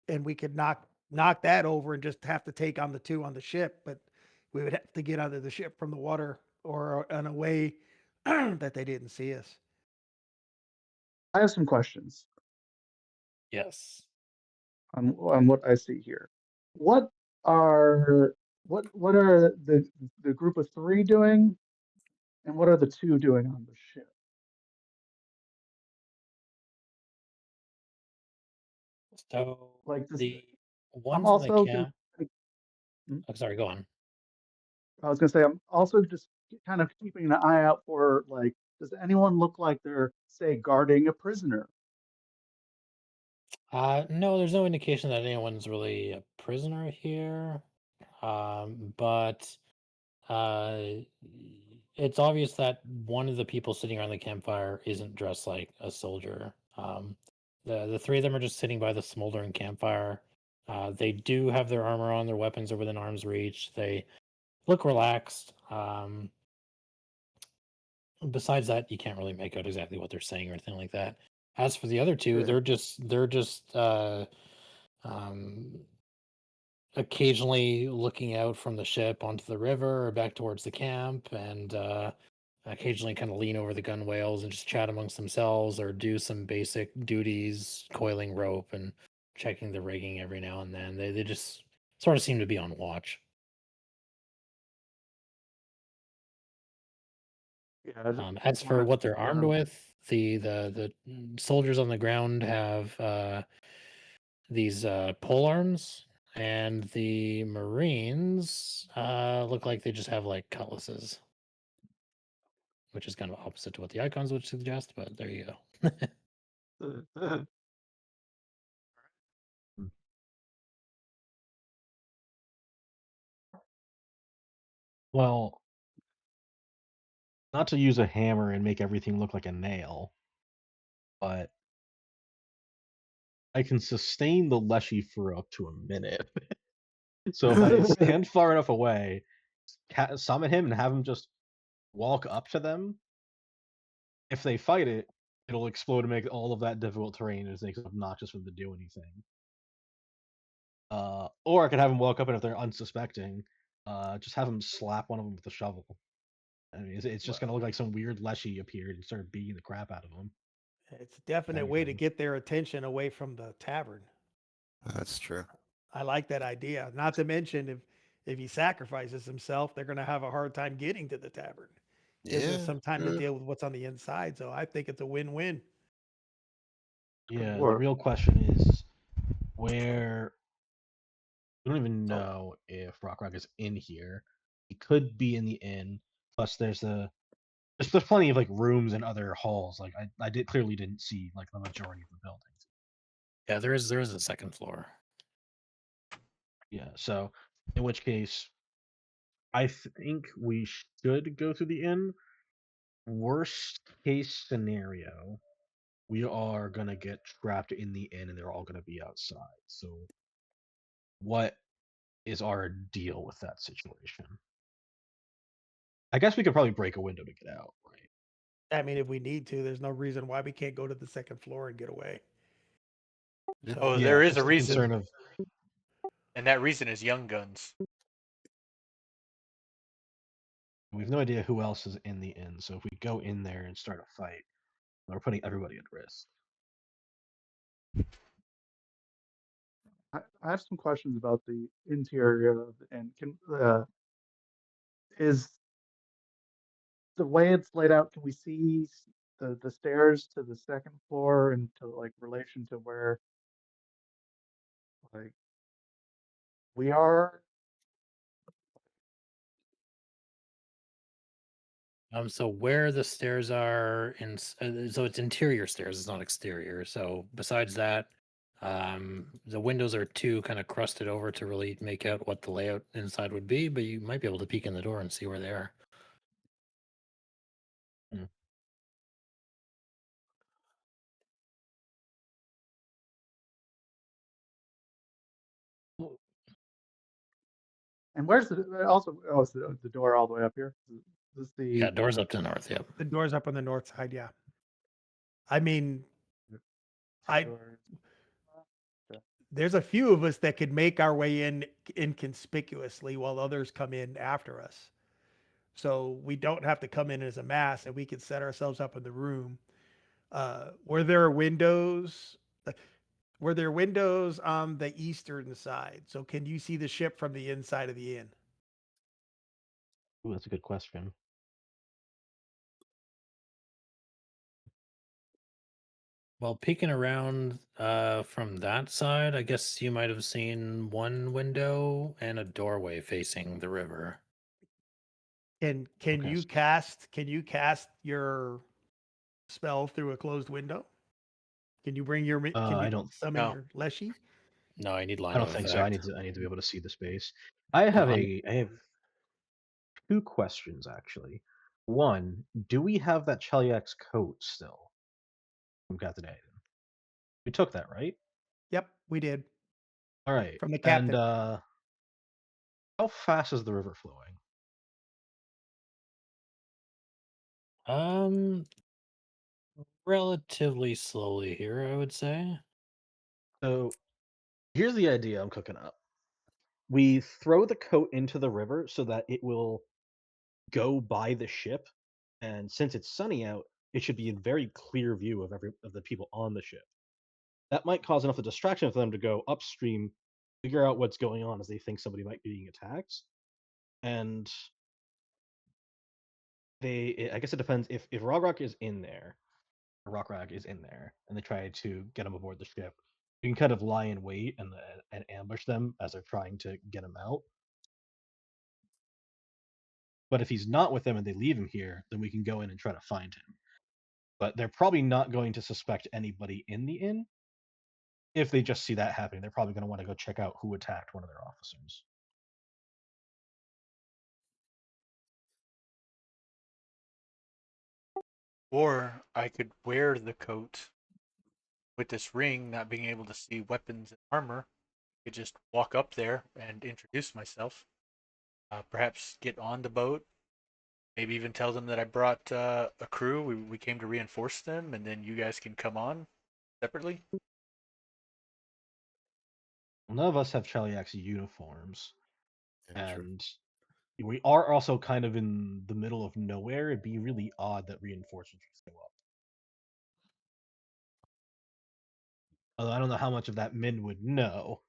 and we could knock that over and just have to take on the two on the ship. But we would have to get out of the ship from the water or in a way that they didn't see us. I have some questions Yes. on what I see here. What are the group of three doing, and what are the two doing on the ship? So Like this, the I'm ones in the also gonna. camp. Hmm? Oh, sorry, go on. I was gonna say I'm also just kind of keeping an eye out for like, does anyone look like they're say guarding a prisoner? No, there's no indication that anyone's really a prisoner here. But uh, it's obvious that one of the people sitting around the campfire isn't dressed like a soldier. The three of them are just sitting by the smoldering campfire. They do have their armor on, their weapons are within arm's reach. They look relaxed. Besides that, you can't really make out exactly what they're saying or anything like that. As for the other two, Sure. they're just um, occasionally looking out from the ship onto the river or back towards the camp, and occasionally kind of lean over the gunwales and just chat amongst themselves or do some basic duties, coiling rope and checking the rigging every now and then. They just sort of seem to be on watch. Yeah, I just As for wanted what to they're armed confirm. with, the soldiers on the ground have these pole arms, and the Marines look like they just have like cutlasses, which is kind of opposite to what the icons would suggest. But there you go. Well, not to use a hammer and make everything look like a nail, but I can sustain the Leshy for up to a minute. So if I stand far enough away, summon him and have him just walk up to them, if they fight it, it'll explode and make all of that difficult terrain and make it obnoxious for them to do anything. Or I could have them walk up and if they're unsuspecting, just have them slap one of them with a shovel. I mean, it's just gonna look like some weird Leshy appeared and started beating the crap out of them. It's a definite way to Anything. get their attention away from the tavern. That's true. I like that idea. Not to mention if he sacrifices himself, they're going to have a hard time getting to the tavern. Gives us Yeah. some time to true. deal with what's on the inside. So I think it's a win-win. Yeah, the work. real question is where we don't even So- know if Rock is in here. He could be in the inn. Plus, there's plenty of like rooms and other halls. Like I clearly didn't see like the majority of the buildings. Yeah, there is a second floor. Yeah, so in which case, I think we should go to the inn. Worst case scenario, we are gonna get trapped in the inn and they're all gonna be outside. So, what is our deal with that situation? I guess we could probably break a window to get out, right? I mean, if we need to, there's no reason why we can't go to the second floor and get away. Yeah. So, Oh, Yeah, there it's is a just the reason, concern of and that reason is young guns. we have no idea who else is in the inn. So if we go in there and start a fight, we're putting everybody at risk. I have some questions about the interior of the inn. Is the way it's laid out? Can we see the stairs to the second floor and to like relation to where like we are? So where the stairs are so it's interior stairs, it's not exterior. So besides that, the windows are too kind of crusted over to really make out what the layout inside would be, but you might be able to peek in the door and see where they are. And where's the also? Oh, it's the door all the way up here. Is this Yeah, the doors up to the north. Yep. the door's up on the north side. Yeah. I mean, I door? there's a few of us that could make our way in inconspicuously while others come in after us. So we don't have to come in as a mass and we can set ourselves up in the room. Were there windows? Were there windows on the eastern side? So can you see the ship from the inside of the inn? Ooh, that's a good question. Well, peeking around from that side, I guess you might have seen one window and a doorway facing the river. And Okay, can you cast your spell through a closed window? Can you bring your can I you don't summon No. your Leshy? No, I need line I of don't think so. I effect. need to be able to see the space. I have two questions actually. One, do we have that Cheliax coat still from Captain Aiden? We took that, right? Yep, we did All right. from the And captain. how fast is the river flowing? Um, relatively slowly here, I would say. So here's the idea I'm cooking up. We throw the coat into the river so that it will go by the ship, and since it's sunny out, it should be in very clear view of every of the people on the ship. That might cause enough of a distraction for them to go upstream, figure out what's going on as they think somebody might be being attacked. And I guess it depends if Rock is in there, Rock is in there, and they try to get him aboard the ship. You can kind of lie in wait and ambush them as they're trying to get him out. But if he's not with them and they leave him here, then we can go in and try to find him. But they're probably not going to suspect anybody in the inn. If they just see that happening, they're probably going to want to go check out who attacked one of their officers. Or I could wear the coat with this ring, not being able to see weapons and armor. I could just walk up there and introduce myself. Perhaps get on the boat. Maybe even tell them that I brought a crew. We came to reinforce them, and then you guys can come on separately. None of us have Cheliax's uniforms, Yeah, true. and we are also kind of in the middle of nowhere. It'd be really odd that reinforcements would show up. Although I don't know how much of that Min would know.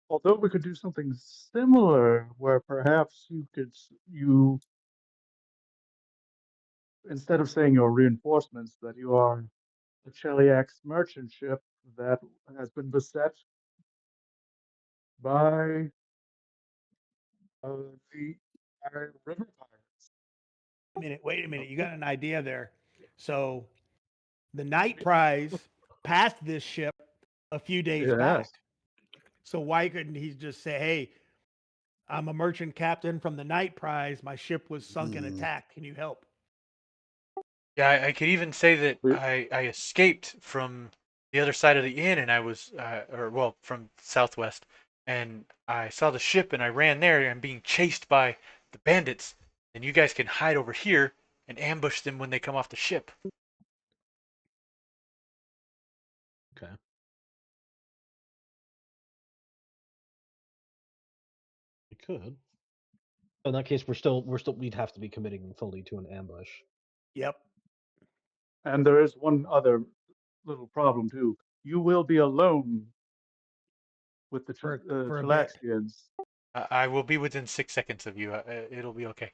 Although we could do something similar, where perhaps you instead of saying your reinforcements, that you are the Cheliax merchant ship that has been beset by the river pirates. Wait a minute. You got an idea there. So the night prize passed this ship a few days back. Yes. So why couldn't he just say, "Hey, I'm a merchant captain from the night prize. My ship was sunk and attacked. Can you help?" Yeah, I could even say that We- I escaped from the other side of the inn, and I was, or well, from southwest, and I saw the ship, and I ran there, and I'm being chased by the bandits. And you guys can hide over here and ambush them when they come off the ship. Okay. We could. In that case, we'd have to be committing fully to an ambush. Yep. And there is one other little problem too. You will be alone with the For a bit. Chilaxians. I will be within 6 seconds of you. It'll be okay.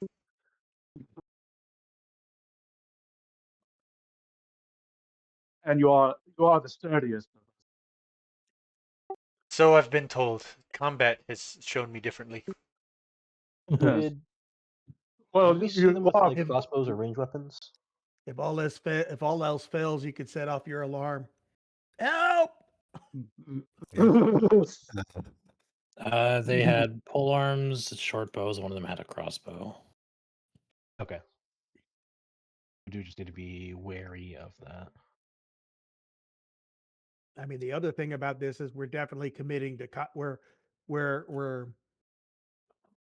And you are the sturdiest of us. So I've been told. Combat has shown me differently. Yes. Did Well, we see you them with are. like crossbows or ranged weapons? If all else fails, you could set off your alarm. Help! They had pole arms, short bows. One of them had a crossbow. Okay. We do just need to be wary of that. I mean, the other thing about this is we're definitely committing to we're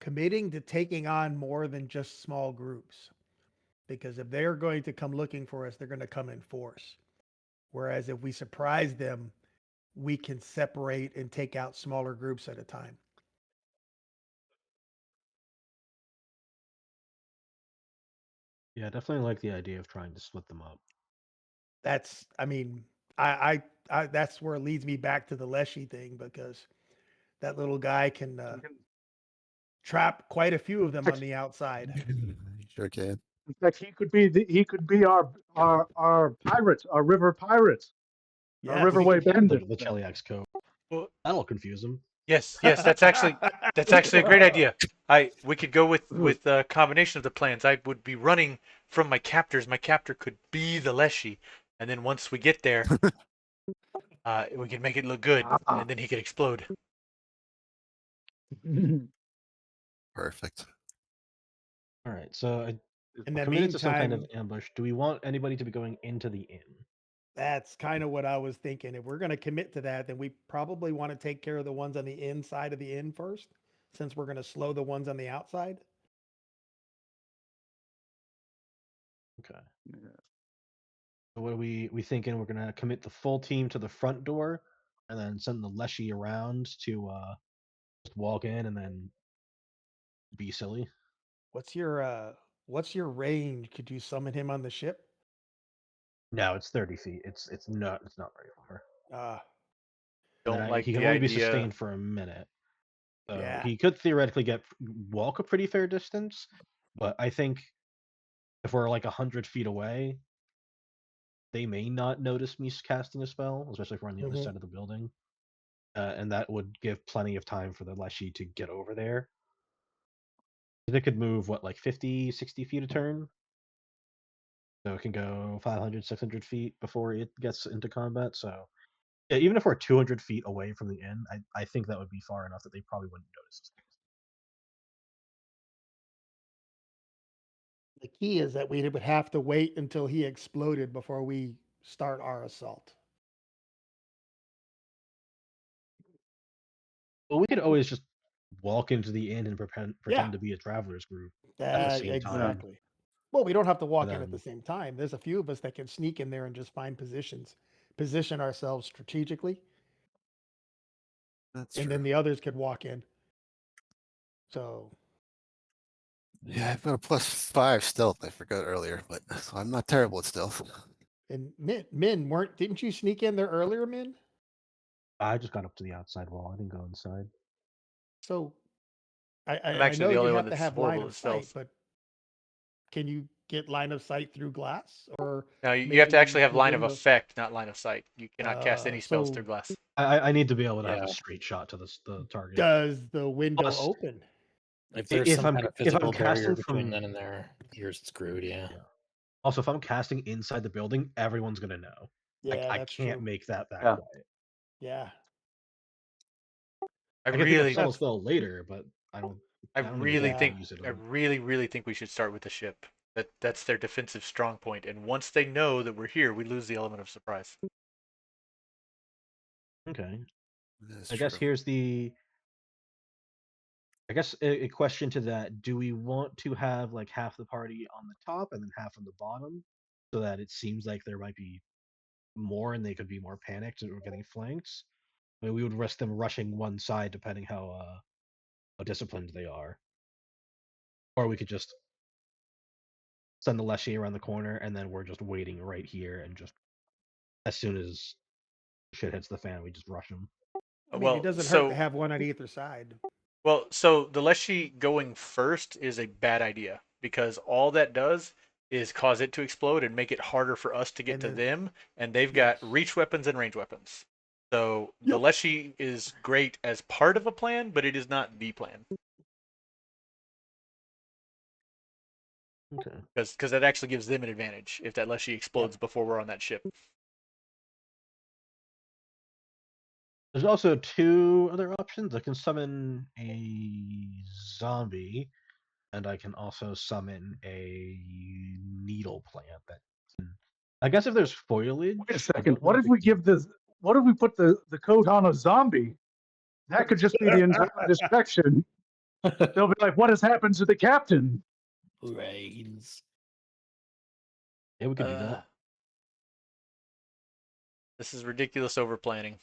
committing to taking on more than just small groups. Because if they're going to come looking for us, they're going to come in force. Whereas if we surprise them, we can separate and take out smaller groups at a time. Yeah, definitely like the idea of trying to split them up. That's, I mean, I that's where it leads me back to the Leshy thing, because that little guy can trap quite a few of them on the outside. Sure can. In fact, he could be our pirate, our river pirate, our Yes. riverway bandit. The Cheliax code. Well, That'll confuse them. yes, that's actually a great idea. We could go with a combination of the plans. I would be running from my captors. My captor could be the Leshy, and then once we get there, we can make it look good, and then he could explode. Perfect. All right, so In we're the committed to some kind of meantime, ambush. Do we want anybody to be going into the inn? that's kind of what I was thinking. If we're going to commit to that, then we probably want to take care of the ones on the inside of the inn first, since we're going to slow the ones on the outside. Okay. Yeah. So what are we thinking? We're gonna commit the full team to the front door, and then send the Leshy around to just walk in and then be silly. What's your range? Could you summon him on the ship? No, it's 30 feet. It's not very far. And Don't then like he can the only be idea. sustained for a minute. So Yeah. he could theoretically walk a pretty fair distance, but I think if we're like 100 feet away, they may not notice me casting a spell, especially if we're on the other Mhm. side of the building. And that would give plenty of time for the Leshy to get over there. They could move, what, like 50, 60 feet a turn? So it can go 500, 600 feet before it gets into combat. So yeah, even if we're 200 feet away from the inn, I think that would be far enough that they probably wouldn't notice us. The key is that we would have to wait until he exploded before we start our assault. Well, we could always just walk into the inn and Yeah. pretend to be a travelers group at the same time. Exactly. Well, we don't have to walk in at the then- same time. There's a few of us that can sneak in there and just find position ourselves strategically, That's and true. then the others could walk in. So Yeah, I've got a +5 stealth. I forgot earlier, but so I'm not terrible at stealth. and didn't you sneak in there earlier, Min? I just got up to the outside wall. I didn't go inside. So I'm I actually know the you only one have to that's have line horrible of at sight, stealth. but can you get line of sight through glass or Now you have to maybe actually have the line of window? effect, not line of sight. You cannot cast any spells So through glass. I need to be able to have Yeah. a straight shot to the target. does the window Plus, open? If there's if some I'm kind of if I'm physical barrier casting between from then and there, you're screwed. Yeah. Yeah. Also, if I'm casting inside the building, everyone's gonna know. Yeah, I that's can't true. make that Yeah. quiet. Yeah. I I can pick up really, subtle That's spell later, but I don't even really think I Yeah. think, use it. I really think we should start with the ship. That's their defensive strong point. And once they know that we're here, we lose the element of surprise. Okay. That's I guess true. here's a question to that. Do we want to have like half the party on the top and then half on the bottom, so that it seems like there might be more and they could be more panicked or getting flanked? I mean, we would risk them rushing one side depending how disciplined they are, or we could just send the Leshy around the corner and then we're just waiting right here and just as soon as shit hits the fan, we just rush them. I mean, it doesn't hurt to have one on either side. So the Leshy going first is a bad idea because all that does is cause it to explode and make it harder for us to get And to then- them, and they've got Yes. reach weapons and range weapons. So the Yep. Leshy is great as part of a plan, but it is not the plan Okay. because that actually gives them an advantage if that Leshy explodes before we're on that ship. There's also two other options. I can summon a zombie, and I can also summon a needle plant. I guess if there's foliage. Wait a I second. don't know What if we can- give this? What if we put the coat on a zombie? That could just be the entire distraction. They'll be like, "What has happened to the captain?" Brains. Yeah, we could do that. This is ridiculous over planning.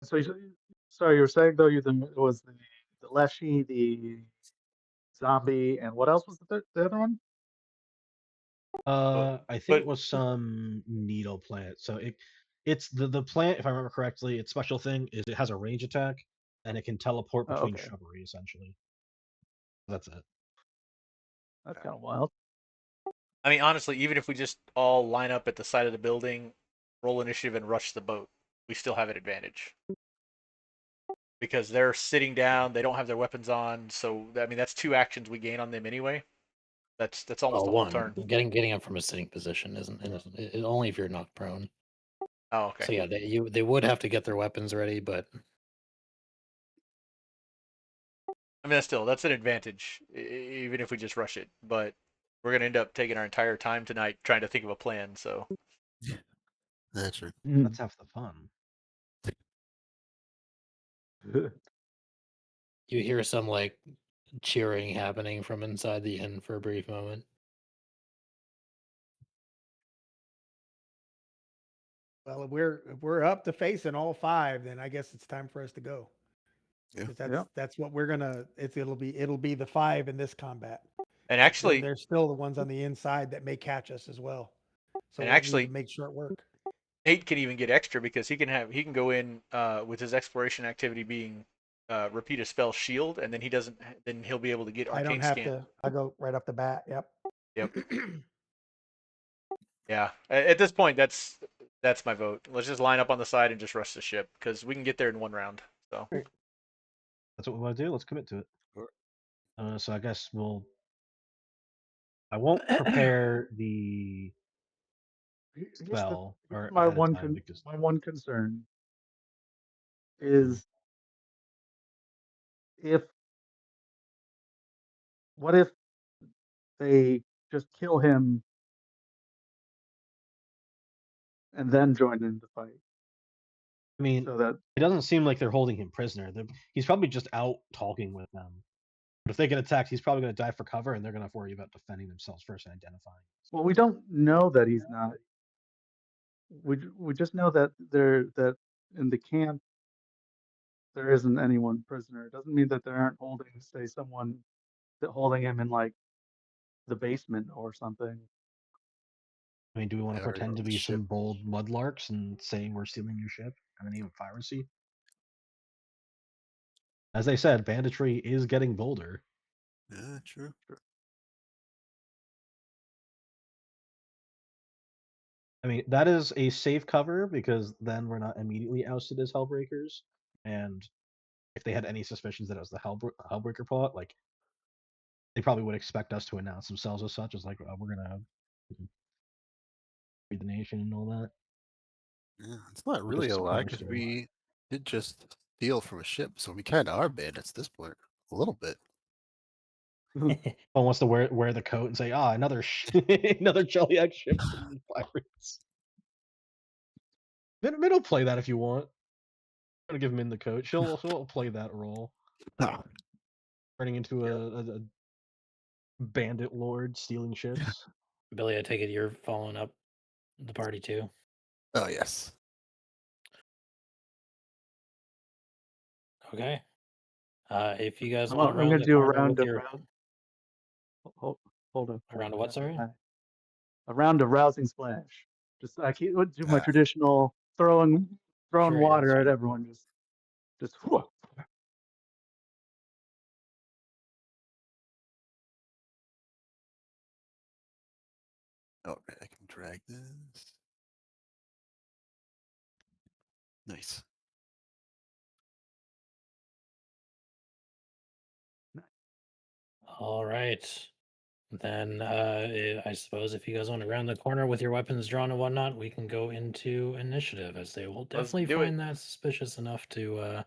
So, sorry, you were saying though, it was the Leshy, the zombie, and what else was the other one? I think but- it was some needle plant. So it's the plant, if I remember correctly, its special thing is it has a range attack and it can teleport Oh, between okay. shrubbery, essentially. That's it. That's kind of wild. I mean, honestly, even if we just all line up at the side of the building, roll initiative, and rush the boat, we still have an advantage. Because they're sitting down, they don't have their weapons on, so I mean that's two actions we gain on them anyway. That's almost a whole One, turn. getting up from a sitting position isn't only if you're knocked prone. Oh, okay. So yeah, they would have to get their weapons ready, but I mean that's an advantage, even if we just rush it. But we're gonna end up taking our entire time tonight trying to think of a plan. So That's true. That's half the fun. you hear some like cheering happening from inside the inn for a brief moment. Well, if we're up to facing all five, then I guess it's time for us to go. Yeah. 'Cause that's what we're gonna. It'll be the five in this combat. And then actually, there's still the ones on the inside that may catch us as well. So And we'll need actually- to make short work. Nate can even get extra because he can go in with his exploration activity being repeat a spell shield, and then he'll be able to get I don't arcane have scan. to. I go right off the bat. Yep. Yep. Yeah. At this point, that's my vote. Let's just line up on the side and just rush the ship because we can get there in one round. So That's what we want to do. Let's commit to it. Sure. So I guess I won't prepare the Here's spell or my ahead of one time because my one concern is if what if they just kill him and then join in the fight I mean, so that it doesn't seem like they're holding him prisoner. He's probably just out talking with them. But if they get attacked, he's probably going to dive for cover, and they're going to have to worry about defending themselves first and identifying. well we don't know that he's not we just know that that in the camp there isn't anyone prisoner. It doesn't mean that they aren't holding say someone that holding him in like the basement or something. I mean, do we want to Yeah, or pretend to on the be ship. some bold mudlarks and say we're stealing your ship and then even piracy? As they said, banditry is getting bolder. Yeah, true. I mean, that is a safe cover because then we're not immediately ousted as Hellbreakers. And if they had any suspicions that it was the Hellbreaker plot, like they probably would expect us to announce themselves as such, as like we're gonna free the nation and all that. Yeah, it's not Like really a lie supposed because to. we did just steal from a ship, so we kind of are bandits at this point. A little bit. Someone wants to wear the coat and say, another another Jeliac ship from the pirates. Min will play that if you want. I'm gonna give Min the coat. She'll play that role, Ah, turning into a bandit lord stealing ships. Billy, I take it you're following up the party too. oh yes. Okay. If you guys I'm want to gonna round the do a corner round with of your hold on. around of what? Sorry. A round of rousing splash. Just I keep do my Ah. traditional throwing Sure, yeah, water that's at fine. everyone. Just whoa. All right, I can drag this. Nice. All right. Then I suppose if you guys want to round the corner with your weapons drawn and whatnot, we can go into initiative, as they will Let's definitely do it. find that suspicious enough to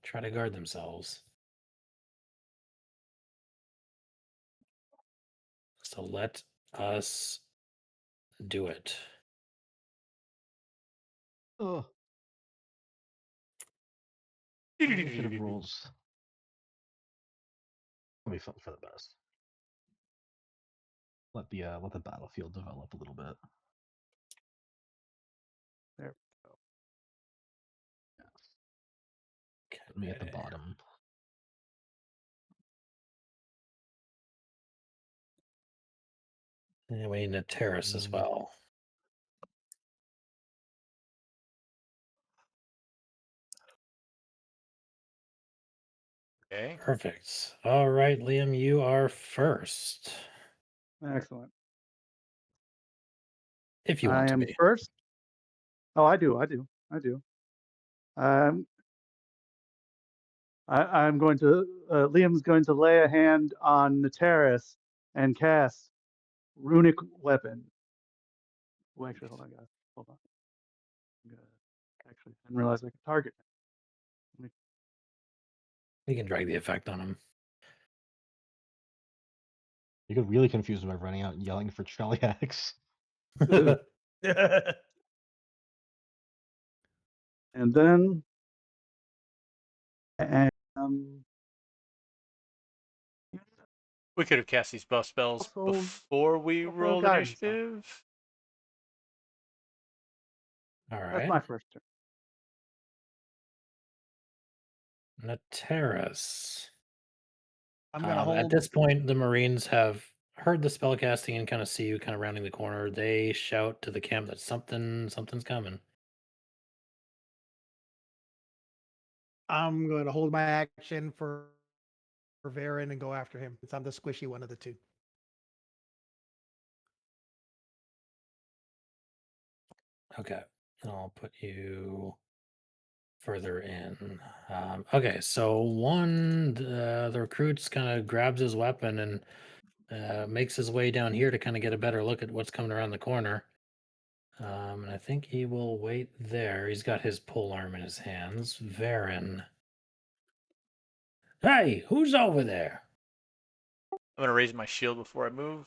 try to guard themselves. So let us do it. Oh, initiative rules. It'll be fun for the best. Let the battlefield develop a little bit. There we go. Put me at the Okay. bottom. And we need a terrace as well. Okay. Perfect. All right, Liam, you are first. Excellent. If you I want to am be. first. Oh, I do. I'm going to. Liam's going to lay a hand on the terrace and cast runic weapon. Well, actually, hold on, guys. Hold on. Actually, I didn't realize I could target. You can drag the effect on him. You could really confuse them by running out and yelling for Cheliax. And then, We could have cast these buff spells Also- before we also rolled guidance. initiative. All that's right. my first turn. And a terrace. I'm gonna At hold. this point, the Marines have heard the spell casting and kind of see you kind of rounding the corner. They shout to the camp that something's coming. I'm gonna hold my action for Varen and go after him. Since I'm the squishy one of the two. Okay, I'll put you further in. Okay, so the recruits kind of grabs his weapon and makes his way down here to kind of get a better look at what's coming around the corner. And I think he will wait there. He's got his pole arm in his hands. Varen. Hey, who's over there? I'm gonna raise my shield before I move.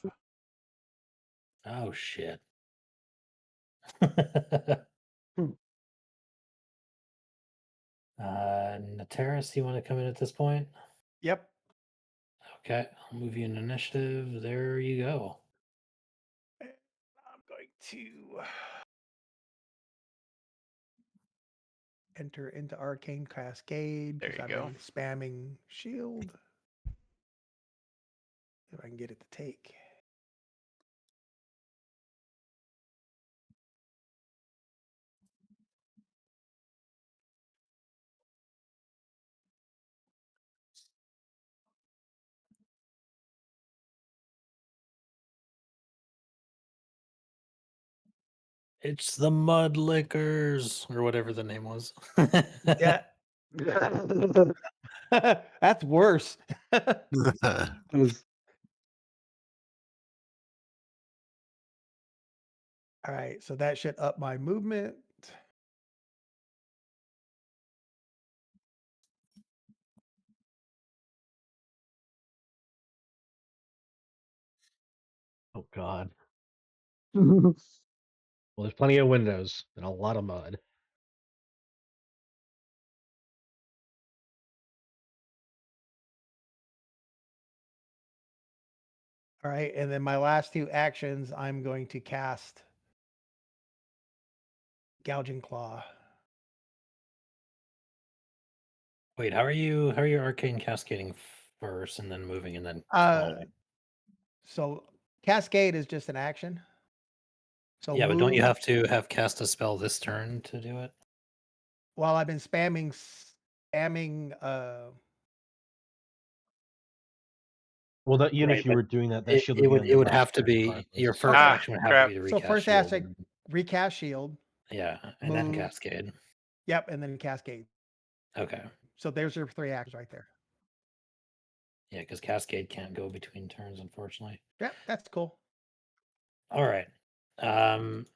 Oh shit. Nateris, you want to come in at this point? Yep. Okay, I'll move you in initiative. There you go. I'm going to enter into Arcane Cascade There because you I've go. been spamming shield. If I can get it to take. It's the Mud Lickers, or whatever the name was. Yeah. That's worse. Was All right, so that should up my movement. Oh God. Well, there's plenty of windows and a lot of mud. All right, and then my last two actions, I'm going to cast Gouging Claw. Wait, how are you arcane cascading first and then moving and then Uh, clawing? so Cascade is just an action. So Yeah, but don't you move have to have cast a spell this turn to do it? while I've been spamming. Well, that even Right, if you but were doing that, that shield would it be would on it your would left have to turn be regardless. your first Okay. action would have to Crap. be to So recast first shield. action, recast shield. Yeah, and then Move. cascade. Yep, and then Cascade. Okay. So there's your three actions right there. Yeah, because cascade can't go between turns, unfortunately. Yep, that's cool. All right.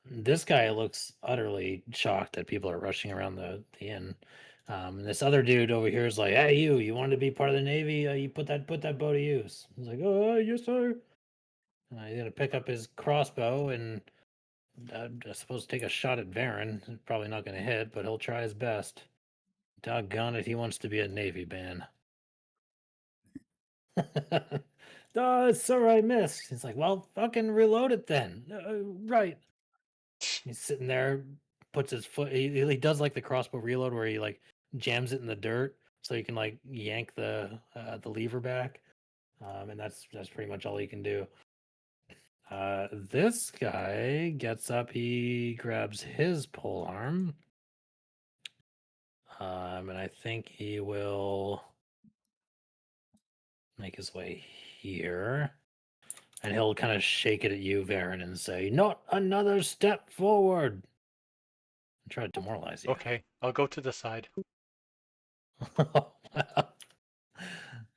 This guy looks utterly shocked that people are rushing around the inn. And this other dude over here is like, "Hey, you want to be part of the Navy? You put that bow to use." He's like, "Oh, yes, sir." He's gonna pick up his crossbow and I suppose take a shot at Varen. He's probably not gonna hit, but he'll try his best. Doggone it, he wants to be a Navy man. Oh, sir, I missed. He's like, well, fucking reload it then. Right. He's sitting there, puts his foot. He does like the crossbow reload where he like jams it in the dirt so he can like yank the lever back, and that's pretty much all he can do. This guy gets up. He grabs his pole arm, and I think he will make his way here. And he'll kind of shake it at you, Varen, and say, "Not another step forward." And try to demoralize you. Okay, I'll go to the side. Wow.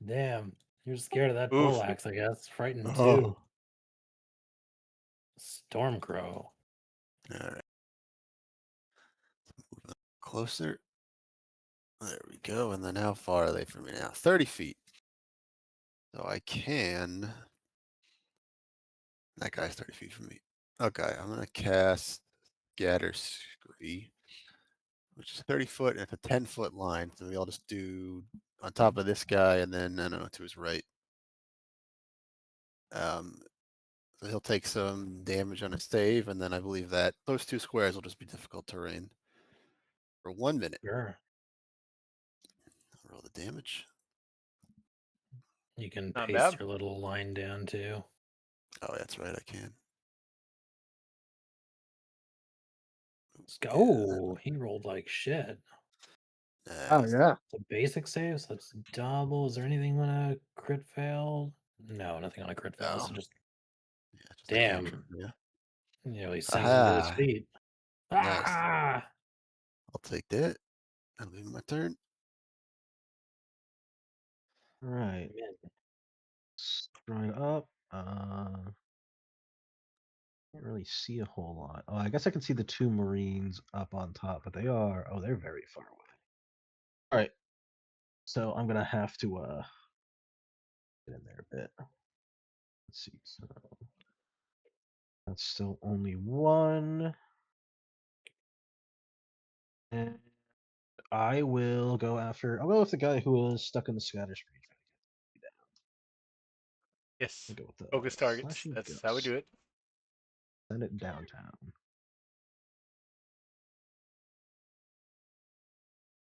Damn. You're scared of that Oof. poleaxe, I guess. Frightened too. Oh. Stormcrow. All right. Move closer. There we go. And then how far are they from me now? 30 feet. So I can. That guy's 30 feet from me. Okay, I'm gonna cast Scatter Scree, which is 30 foot and it's a 10-foot line. So we all just do on top of this guy and then I don't know to his right. So he'll take some damage on a save, and then I believe that those two squares will just be difficult terrain for 1 minute. Sure. Roll the damage. You can Not paste bad. your little line down too. Oh, that's right. I can. Let's go. Yeah. Oh, he rolled like shit. Oh Nice. yeah. It's a basic save, so it's double. Is there anything on a crit fail? No, nothing on a crit fail. So No. just Yeah, just a damn. cantrip. Yeah. He sinks into his Aha. feet. Nice. Ah! I'll take that. That'll be my turn. All right. Man, Stride up. Can't really see a whole lot. Oh, I guess I can see the two Marines up on top, but they're very far away. All right. So I'm gonna have to get in there a bit. Let's see. So that's still only one. And I will go after. I'll go with the guy who was stuck in the scatter screen. Yes. I'll go with the Focus targets. slashing That's how we gust. do it. Send it downtown.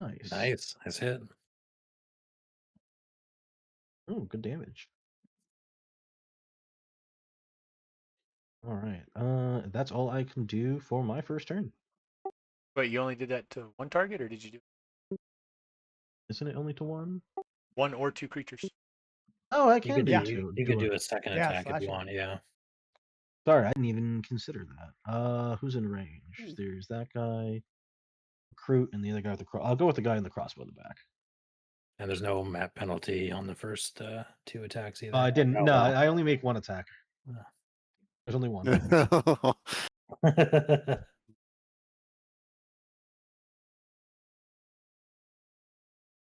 Nice. nice hit. Oh, good damage. All right. That's all I can do for my first turn. Wait, you only did that to one target, or did you do Isn't it only to one? one or two creatures? Oh, I You can could do do Yeah. two. you could do a second Yeah, attack if you slashing. want. Yeah. Sorry, I didn't even consider that. Who's in range? There's that guy, recruit, and the other guy with the cross. I'll go with the guy in the crossbow in the back. And there's no map penalty on the first two attacks either. I didn't. Oh, No, well. I only make one attack. Ah. There's only one.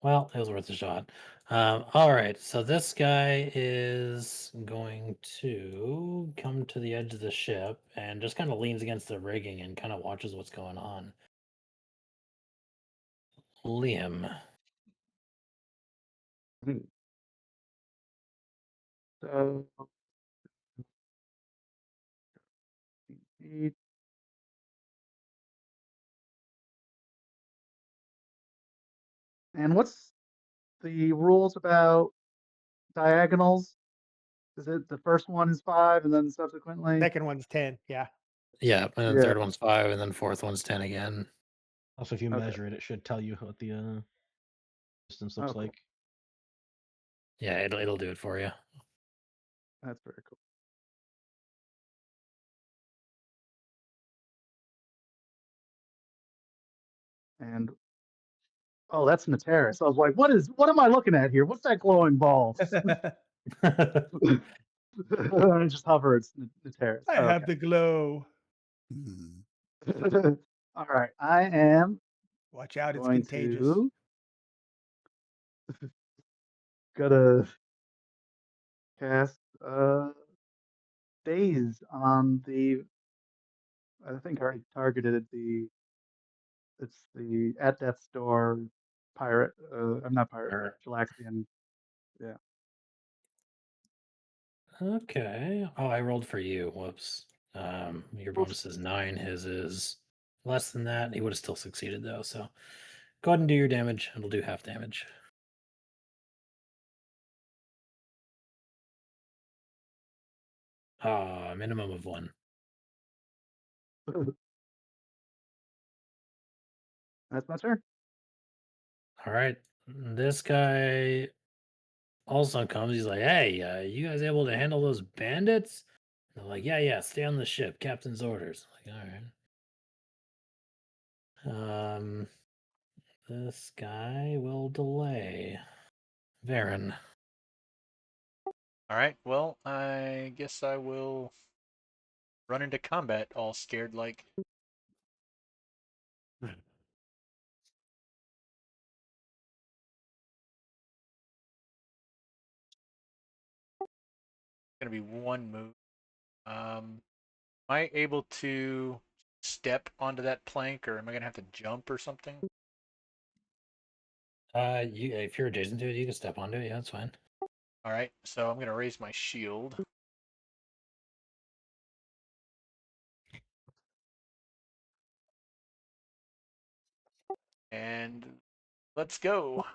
Well, it was worth a shot. All right, so this guy is going to come to the edge of the ship and just kind of leans against the rigging and kind of watches what's going on. Liam. So, eight. And what's the rules about diagonals? Is it the first one is 5 and then subsequently? Second one's 10. Yeah. Yeah, and then Yeah. third one's 5, and then fourth one's 10 again. Also, if you Okay. measure it, it should tell you what the distance looks Oh, cool. like. Yeah, it'll do it for you. That's very cool. And oh, that's Nateris. I was like, what am I looking at here? What's that glowing ball? I just hover, it's Nateris. I Oh, have the glow. Hmm. okay. All right. I am Watch out, it's going contagious. to gotta cast daze on the I think I already targeted it's the at death's door pirate I'm not pirate, Or- Galaxian. Yeah. Okay. Oh, I rolled for you. Whoops. Your Oops. bonus is 9. His is less than that. He would have still succeeded though. So go ahead and do your damage. It'll do half damage. Minimum of 1. That's my turn. All right. This guy also comes. He's like, "Hey, you guys able to handle those bandits?" They're like, "Yeah. Stay on the ship. Captain's orders." Like, all right. This guy will delay. Varen. All right. Well, I guess I will run into combat all scared like. Gonna be one move. Am I able to step onto that plank, or am I gonna have to jump or something? If you're adjacent to it, you can step onto it. Yeah, that's fine. All right. So I'm gonna raise my shield. And let's go.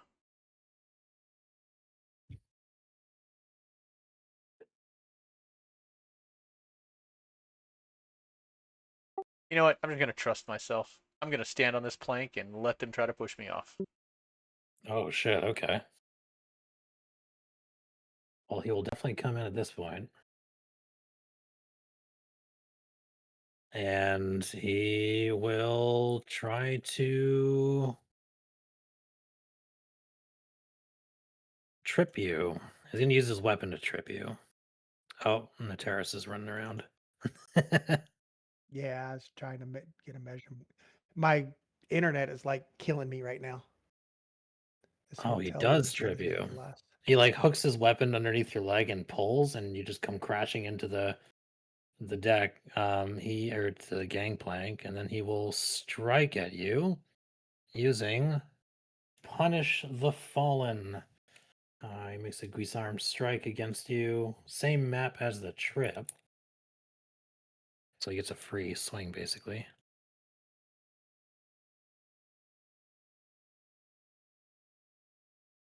You know what? I'm just gonna trust myself. I'm gonna stand on this plank and let them try to push me off. Oh shit, okay. Well, he will definitely come in at this point. And he will try to trip you. He's gonna use his weapon to trip you. Oh, and the terrace is running around. Yeah, I was trying to get a measurement. My internet is like killing me right now. This Oh, he hotel does room's trip getting you. less. He like hooks his weapon underneath your leg and pulls, and you just come crashing into the deck. He or to the gangplank, and then he will strike at you using Punish the Fallen. He makes a Guisarme strike against you. Same map as the trip. So he gets a free swing, basically.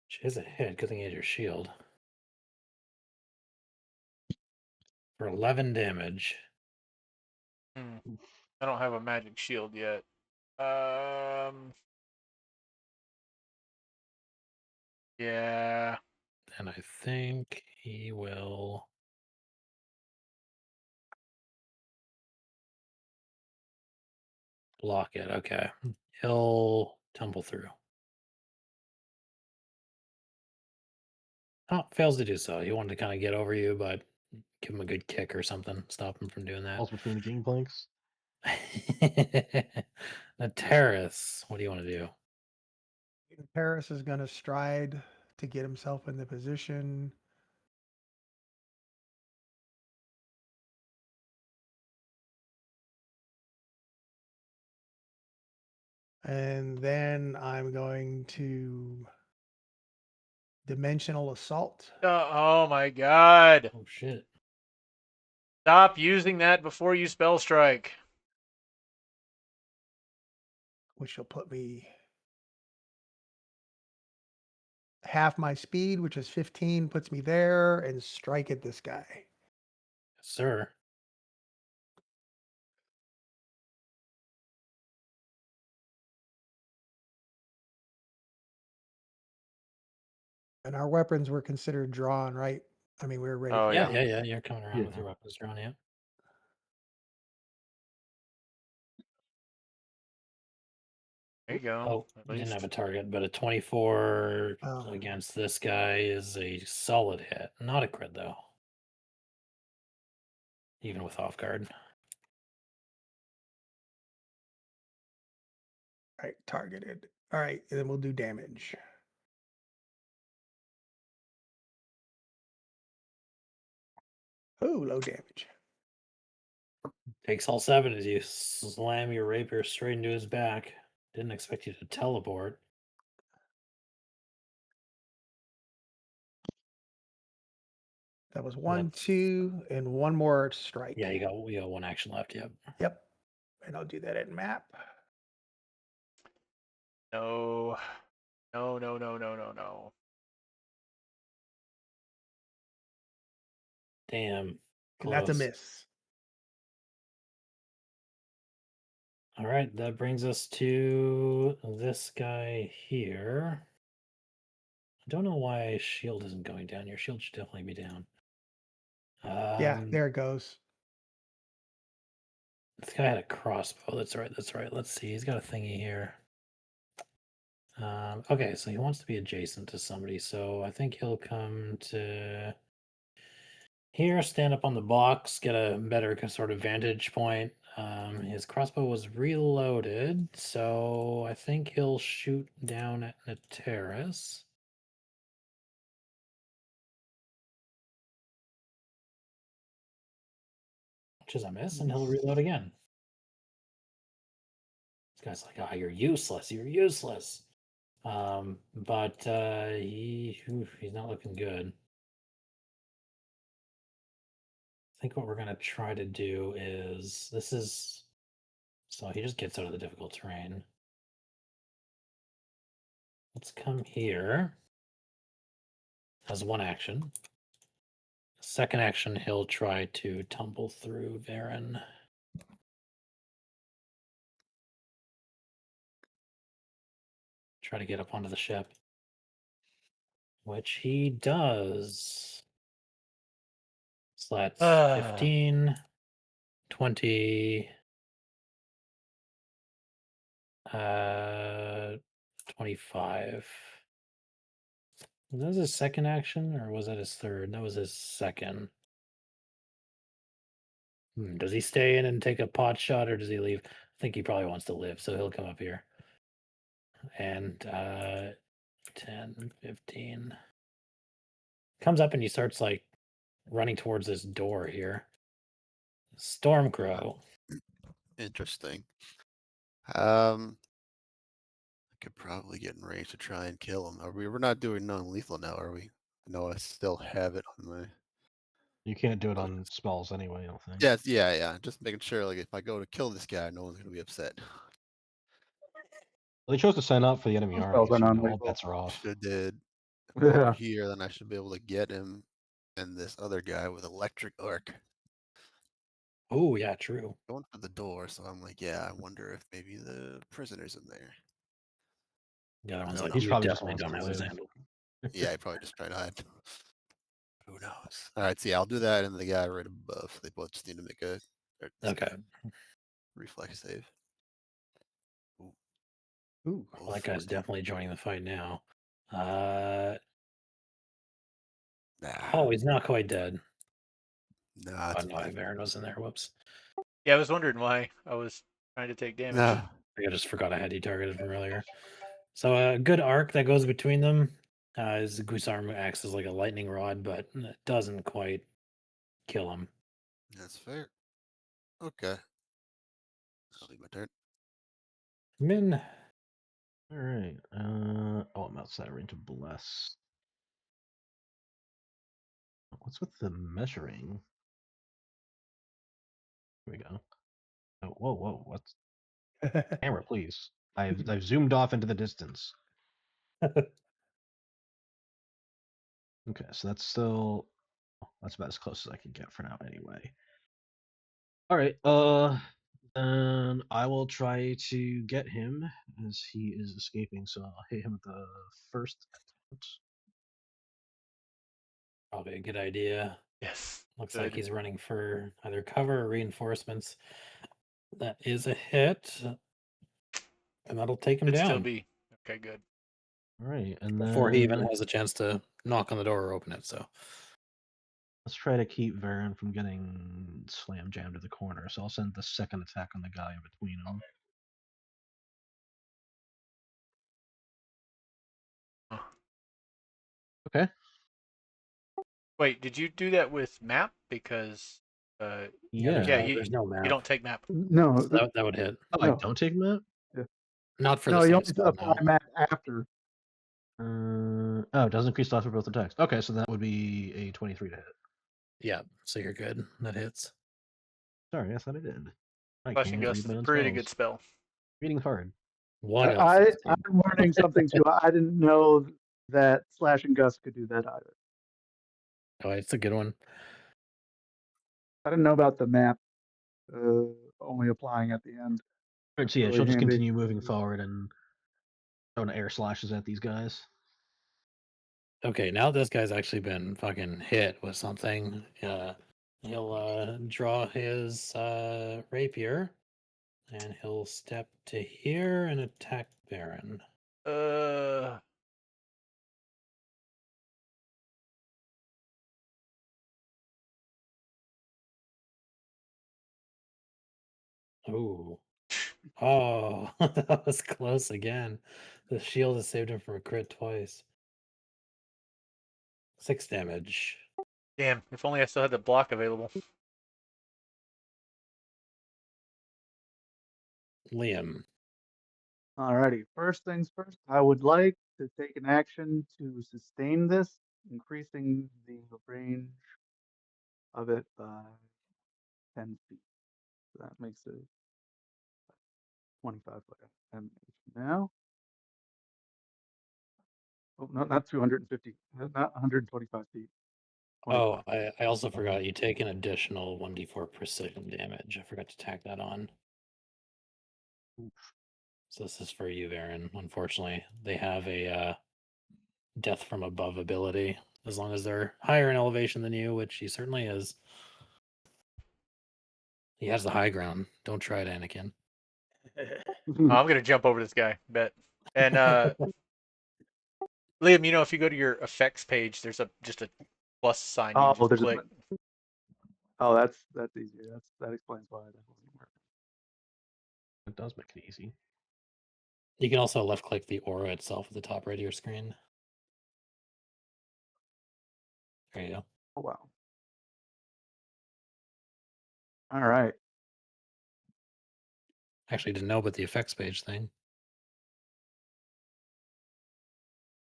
Which is a hit. Good thing he had your shield. For 11 damage. I don't have a magic shield yet. Yeah. And I think he will block it. Okay. He'll tumble through. Oh, fails to do so. He wanted to kind of get over you, but give him a good kick or something. Stop him from doing that. Falls between the game planks. The terrace. What do you want to do? Paris is going to stride to get himself in the position. And then I'm going to dimensional assault. Oh my god. Oh shit. Stop using that before you spell strike. Which will put me half my speed, which is 15, puts me there, and strike at this guy. Yes, sir. And our weapons were considered drawn, right? I mean, we were ready Oh, for Yeah, yeah. yeah. You're coming around with Yeah. your weapons drawn, yeah. There you go. Oh, At you didn't have a least. target, but a 24 Oh. against this guy is a solid hit. Not a crit, though. Even with off guard. All right, targeted. All right, and then we'll do damage. Oh, low damage. Takes all 7 as you slam your rapier straight into his back. Didn't expect you to teleport. That was And 1, 2, and one more strike. Yeah, we got 1 action left. Yep. Yep. And I'll do that at map. No. No, no, no, no, no, no. Damn. And that's a Close. miss. All right, that brings us to this guy here. I don't know why shield isn't going down. Your shield should definitely be down. Yeah, there it goes. This guy had a crossbow. That's right. That's right. Let's see. He's got a thingy here. Okay, so he wants to be adjacent to somebody. So I think he'll come to here, stand up on the box, get a better sort of vantage point. His crossbow was reloaded, so I think he'll shoot down at the terrace. Which is a miss, and he'll reload again. This guy's like, "Ah, you're useless. You're useless." But he's not looking good. I think what we're gonna try to do is so he just gets out of the difficult terrain. Let's come here as 1 action. Second action, he'll try to tumble through Varen. try to get up onto the ship. Which he does. So that's 15, 20, 25. Was that his second action, or was that his third? That was his second. Does he stay in and take a pot shot, or does he leave? I think he probably wants to live, so he'll come up here. And 10, 15. Comes up and he starts like running towards this door here. Stormcrow. Interesting. I could probably get in range to try and kill him. We're not doing non-lethal now, are we? No, I still have it on my. You can't do it on spells anyway, I don't think. Yeah. Just making sure, like, if I go to kill this guy, no one's gonna be upset. Well, they chose to sign up for the enemy Those army, spells are so all non-lethal. bets are off. Should have did. If I go Yeah. over here, then I should be able to get him and this other guy with electric arc. Oh, yeah, true. Going for the door, so I'm like, yeah, I wonder if maybe the prisoner's in there. The other I one's don't like, know. He's you probably just definitely wants don't to have his live. handle. Yeah, he probably just trying to hide. Who knows? All right, see, I'll do that, and the guy right above. They both just need to make a Okay. reflex save. Ooh. Well, that guy's 14. definitely joining the fight now. Nah, Oh, he's not quite dead. nah, Oh, it's no, fine. Baron was in there. Whoops. Yeah, I was wondering why I was trying to take damage. Nah, I just forgot I had you targeted from earlier. So a good arc that goes between them. His goose arm acts as like a lightning rod, but it doesn't quite kill him. that's fair. Okay. I'll leave my turn. Min. All right. Oh, I'm outside range to bless. What's with the measuring? Here we go. Oh, whoa! What's camera, please? I've zoomed off into the distance. Okay, so that's still that's about as close as I can get for now, anyway. All right. Then I will try to get him as he is escaping. So I'll hit him with the first attempt. Probably a good idea. Yes. Looks Good. like he's running for either cover or reinforcements. That is a hit. And that'll take him Could down still be. Okay, good. All right, and before he even then has a chance to knock on the door or open it. So let's try to keep Varen from getting slam jammed to the corner. So I'll send the second attack on the guy in between them. Huh. Okay. Wait, did you do that with map? Because Yeah. there's no map. you don't take map. No, So that would hit. Oh, no. I don't take map. Not for No, the you same only spell. apply No. map after. Oh, it does increase loss for both attacks. Okay, so that would be a 23 to hit. Yeah, so you're good. That hits. Sorry, I thought I did. I Flashing can't Gust read is my a own pretty spells. good spell. Reading's hard. What else? I'm learning something too. I didn't know that Slash and Gust could do that either. Oh, it's a good one. I didn't know about the map only applying at the end. All right, so yeah, really she'll just handy. continue moving forward and throwing air slashes at these guys. Okay, now this guy's actually been fucking hit with something. He'll draw his rapier, and he'll step to here and attack Baron. Ooh. Oh, that was close again. The shield has saved him from a crit twice. 6 damage. Damn, if only I still had the block available. Liam. Alrighty, first things first, I would like to take an action to sustain this, increasing the range of it by 10 feet. So that makes it 25 foot animation now. Oh, not 250, not 125 feet. Oh, 25. I also forgot you take an additional 1d4 precision damage. I forgot to tack that on. So this is for you, Varen. Unfortunately, they have a death from above ability. As long as they're higher in elevation than you, which he certainly is. He has the high ground. Don't try it, Anakin. Oh, I'm gonna jump over this guy. Bet. And Liam, you know, if you go to your effects page, there's just a plus sign you can just there's click. that's easier. That explains why that wasn't working. It does make it easy. You can also left click the aura itself at the top right of your screen. There you go. Oh wow. All right. Actually, didn't know about the effects page thing.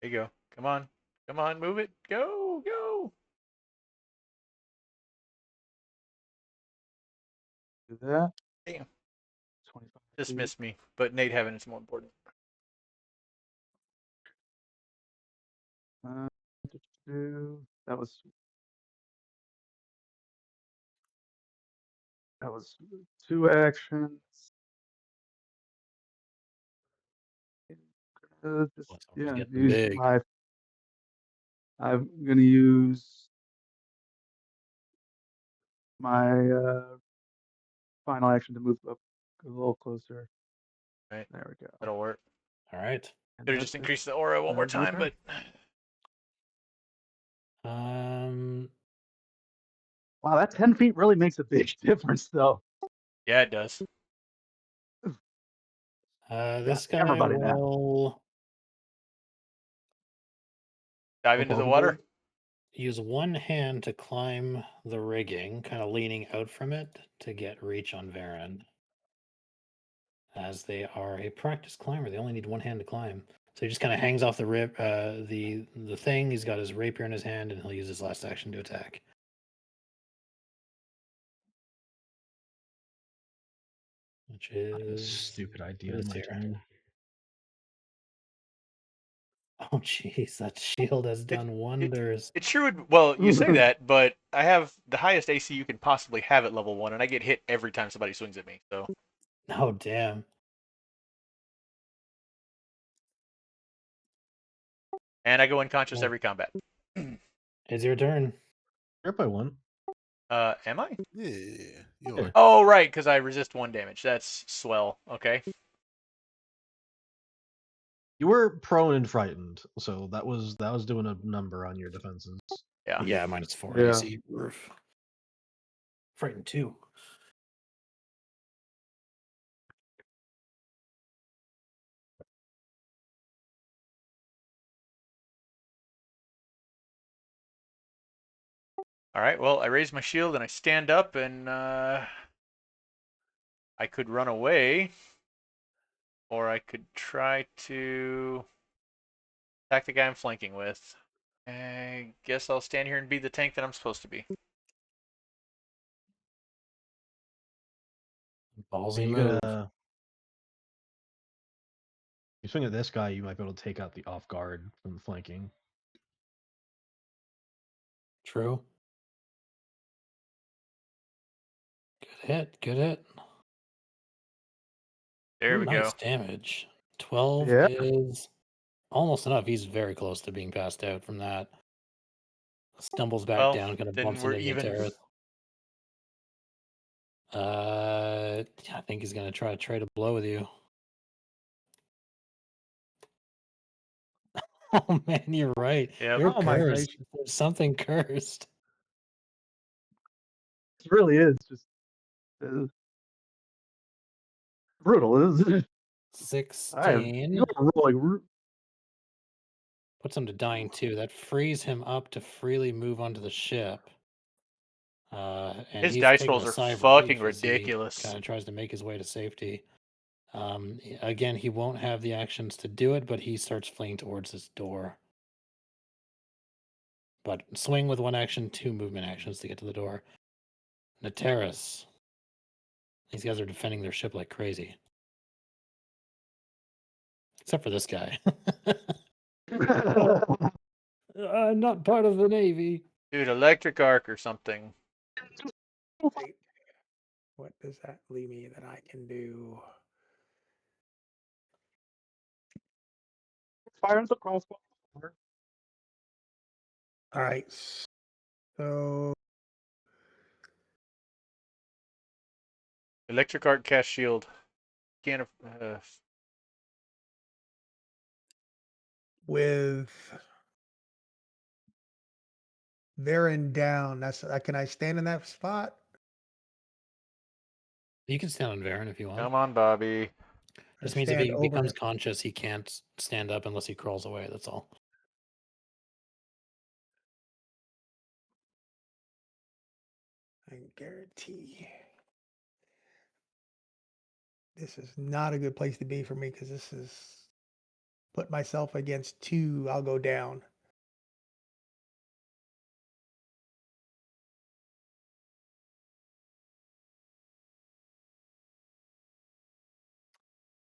There you go. Come on, move it. Go. Do that. Damn. 25 Just feet. missed me, but Nate having is more important. Uh, that was 2 actions. Just Let's yeah, get the use big. my. I'm gonna use my final action to move up a little closer. Right. There we go. That'll work. All right. And Could have that's just it. increased the aura one more That's my time, turn. but Wow, that 10 feet really makes a big difference, though. yeah, it does. This Got guy everybody now. will Dive Oh, into the both of water. them? use one hand to climb the rigging, kind of leaning out from it to get reach on Varen. As they are a practice climber, they only need one hand to climb. So he just kind of hangs off the the thing. He's got his rapier in his hand, and he'll use his last action to attack. Which is Stupid idea. this My here. turn. Oh, jeez, that shield has done wonders. It sure would. Well, you say that, but I have the highest AC you can possibly have at level 1, and I get hit every time somebody swings at me. So, Oh, damn. and I go unconscious Well, every combat. it's your turn. You're up by 1. Am I? Yeah, you Yeah. are. Oh, right, because I resist 1 damage. That's swell. Okay. You were prone and frightened, so that was doing a number on your defenses. Yeah. Yeah, -4 Yeah. AC. Roof. Frightened 2. All right. Well, I raise my shield and I stand up, and I could run away, or I could try to attack the guy I'm flanking with. I guess I'll stand here and be the tank that I'm supposed to be. Ballsy You move. gotta. You swing at this guy, you might be able to take out the off guard from the flanking. True. Good hit. Good hit. There we Nice go. damage. 12 Yeah. is almost enough. He's very close to being passed out from that. Stumbles back Well, down, kind of then bumps we're into the even. terrace. I think he's gonna try to trade a blow with you. Oh man, you're right. Yep. You're Oh my cursed. gracious. There's something cursed. It really is just brutal, isn't it? You 16 are rolling. puts him to dying 2. That frees him up to freely move onto the ship. And His he's dice taking rolls a are sigh of fucking relief as he ridiculous. kind of tries to make his way to safety. Again, he won't have the actions to do it, but he starts fleeing towards this door. But swing with 1 action, 2 movement actions to get to the door. Nateris. These guys are defending their ship like crazy. Except for this guy. I'm not part of the Navy. Dude, electric arc or something. Wait, what does that leave me that I can do? Fire the crossbow. All right. So Electric arc cast shield. Can't. with Varen down, can I stand in that spot? You can stand on Varen if you want. Come on, Bobby. Or Just means if stand he over becomes him? conscious, he can't stand up unless he crawls away. That's all. I guarantee this is not a good place to be for me because this is put myself against 2. I'll go down.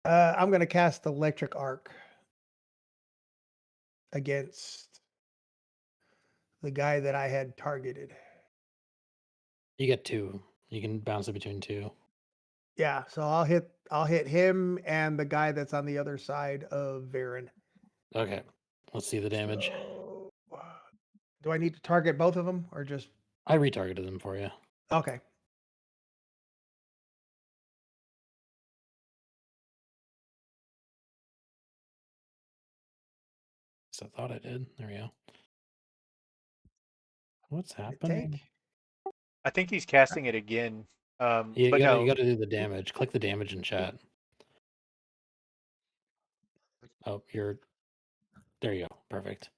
I'm going to cast electric arc against the guy that I had targeted. You get 2. You can bounce it between 2. Yeah, so I'll hit him and the guy that's on the other side of Varen. Okay. Let's see the damage. So, do I need to target both of them or just I retargeted them for you. okay? So I thought I did. There we go. What's Did it happening? take? I think he's casting it again. You But gotta, no. you gotta do the damage. Click the damage in chat. Oh, there you go. Perfect.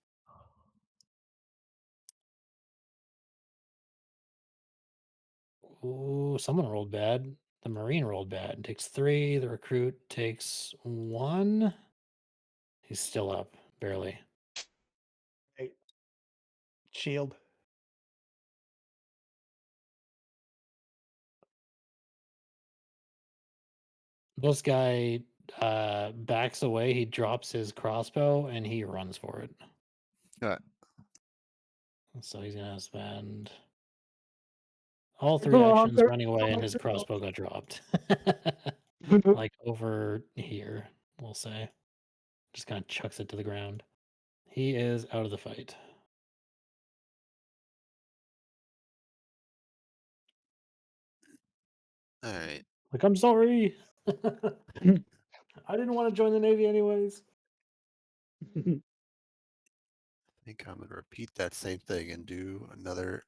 Ooh, someone rolled bad. The Marine rolled bad. Takes 3. The recruit takes 1. He's still up, barely. Right. Shield. This guy backs away. He drops his crossbow and he runs for it. Alright. So he's gonna spend all 3 Come on, actions sir. running away, Come and on, his sir. crossbow got dropped. Like over here, we'll say. Just kind of chucks it to the ground. He is out of the fight. All right. Like, I'm sorry. I didn't want to join the Navy anyways. I think I'm gonna repeat that same thing and do another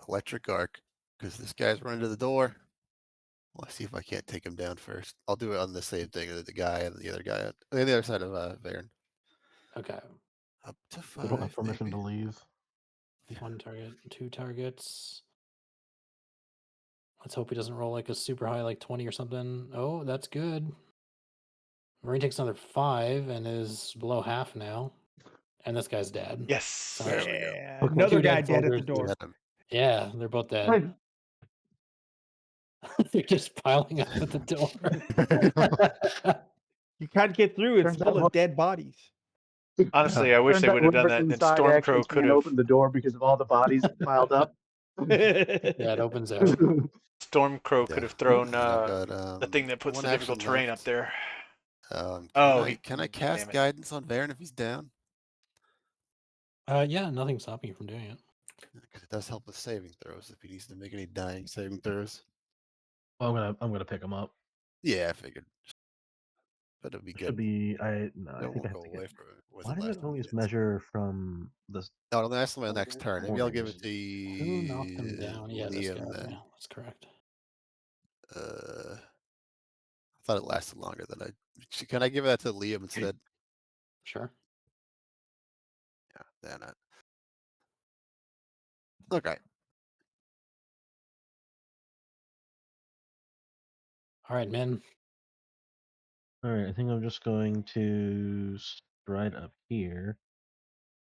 electric arc because this guy's running to the door. Let's see if I can't take him down first. I'll do it on the same thing as the guy and the other guy on the other side of Varen. Okay. Up to We don't have 5, permission maybe. to leave. Yeah. 1 target, 2 targets. Let's hope he doesn't roll like a super high, like 20 or something. Oh, that's good. Marine takes another 5 and is below half now. And this guy's dead. Yes. There we go. Yeah, Okay. another 2 guy dead dead at the soldiers. door. Got him. Yeah, they're both dead. Right. They're just piling up at the door. You can't get through. It's Turns full out of dead bodies. Honestly, I wish Turns they out would have done whoever's that. Then inside actually Stormcrow could can't have. open the door because of all the bodies piled up. Yeah, it opens out. Stormcrow could Yeah. have thrown And I've the got thing that puts 1 the difficult action terrain left. up there. Can Oh, I damn cast it. guidance on Varen if he's down? Yeah, nothing's stopping you from doing it. Because it does help with saving throws if he needs to make any dying saving throws. Well, I'm gonna pick him up. Yeah, I figured. But it'd be It good. should be. No, I It think I won't have go to away get. for it. Why does Last it time always did. measure from this? No, that's my next turn. Maybe I'll give it Who knocked him to down? Yeah, this guy. Liam then. Yeah, that's correct. I thought it lasted longer than I. Can I give that to Liam instead? Sure. Yeah, then. Okay. All right, men. All right, I think I'm just going to stride up here,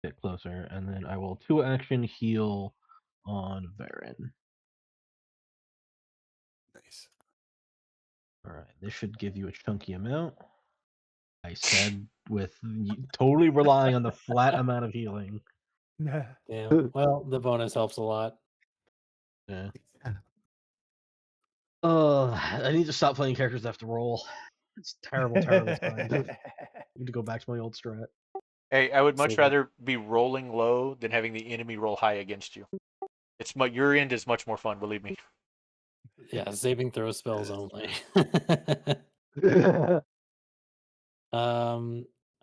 get closer, and then I will 2 action heal on Varen. Nice. All right, this should give you a chunky amount. I said with totally relying on the flat amount of healing. Nah. Yeah. Well, the bonus helps a lot. Yeah. I need to stop playing characters that have to roll. It's terrible, terrible time. I need to go back to my old strat. Hey, I would much So- rather be rolling low than having the enemy roll high against you. Your end is much more fun, believe me. Yeah, saving throw spells only.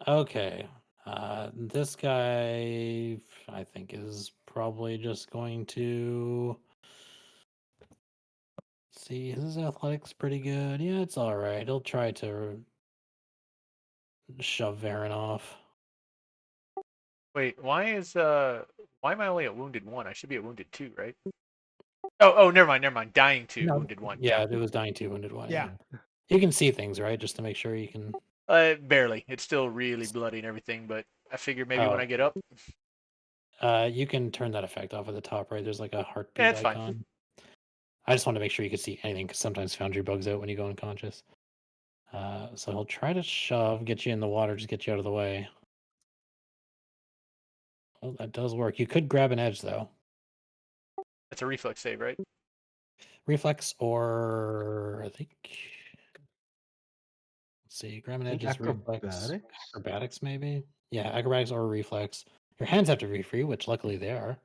Okay. This guy, I think, is probably just going to. See, his athletics pretty good. Yeah, it's all right. He'll try to shove Varen off. Wait, why am I only at wounded 1? I should be at wounded 2, right? Oh, never mind. Dying 2, No, wounded 1. Yeah, it was dying 2, wounded 1. Yeah. You can see things, right? Just to make sure you can. Barely. It's still really bloody and everything, but I figure maybe when Oh. I get up. You can turn that effect off at the top, right? There's like a heartbeat Yeah, it's fine. icon. I just want to make sure you can see anything because sometimes Foundry bugs out when you go unconscious. So he'll try to shove, get you in the water, just get you out of the way. Oh, that does work. You could grab an edge though. It's a reflex save, right? Reflex or I think. Let's see, grab an edge is reflex. Acrobatics? Acrobatics, maybe? Yeah, acrobatics or reflex. Your hands have to be free, which luckily they are.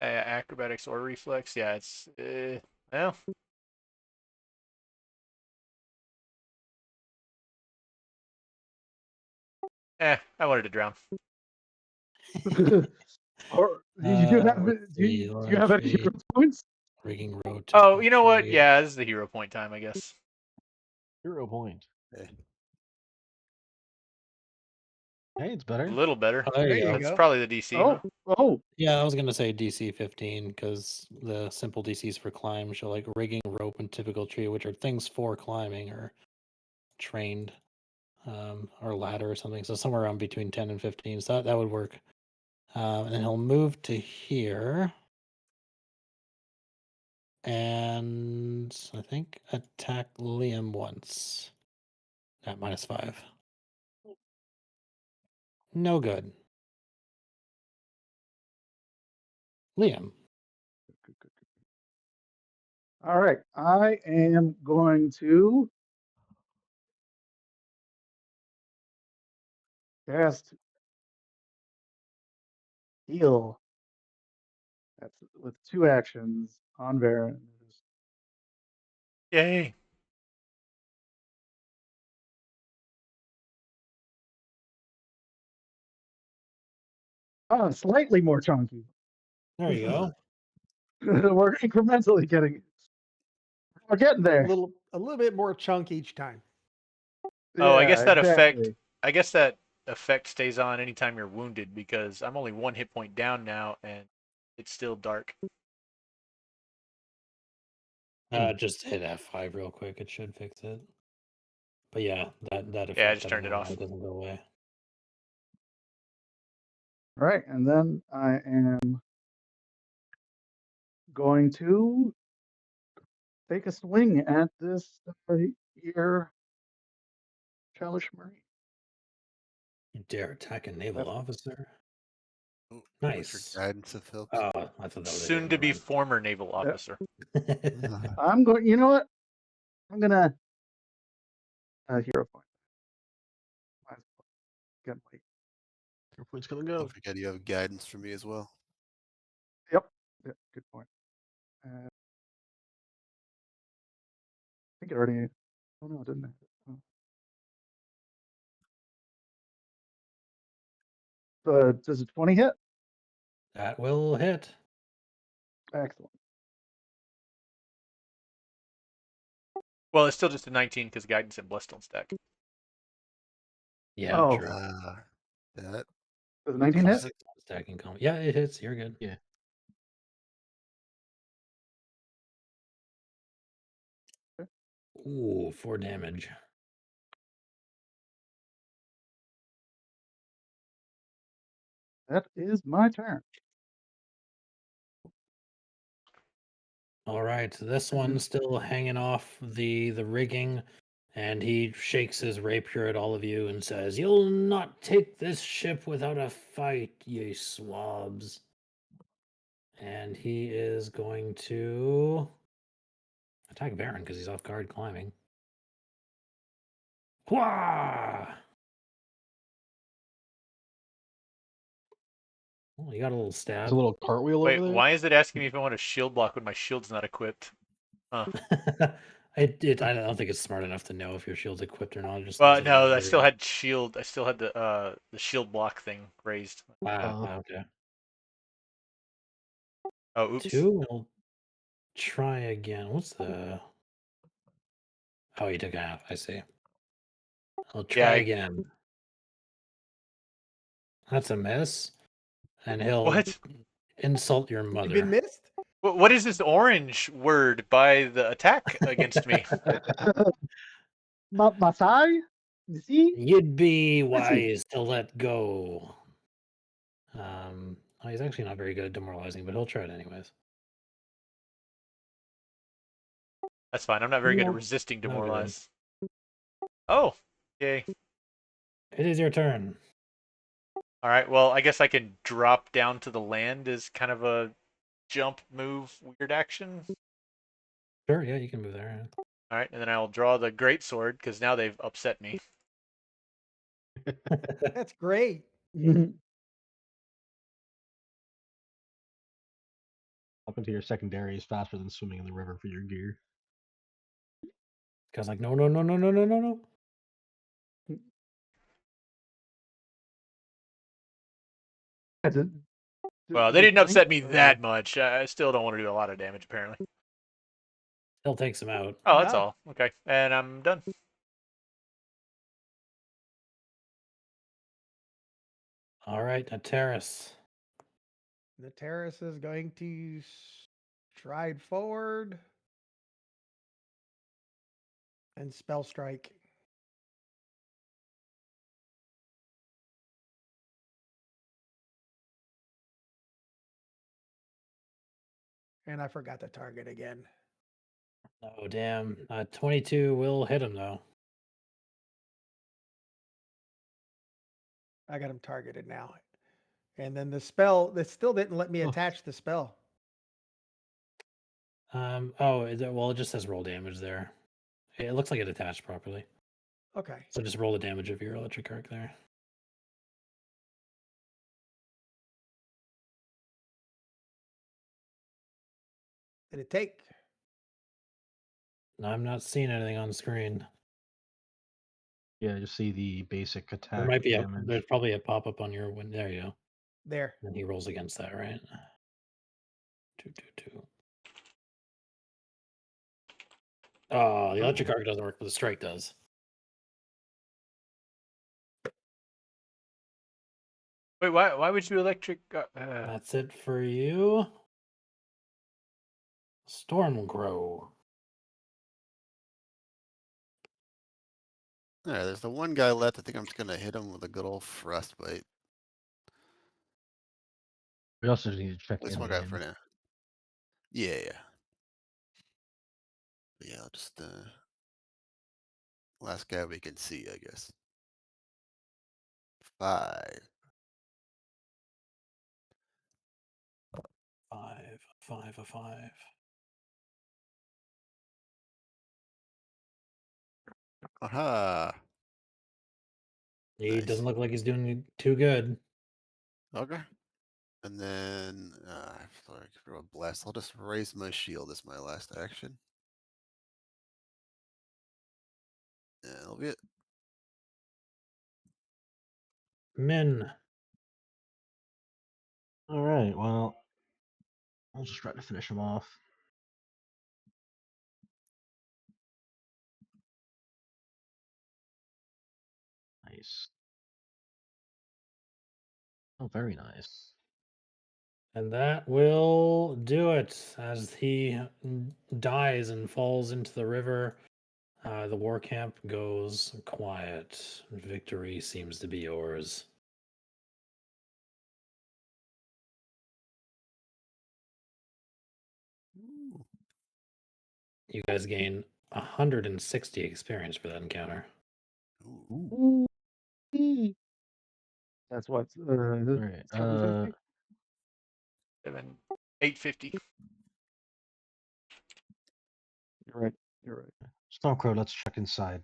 Acrobatics or reflex. Yeah, it's well. I wanted to drown. Or do you have let's do see, you have any hero points? rigging road. Oh, you know what? tree. Yeah, this is the hero point time, I guess. Hero point. Eh. Hey, it's A better. little better. Oh, there you go. It's probably the DC. Oh, oh, Yeah, I was gonna say DC 15 because the simple DCs for climb show like rigging, rope, and typical tree, which are things for climbing or trained, or ladder or something. So somewhere around between 10 and 15. So that would work. And then he'll move to here, and I think attack Liam once at -5. No good. Liam. all right. I am going to cast heal. That's with 2 actions on Varen. Yay! Oh, slightly more chunky. There you go. We're incrementally getting. We're getting A there. little bit more chunk each time. Oh, I Yeah, guess that exactly. effect stays on anytime you're wounded because I'm only 1 hit point down now and it's still dark. Just hit F5 real quick. It should fix it. But yeah, that effect. Yeah, I just don't turned it know why off. It doesn't go away. All right, and then I am going to take a swing at this here Chalish Marine. You dare attack a naval That's- officer? Ooh, Nice. what's your guidance of Phillips? Oh, I thought that was a Soon hit, to be never former naval officer. mind. I'm going. You know what? I'm gonna hero point. Might as well get my- Hero point's gonna Don't go. forget you have guidance for me as well. Yep. Good point. I think it already. Oh no, it didn't. Does a 20 hit? That will hit. Excellent. Well, it's still just a 19 because guidance and blessed don't stack. Yeah, Oh. true. That Does a 19 hit? Stacking comp. Yeah, it hits. You're good. Yeah. Ooh, 4 damage. That is my turn. All right, so this one's still hanging off the rigging And he shakes his rapier at all of you and says, "You'll not take this ship without a fight, ye swabs." And he is going to attack Baron because he's off guard climbing. Wah! Oh, you got a little There's stab. a little cartwheel Wait, over there. why is it asking me if I want a shield block when my shield's not equipped? I don't think it's smart enough to know if your shield's equipped or not. It just Well, knows it no, I has still barrier. had shield. I still had the shield block thing raised. Okay. Oh, oops. 2. We'll try again. What's the? Oh, you took half. I see. I'll try Yeah. again. That's a miss. And he'll What? insult your You've mother. been missed? What is this orange word by the attack against me? Masai? You see? You'd be Listen. wise to let go. He's actually not very good at demoralizing, but he'll try it anyways. That's fine. I'm not very good at No. resisting No good. demoralize. Oh, yay. It is your turn. All right. Well, I guess I can drop down to the land as kind of a jump move weird action. Sure, yeah, you can move there. All right, and then I'll draw the great sword because now they've upset me. That's great. Up into your secondary is faster than swimming in the river for your gear. Guy's like, no, no, no, no, no, no, no, no. Well, they didn't upset me that much. I still don't want to do a lot of damage, apparently. Still takes him out. Oh, that's No. all. Okay, and I'm done. All right, a terrace. The terrace is going to stride forward and spell strike. And I forgot the target again. Oh, damn. 22 will hit him, though. I got him targeted now. And then the spell, that still didn't let me Oh. attach the spell. Well, it just says roll damage there. It looks like it attached properly. Okay. So just roll the damage of your electric arc there. Did it take? I'm not seeing anything on screen. Yeah, just see the basic attack There might be damage. there's probably a pop-up on your window. There you go. There. And he rolls against that, right? 2, 2, 2. Oh, the electric arc doesn't work, but the strike does. Wait, why would you electric? That's it for you. Stormgrow. All right, there's the one guy left. I think I'm just gonna hit him with a good old frostbite. We also need to check At least in one guy again. for now. Yeah, yeah. But yeah, I'll just last guy we can see, I guess. 5. 5, 5, a 5. Aha. He Nice. doesn't look like he's doing too good. Okay. And then I thought I could throw a blast. I'll just raise my shield as my last action. Yeah, that'll be it. Min. All right, well, I'll just try to finish him off. Nice. Oh, very nice. And that will do it as he dies and falls into the river. The war camp goes quiet. Victory seems to be yours. Ooh. You guys gain 160 experience for that encounter. Ooh. Ooh. That's what. All right. 750? 850. You're right. You're right. Stormcrow, let's check inside.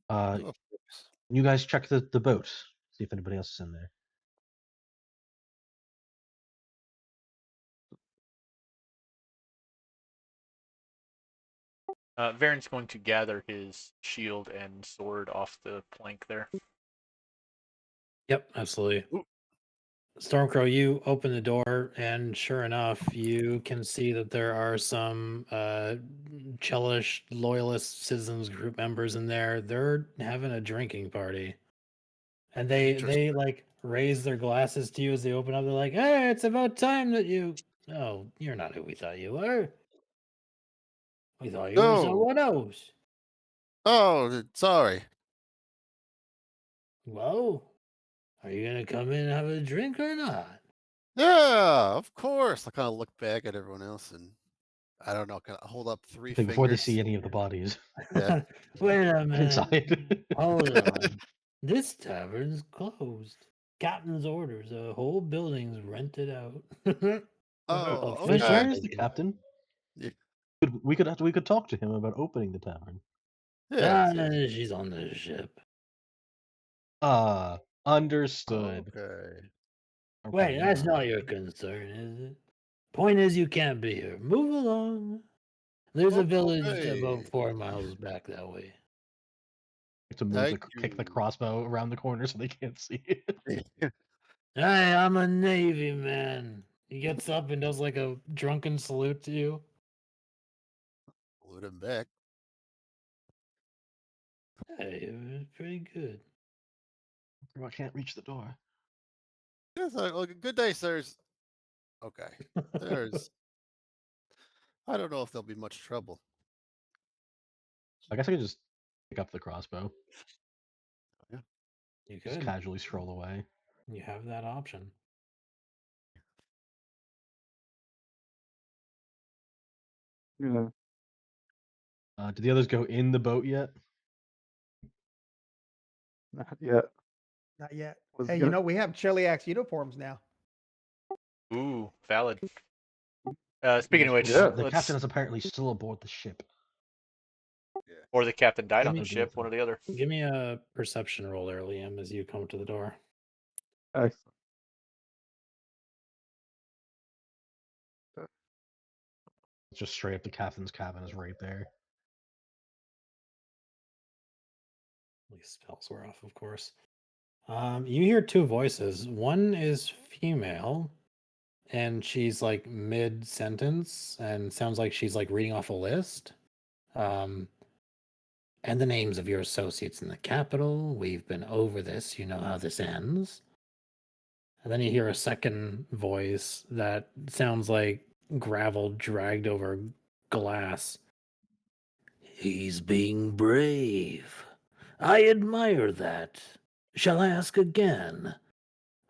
Of course. You guys check the boat. See if anybody else is in there. Varen's going to gather his shield and sword off the plank there. Yep, absolutely. Ooh. Stormcrow, you open the door, and sure enough, you can see that there are some Chelish loyalist citizens group members in there. They're having a drinking party, and they Interesting. like raise their glasses to you as they open up. They're like, "Hey, it's about time that you." Oh, you're not who we thought you were. We thought you were No. someone else. Oh, sorry. Well, are you gonna come in and have a drink or not? Yeah, of course. I kind of look back at everyone else and I don't know, kind of hold up 3 fingers. Before they see any of the bodies Yeah. Wait a minute. inside. Hold on. This tavern's closed. Captain's orders. A whole building's rented out. Oh, Official okay. Where's the captain? Yeah. We could talk to him about opening the tavern. Yeah. She's on the ship. Understood. Okay. Wait, that's Alright. not your concern, is it? Point is, you can't be here. Move along. There's a village about Okay. 4 miles back that way. To move Thank kick the you. crossbow around the corner so they can't see it. Hey, I'm a Navy man. He gets up and does like a drunken salute to you. Glued him back. Hey, it was pretty good. I can't reach the door. Yes, well, good day, sirs. Okay. There's. I don't know if there'll be much trouble. I guess I could just pick up the crossbow. You Just could. casually stroll away. You have that option. Yeah. Did the others go in the boat yet? Not yet. Not yet. Was Hey, gonna- we have Cheliax uniforms now. Ooh, valid. Speaking of which, Yeah. The let's captain is apparently still aboard the ship. or the captain died on Give the me- ship, one or the other. Give me a perception roll there, Liam, as you come to the door. Excellent. It's just straight up the captain's cabin is right there. These spells were off, of course. You hear 2 voices. One is female, and she's like mid sentence, and sounds like she's like reading off a list. And the names of your associates in the capital. We've been over this. You know how this ends. And then you hear a second voice that sounds like gravel dragged over glass. He's being brave. I admire that. Shall I ask again?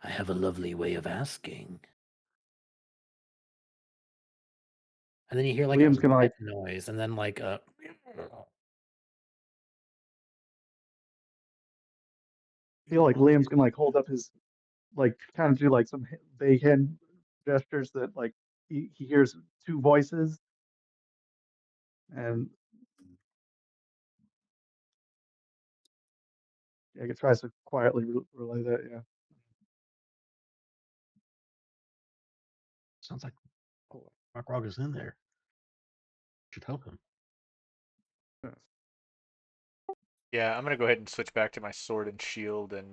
I have a lovely way of asking. And then you hear like Liam's a gonna, like- wet noise, and then like a. I feel like Liam's gonna like hold up his, like kind of do like some vague hand gestures that like he hears 2 voices, and I guess tries to quietly relay that. Yeah. Sounds like Mark Rog is in there. Should help him. Yes. Yeah, I'm gonna go ahead and switch back to my sword and shield and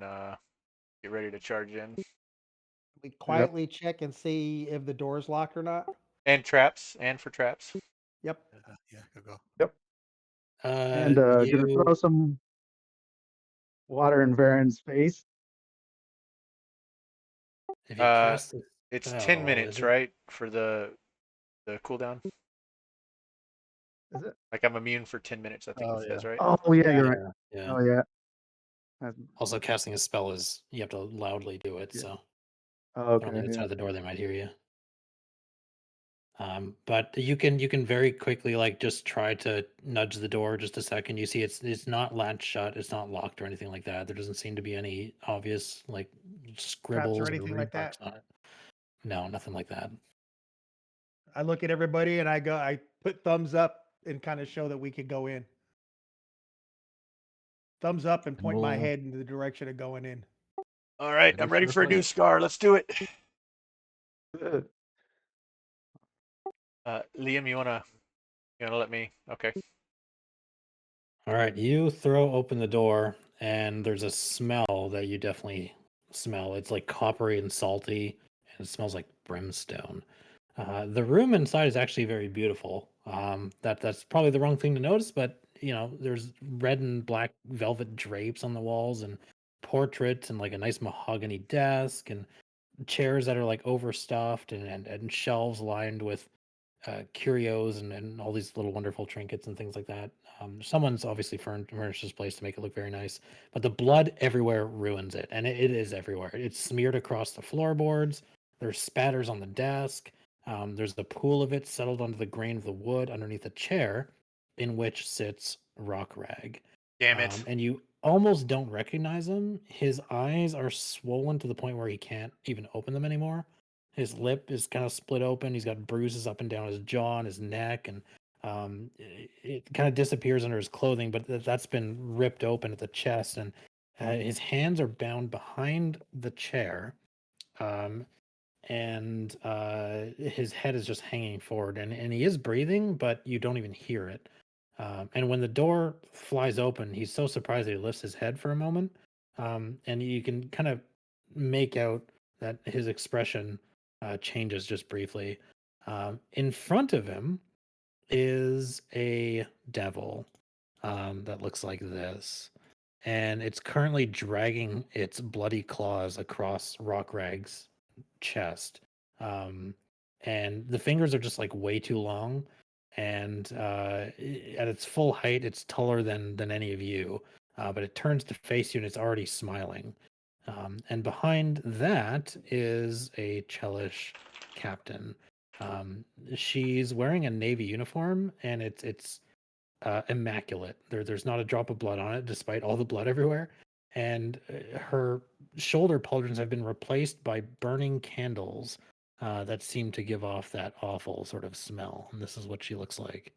get ready to charge in. We quietly check and see if the door's locked or not. And traps, and for traps. Yep. Yeah, go. And gonna throw some water in Varen's face. If you cast the It's spell, 10 minutes, is it- right, for the cooldown. Is it? Like I'm immune for 10 minutes. I think Oh, it says, right? Oh yeah, you're right. Yeah. Oh yeah. Also, casting a spell is you have to loudly do it. Yeah. So Oh, on the okay. other side Yeah. of the door, they might hear you. But you can very quickly like just try to nudge the door just a second. You see it's not latched shut, it's not locked or anything like that. There doesn't seem to be any obvious like Traps or scribbles or anything read like marks that? on it. No, nothing like that. I look at everybody and I put thumbs up and kind of show that we could go in. Thumbs up and And point my we'll head in the direction of going in. All right, Ready I'm ready for a a new fight. scar. Let's do it. Uh, Liam, you wanna let me? Okay. All right, you throw open the door, and there's a smell that you definitely smell. It's like coppery and salty, and it smells like brimstone. The room inside is actually very beautiful. That's probably the wrong thing to notice, but there's red and black velvet drapes on the walls, and portraits, and like a nice mahogany desk, and chairs that are like overstuffed, and shelves lined with curios and all these little wonderful trinkets and things like that. Someone's obviously furnished this place to make it look very nice, but the blood everywhere ruins it, and it is everywhere. It's smeared across the floorboards. There's spatters on the desk. There's the pool of it settled onto the grain of the wood underneath a chair, in which sits Rock Rag. Damn it. And you almost don't recognize him. His eyes are swollen to the point where he can't even open them anymore. His lip is kind of split open. He's got bruises up and down his jaw and his neck, and it kind of disappears under his clothing, but that's been ripped open at the chest, and his hands are bound behind the chair, um, and his head is just hanging forward, and he is breathing, but you don't even hear it. And when the door flies open, he's so surprised that he lifts his head for a moment, and you can kind of make out that his expression changes just briefly. In front of him is a devil that looks like this, and it's currently dragging its bloody claws across Rock Rag's chest. Um, and the fingers are just like way too long. And at its full height, it's taller than any of you. But it turns to face you and it's already smiling. And behind that is a Chelish captain. She's wearing a navy uniform, and it's immaculate. There's not a drop of blood on it, despite all the blood everywhere. And her shoulder pauldrons have been replaced by burning candles that seem to give off that awful sort of smell. And this is what she looks like.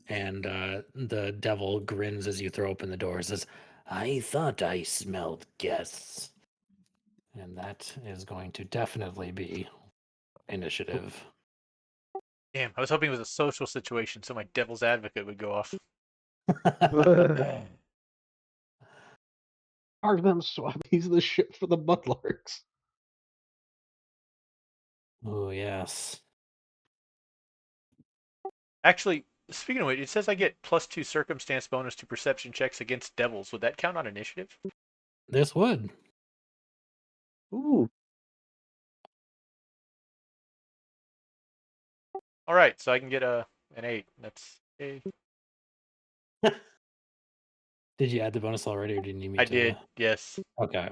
And the devil grins as you throw open the door and says, "I thought I smelled guests." And that is going to definitely be initiative. Damn, I was hoping it was a social situation so my devil's advocate would go off. Carve them swap. He's the ship for the mudlarks. Oh, yes. Actually, speaking of which, it says I get +2 circumstance bonus to perception checks against devils. Would that count on initiative? This would. Ooh, All right, so I can get an 8. That's Did you add the bonus already, or do you need me I to? did, yes. Okay.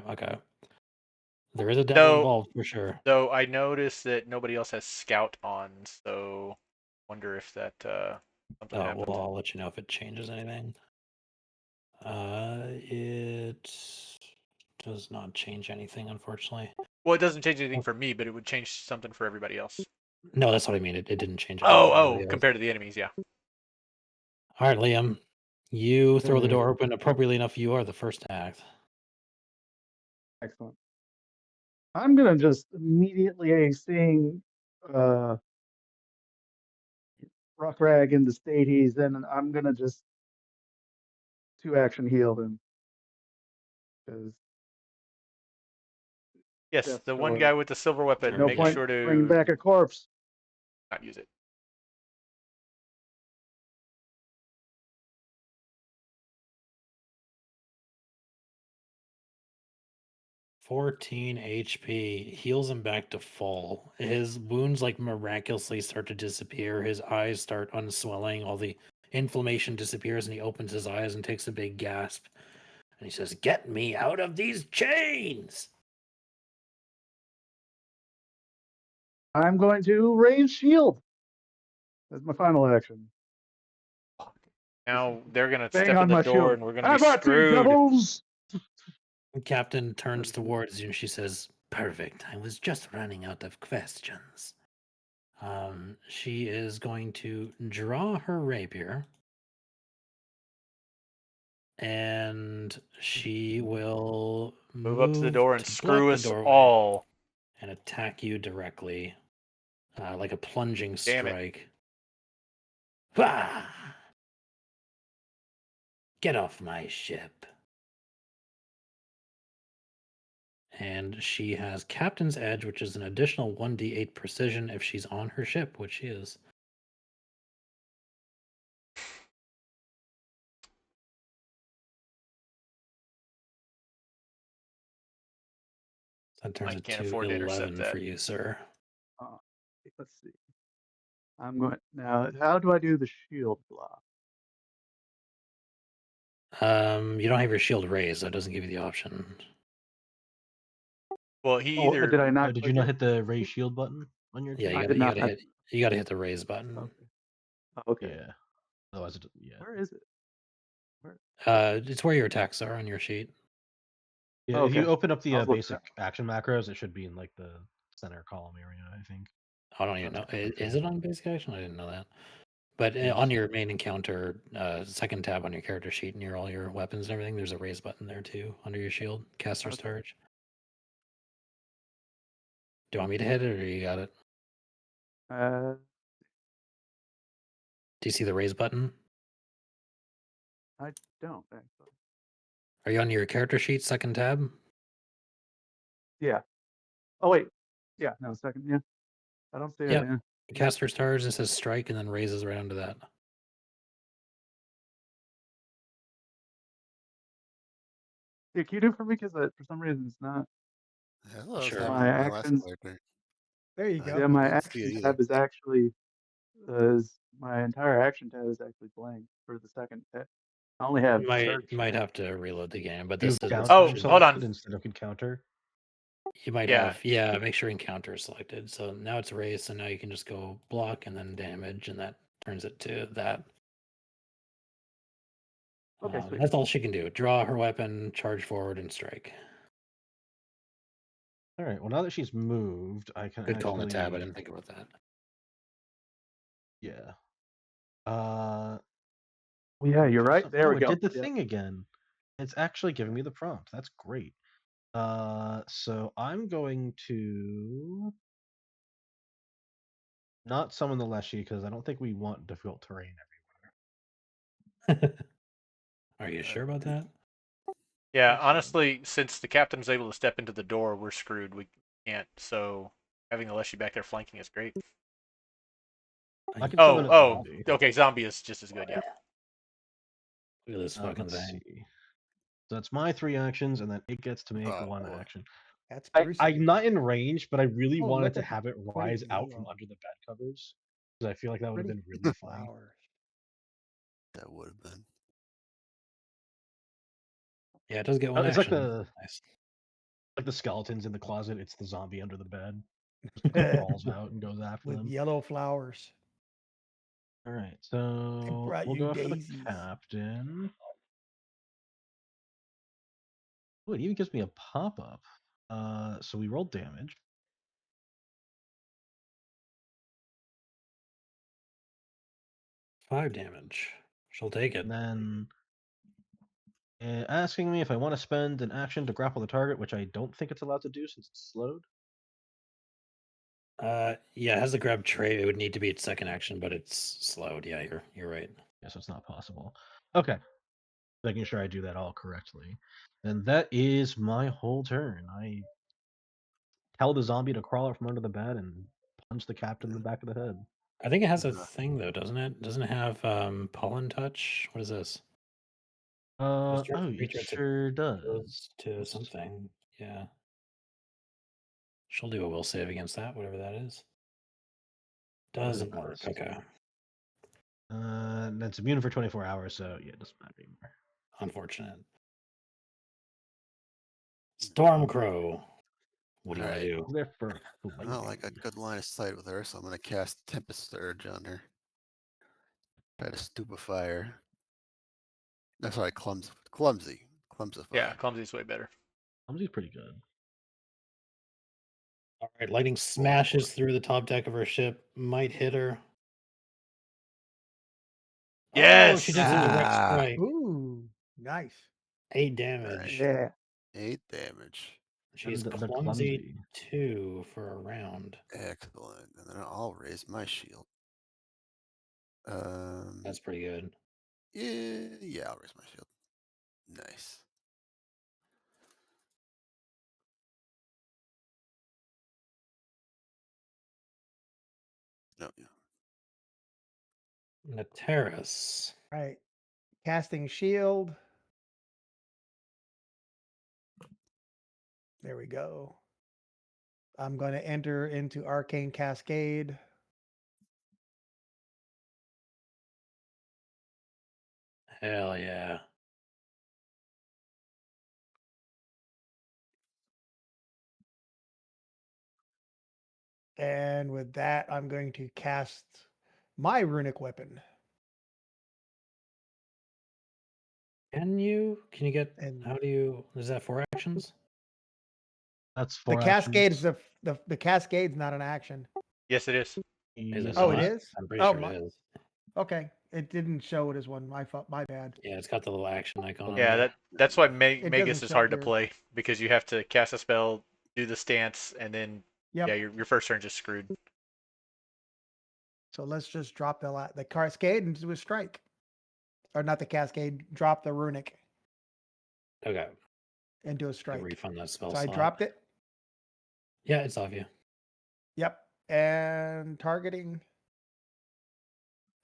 There is a devil Though, involved for sure. though I noticed that nobody else has scout on, so wonder if that something Oh, happened. well, I'll let you know if it changes anything. It does not change anything, unfortunately. Well, it doesn't change anything for me, but it would change something for everybody else. No, that's what I mean. It didn't change anything for everybody else. Compared to the enemies, yeah. All right, Liam. You throw the Mm. door open appropriately enough. You are the first to act. excellent. I'm gonna just immediately seeing uh, Rock Rag in the state he's in, and I'm gonna just 2-action heal him because Yes, Death's the one door. guy with the silver weapon. Sure. no Make point sure bringing to back a corpse. not use it. 14 HP heals him back to full. His wounds like miraculously start to disappear. His eyes start unswelling. All the inflammation disappears, and he opens his eyes and takes a big gasp. And he says, "Get me out of these chains!" I'm going to raise shield. That's my final action. Now they're gonna Bang step on in the my door, shield. and we're gonna How be about you, screwed. devils? Captain turns towards you and she says, "Perfect. I was just running out of questions." She is going to draw her rapier, and she will Move up to the door and to block screw the us doorway all. and attack you directly, like a plunging Damn it. strike. Bah! Get off my ship. And she has Captain's Edge, which is an additional 1d8 precision if she's on her ship, which she is. That turns I it can't to afford to intercept 11 that. for you, sir. Let's see. I'm going now. How do I do the shield block? You don't have your shield raised, so it doesn't give you the option. Well, he Oh, either did I not? Did you click not it? hit the raise shield button on your Yeah, team? I did not. you gotta hit the raise button. Okay. Okay. Yeah. Otherwise, yeah. Where is it? It's where your attacks are on your sheet. Yeah, if you Okay. open up the I was looking basic action macros, it should be in like the center column area, I think. I don't even know. Is it on basic action? I didn't know that. But Yes. on your main encounter, second tab on your character sheet near all your weapons and everything, there's a raise button there too under your shield. Caster's Okay. Charge. Do you want me to hit it or you got it? Uh, Do you see the raise button? I don't actually. Are you on your character sheet, second tab? Yeah. Oh wait. Yeah. No, second. Yeah. I don't see Yep. it. Yeah. Caster's Charge, it says strike and then raises right under that. Yeah, can you do it for me? Because for some reason it's not. Yeah, that was Sure. happening My with my last actions. character. There you I go. Yeah, my didn't see it action either. tab is actually my entire action tab is actually blank for the second tab. I only have search. Might have to reload the game, but You this have is counter Oh, section. hold on. selected instead of encounter. You might Yeah. have, make sure encounter is selected. So now it's raised, so now you can just go block and then damage, and that turns it to that. Okay, sweet. That's all she can do. Draw her weapon, charge forward, and strike. All right. Well, now that she's moved, I can Good call on actually. the tab. I didn't think about that. Yeah. Well, yeah, you're right. There Oh, we it go. did the Yeah. thing again. It's actually giving me the prompt. That's great. So I'm going to not summon the Leshy because I don't think we want difficult terrain Are you sure about that? Yeah, Think so. honestly, since the captain's able to step into the door, we're screwed. We can't. So having the Leshy back there flanking is great. I can summon a zombie. Okay. Zombie is just as good. Yeah. Look at this fucking Let's thing. see. So that's my 3 actions, and then it gets to make Oh, 1 boy. action. That's gruesome. I'm not in range, but I really Oh, wanted look to at have it the rise pretty out from yellow. under the bed covers because I feel like that would have Pretty been really funny. flowers. That would have been. Yeah, it does get one It's action. like Nice. the skeletons in the closet. It's the zombie under the bed. Just crawls out and goes after With them. yellow flowers. All right, so brought we'll you go for the daisies. captain. Oh, it even gives me a pop-up. So we roll damage. 5 damage. She'll take it. And then asking me if I want to spend an action to grapple the target, which I don't think it's allowed to do since it's slowed. Yeah, it has a grab trait. It would need to be its second action, but it's slowed. Yeah, you're right. Yeah, so it's not possible. Okay. Making sure I do that all correctly. And that is my whole turn. I tell the zombie to crawl out from under the bed and punch the captain in the back of the head. I think it has a thing though, doesn't it? Doesn't it have pollen touch? What is this? Oh, Creature, it it's a- sure goes does. to something. Yeah. She'll do a will save against that, whatever that is. Doesn't work. Okay. That's immune for 24 hours, so yeah, it doesn't matter anymore. Unfortunate. Stormcrow What do you want Alright. to do? He's there for Well, I got lightning. good line of sight with her, so I'm gonna cast Tempest Surge on her. Try to stupefy her. No, sorry, clumsy. Clumsify. Yeah, clumsy's way better. Clumsy's pretty good. All right, lightning smashes through the top deck of her ship. Might hit her. Oh, she does a direct Yes! strike. Ooh, nice. 8 damage. Yeah. 8 damage. She's And they're clumsy 2 for a round. Excellent. And then I'll raise my shield. That's pretty good. Yeah, I'll raise my shield. Nice. No, yeah. Nateris. Right. Casting shield. There we go. I'm going to enter into Arcane Cascade. Hell yeah. And with that, I'm going to cast my runic weapon. Can you get And how do you is that 4 actions? That's the 4 cascade is actions. the cascade's not an action. Yes, it is. Is it Oh, it not? is? I'm pretty Oh, sure my, it is. okay. It didn't show it as one. My bad. Yeah, it's got the little action icon on Yeah, there. that's why It Magus doesn't is show hard to here. play because you have to cast a spell, do the stance, and then Yep. yeah, your first turn just screwed. So let's just drop the cascade and do a strike. Or not the cascade, drop the runic Okay. and do a You strike. refund that spell So I slot. dropped it. Yeah, it's off you. Yep. And targeting.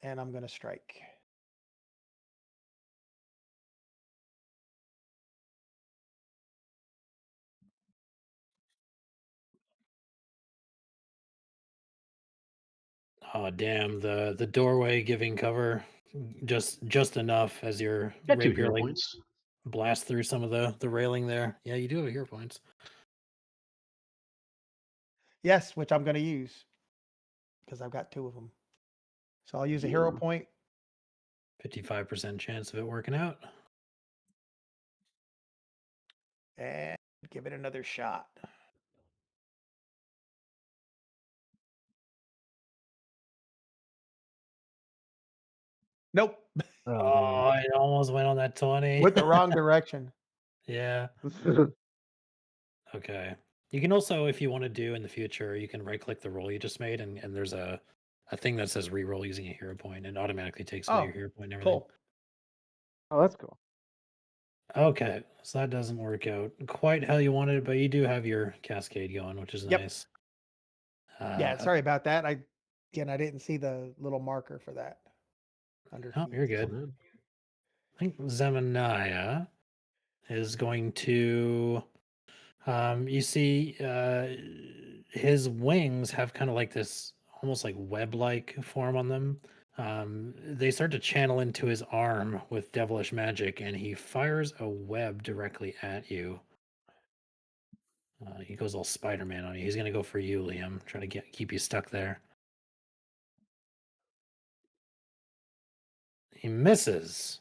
And I'm going to strike. Oh damn, the doorway giving cover just enough as your Got 2 rapier hero like points. blast through some of the railing there. Yeah, you do have hero points. Yes, which I'm going to use because I've got 2 of them. So I'll use a hero Yeah. point. 55% chance of it working out. And give it another shot. Nope. Oh, it almost went on that 20. With the wrong direction. Yeah. Okay. You can also, if you want to do in the future, you can right click the roll you just made and there's a thing that says re-roll using a hero point and automatically takes away Oh, your hero point and everything. cool. Oh, that's cool. Okay, so that doesn't work out quite how you wanted it, but you do have your cascade going, which is Yep. nice. Yeah, sorry about that. I didn't see the little marker for that. Under Oh, you're feats. good. I think Zemaniah is going to. You see, his wings have kind of like this almost like web-like form on them. They start to channel into his arm with devilish magic, and he fires a web directly at you. He goes all Spider-Man on you. He's gonna go for you, Liam. Try to keep you stuck there. He misses.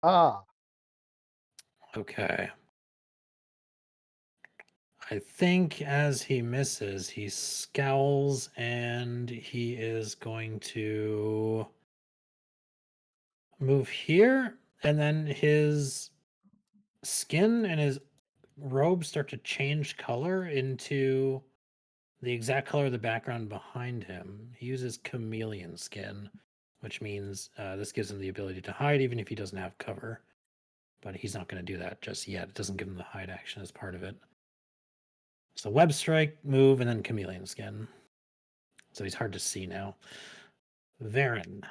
Ah. Okay. I think as he misses, he scowls and he is going to move here, and then his skin and his robe start to change color into the exact color of the background behind him. He uses chameleon skin, which means this gives him the ability to hide even if he doesn't have cover. But he's not going to do that just yet. It doesn't give him the hide action as part of it. So web strike, move, and then chameleon skin. So he's hard to see now. Varen.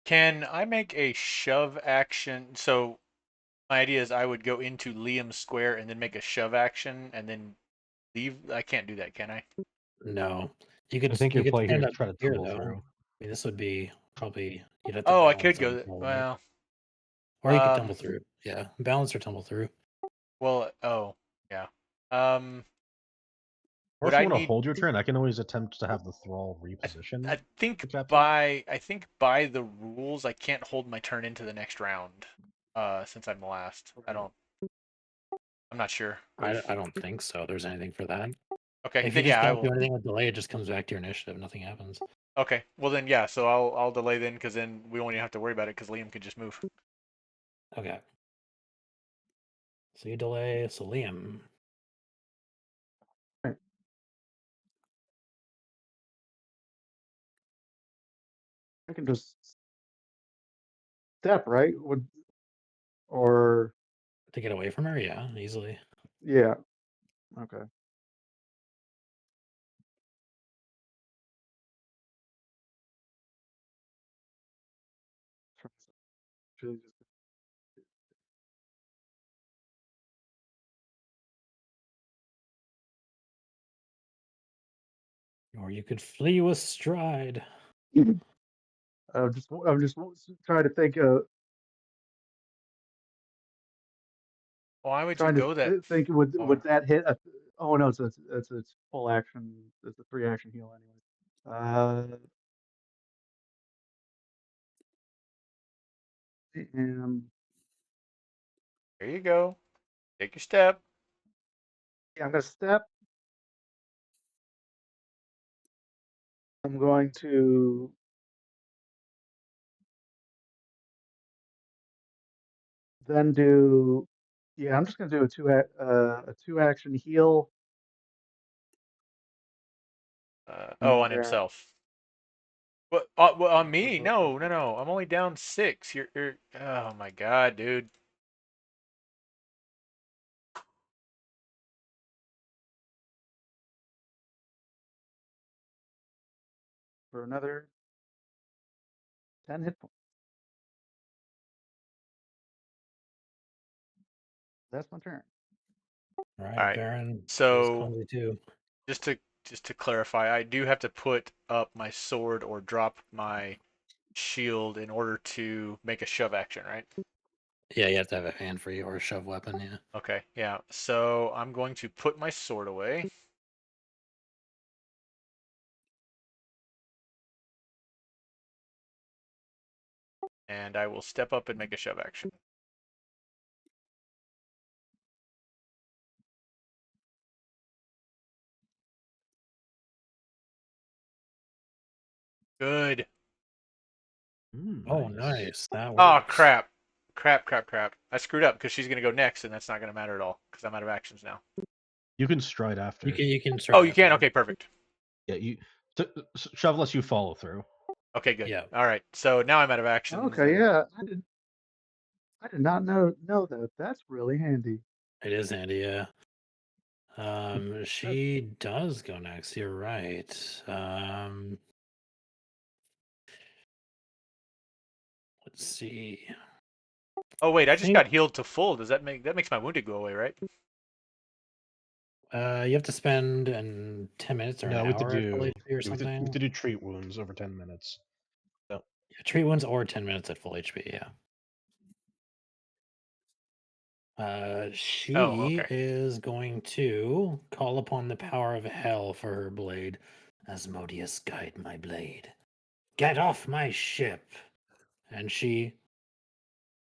Can I make a shove action? So my idea is I would go into Liam's square and then make a shove action and then leave. I can't do that, can I? No. You could I think you your could play here stand is up try to here tumble though. through. I mean, this would be probably you'd have to Oh, I balance could on go. it a little bit. Well, Or you could tumble through. Yeah. Balance or tumble through. well. Oh, yeah. Um, Or Would if you I want to need? hold your turn, I can always attempt to have the thrall reposition. I think the captain. by the rules, I can't hold my turn into the next round. Since I'm the last, I don't. I'm not sure. I don't think so. There's anything for that. Okay, If you then just yeah, I don't do will. anything with delay, it just comes back to your initiative. Nothing happens. Okay, well then yeah, so I'll delay then because then we won't even have to worry about it because Liam can just move. Okay. So you delay. So Liam. I can just step, right? Or To get away from her, yeah, easily. yeah. Okay. Really just- Or you could flee with stride. I'm just trying to think. Why would you Trying to go that think. far? Would that hit? Oh no, it's a full action. It's a 3-action heal anyway. And There you go. Take your step. yeah, I'm gonna step. I'm going to then do. Yeah, I'm just gonna do a 2-action heal. Oh, And on himself. What? Well, on me? uh, No, no, no. I'm only down 6. You're. Oh my god, dude. for another 10 hit points. That's my turn. All right, All right. Baron. Is So clumsy too. just to clarify, I do have to put up my sword or drop my shield in order to make a shove action, right? Yeah, you have to have a hand free or a shove weapon. Yeah. Okay, yeah. So I'm going to put my sword away. And I will step up and make a shove action. Good. Oh, nice. That Oh, works. crap. Crap. I screwed up because she's going to go next, and that's not going to matter at all because I'm out of actions now. You can stride after. You can start. Oh, you can? Okay, perfect. Yeah, shove lets you follow through. Okay, good. Yeah. All right. So now I'm out of actions. Okay, and- yeah, I did not know that. That's really handy. It is handy. Yeah. She does go next. You're right. Let's see. Oh, wait, I just think- got healed to full. That makes my wounded go away, right? You have to spend 10 minutes or No, an we have to hour at full do. HP or We have something. to do treat wounds over 10 minutes. So, Yeah, treat wounds or 10 minutes at full HP. Yeah. She okay. is going to call upon the power of hell for her blade. Asmodeus, guide my blade. Get off my ship. And she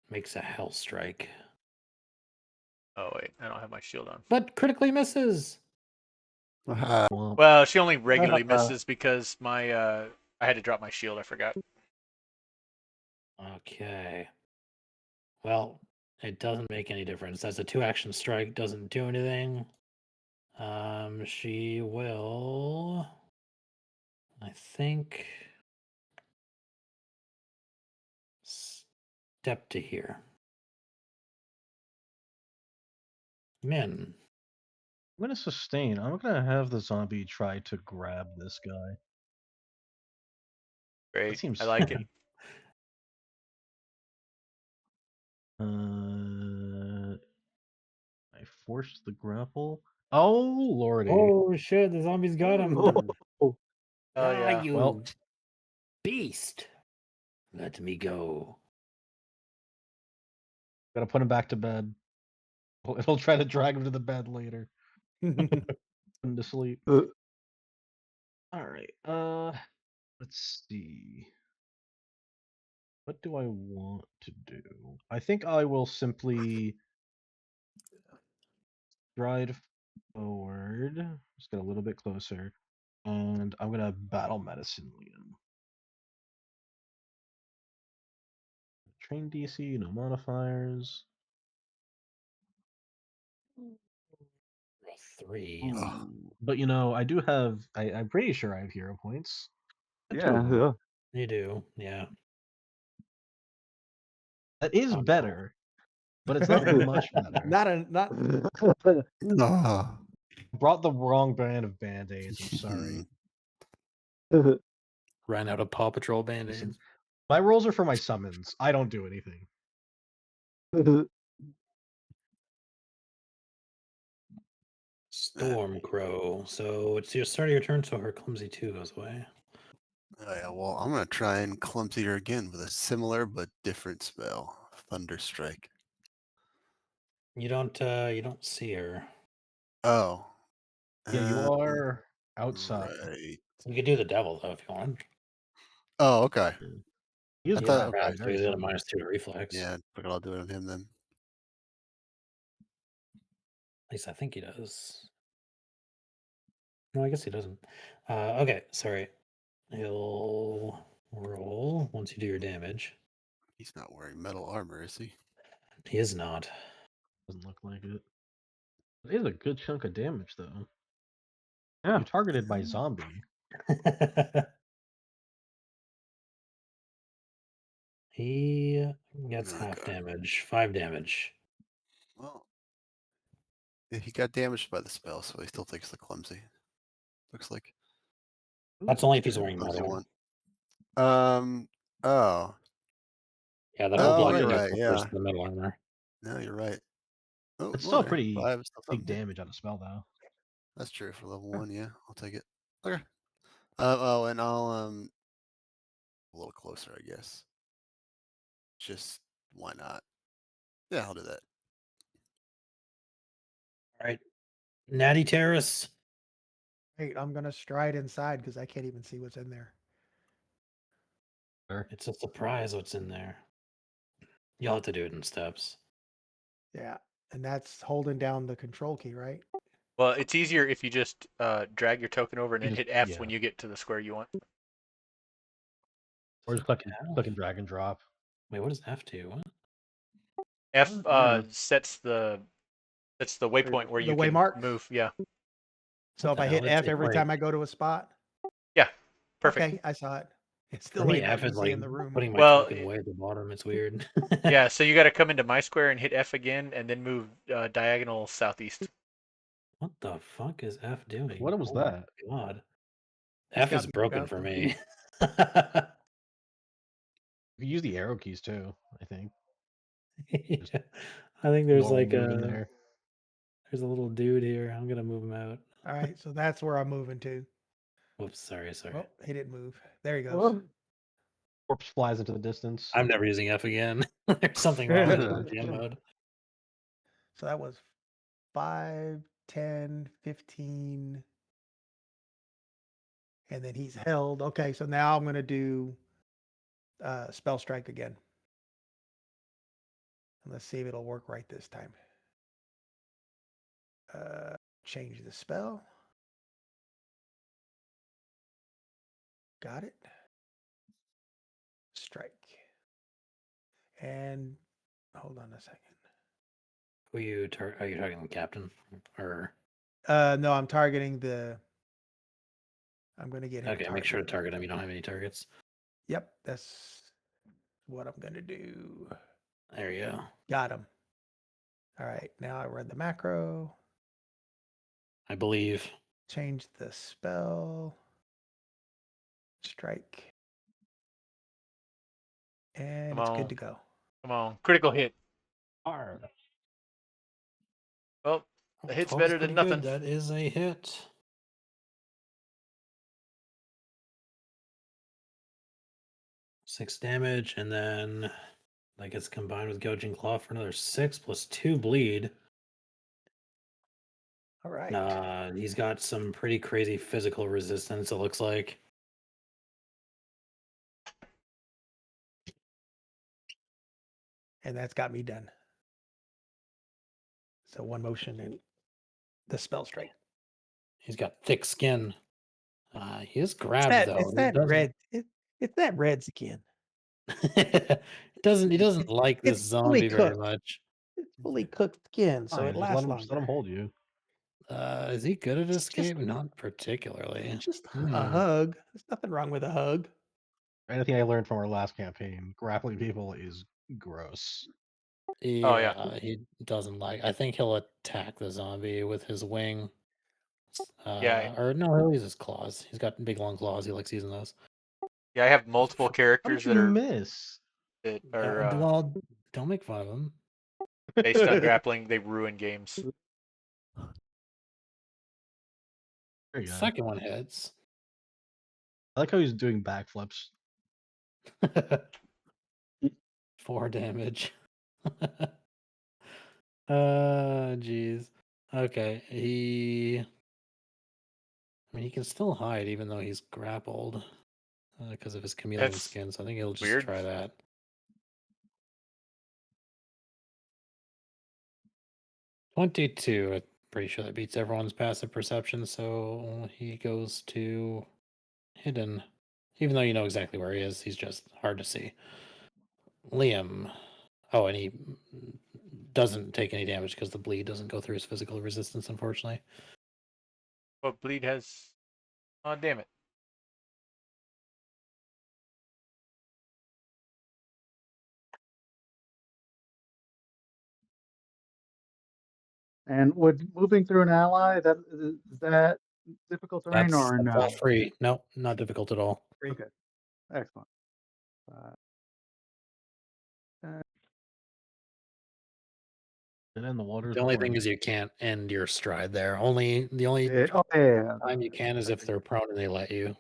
makes a hell strike, Oh, wait, I don't have my shield on. but critically misses. well, Well, she only regularly misses because I had to drop my shield. I forgot. Okay. Well, it doesn't make any difference. As a 2-action strike, doesn't do anything. She will. I think. Step to here. Min. I'm gonna sustain. I'm gonna have the zombie try to grab this guy. That Great. seems. I like it. I forced the grapple. Oh lordy! Oh shit! The zombies got him. Oh, Oh, yeah. You Well, beast! Let me go. gotta put him back to bed. It'll try to drag him to the bed later. put to sleep. Uh, All right. Let's see. What do I want to do? I think I will simply stride forward. Just get a little bit closer, and I'm gonna battle medicine Liam. Train DC, no modifiers. 3. Oh. Ooh, but you know, I do have. I'm pretty sure I have hero points. Two of yeah, them. yeah. You do, yeah. That is Oh, no. better, but it's not much better. Not No. Brought the wrong brand of band-aids. I'm sorry. Ran out of Paw Patrol Listen, band-aids. my rolls are for my summons. I don't do anything. Storm Crow. So it's your start of your turn, so her clumsy 2 goes away. Oh, yeah, well, I'm gonna try and clumsy her again with a similar but different spell, Thunder Strike. You don't see her. Oh. Yeah, you um, are outside. Right. You could do the devil though if you want. Oh, okay. He is I He thought- has grabbed. okay, so he's got a -2 to reflex. Yeah, but I'll do it on him then. At least I think he does. No, I guess he doesn't. Okay, sorry. He'll roll once you do your damage. He's not wearing metal armor, is he? He is not. Doesn't look like it. It is a good chunk of damage, though. Yeah. You targeted by zombie. He gets half Okay. damage, 5 damage. Well, yeah, he got damaged by the spell, so he still takes the clumsy. Looks like. That's only if he's wearing Clumsy metal. one. Oh. Yeah, that'll Oh, block you're you right, from yeah. first the metal armor. No, you're right. Oh, It's well, still a there, pretty 5 is still big something. damage on a spell, though. That's true for level 1, yeah. I'll take it. Okay. Oh, and I'll a little closer, I guess. Just why not? Yeah, I'll do that. All right. Natty Terrace. Wait, I'm gonna stride inside because I can't even see what's in there. Sure. It's a surprise what's in there. You'll have to do it in steps. Yeah, and that's holding down the control key, right? Well, it's easier if you just drag your token over and You then just- hit F yeah. when you get to the square you want. Or just click and drag and drop. Wait, what does F do? What? F Yeah. sets the waypoint where The you can waymark? move. Yeah. So What if the I hit hell? F every time I go to a spot, Yeah. Perfect. okay, I saw it. It's For still me, ain't F letting is me see like in the room. putting my Well, token way at the bottom. It's weird. Yeah. So you got to come into my square and hit F again, and then move diagonal southeast. What the fuck is F doing? What was Oh my that? God. He's F got is moved broken out for the- me. You can use the arrow keys too, I think. Yeah. I think there's Normal like move in there. there's a little dude here. I'm gonna move him out. All right, so that's where I'm moving to. Whoops, sorry. Oh, he didn't move. There he goes. Well, Corpse flies into the distance. I'm never using F again. There's something wrong with it in GM mode. So that was 5, 10, 15. And then he's held. Okay, so now I'm going to do spell strike again. And let's see if it'll work right this time. Change the spell. Got it. Strike. And hold on a second. Who you are you talking the captain or No, I'm targeting the. I'm going to get him. okay? Make sure to target him. You don't have any targets. Yep, that's what I'm going to do. There you go. Got him. All right, now I read the macro. I believe. Change the spell. Strike. And Come it's on. good to go. Come on. Critical hit. Arr. Well, the hit's 12's better than pretty good. nothing. That is a hit. 6 damage, and then that gets combined with Gouging Claw for another 6 plus 2 bleed. All right. He's got some pretty crazy physical resistance, it looks like. And that's got me done. So one motion and the spell strike. He's got thick skin. He is grabbed though. It's that red. It's that red skin. He doesn't like this It's fully zombie very cooked. much. It's fully cooked skin, so Fine, it just lasts let him longer. hold you. Is he good at Just- escape? Not particularly. Just Hmm. a hug. There's nothing wrong with a hug. Anything I learned from our last campaign, grappling people is gross. Yeah, he doesn't like. I think he'll attack the zombie with his wing. Yeah. Or no, he'll use his claws. He's got big long claws. He likes using those. Yeah, I have multiple How characters did that you are miss? Well, don't make fun of him. based on grappling. They ruin games. There you go. Second one hits. I like how he's doing backflips. 4 damage. Jeez. Okay, I mean, he can still hide even though he's grappled because of his chameleon That's skin. So I think he'll just weird. try that. 22. I'm pretty sure that beats everyone's passive perception. So he goes to hidden. Even though you know exactly where he is, he's just hard to see. Liam. Oh, and he doesn't take any damage because the bleed doesn't go through his physical resistance, unfortunately. But bleed has. Oh, damn it. And would moving through an ally, is that difficult terrain That's or no? all free. No, not difficult at all. Okay, excellent. And then the water. The only thing is you can't end your stride there. The only yeah. time you can is if they're prone and they let you.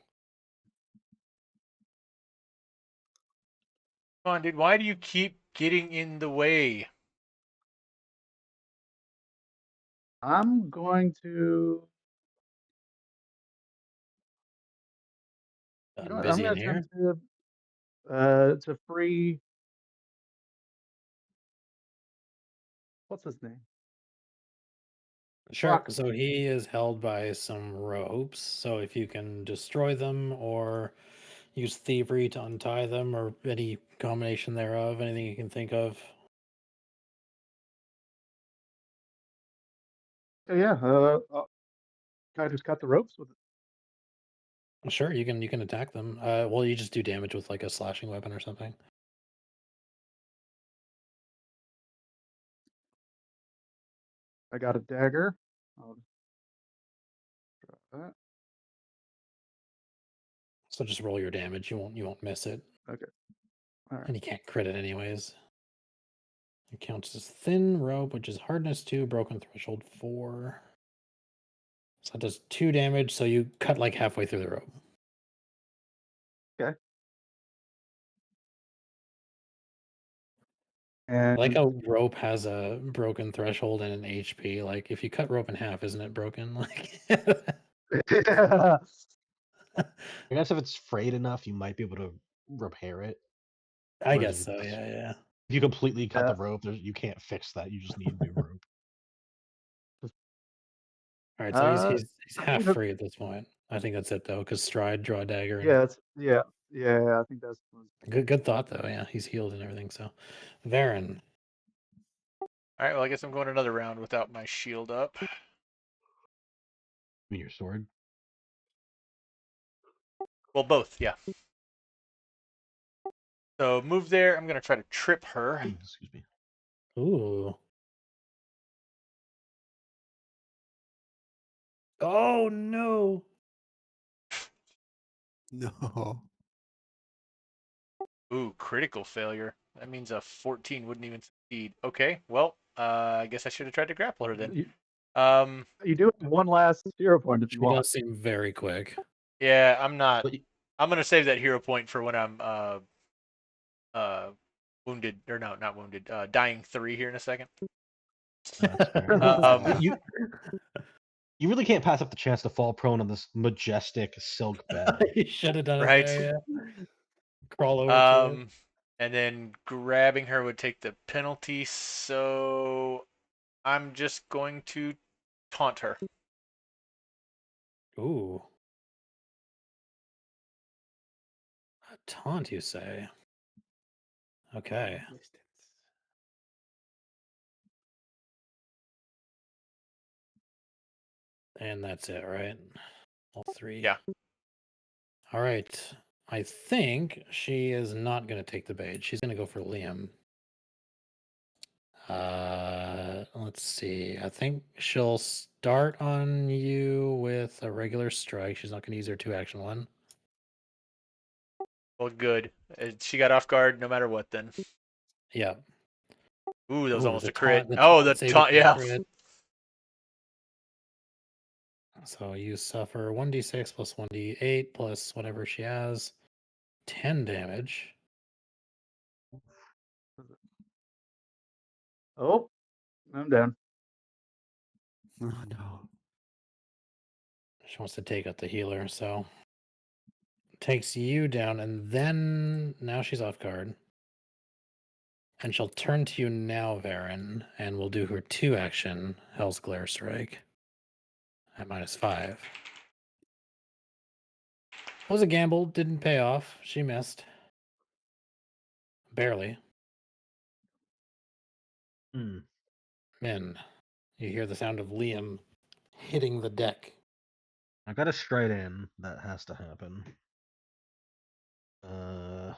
Come on, dude. Why do you keep getting in the way? I'm going to. You know what, I'm Busy going in to here. attempt to free. What's his name? Sure. Rock. So he is held by some ropes. So if you can destroy them or use thievery to untie them or any combination thereof, anything you can think of. Oh, yeah. Can I just cut the ropes with it? Sure, you can attack them. Well, you just do damage with like a slashing weapon or something. I got a dagger. I'll try that. So just roll your damage. You won't miss it. Okay. All right. And you can't crit it anyways. It counts as thin rope, which is hardness 2, broken threshold 4. So it does 2 damage, so you cut like halfway through the rope. Okay. I And like how rope has a broken threshold and an HP. Like if you cut rope in half, isn't it broken? Like yeah. I guess if it's frayed enough, you might be able to repair it. I Whereas guess so, yeah. If you completely cut Yeah. the rope, you can't fix that. You just need new rope. All right, so he's I half think that- free at this point. I think that's it though, because stride, draw a dagger. And yeah, yeah. I think that's good thought though. Yeah, he's healed and everything. So, Varen. All right. Well, I guess I'm going another round without my shield up. I mean, your sword. Well, both. Yeah. So move there. I'm gonna try to trip her. Excuse me. Ooh. Oh no. No. Ooh, critical failure. That means a 14 wouldn't even succeed. Okay. Well, I guess I should have tried to grapple her then. You do have one last hero point if She you want. does seem very quick. Yeah, I'm not. But I'm gonna save that hero point for when I'm wounded or no, not wounded. Dying 3 here in a second. That's fair. Um, you You really can't pass up the chance to fall prone on this majestic silk bed. You should have done Right. it there, yeah. Crawl over to it. And then grabbing her would take the penalty, so I'm just going to taunt her. Ooh. A taunt, you say? Okay. Distance. And that's it, right? All three. Yeah. All right. I think she is not going to take the bait. She's going to go for Liam. Let's see. I think she'll start on you with a regular strike. She's not going to use her 2-action one. Well, good. She got off guard no matter what then. Yeah. Ooh, that was Ooh, almost the a crit. taunt- the Oh, taunt the save is taunt, a yeah. crit. So you suffer 1d6 plus 1d8 plus whatever she has. 10 damage. Oh, I'm down. Oh no. She wants to take out the healer, so takes you down, and then now she's off guard. And she'll turn to you now, Varen, and we'll do her 2-action Hell's Glare Strike at -5. Was a gamble, didn't pay off. She missed. Barely. Hmm. Min, you hear the sound of Liam hitting the deck. I got a straight in. That has to happen. I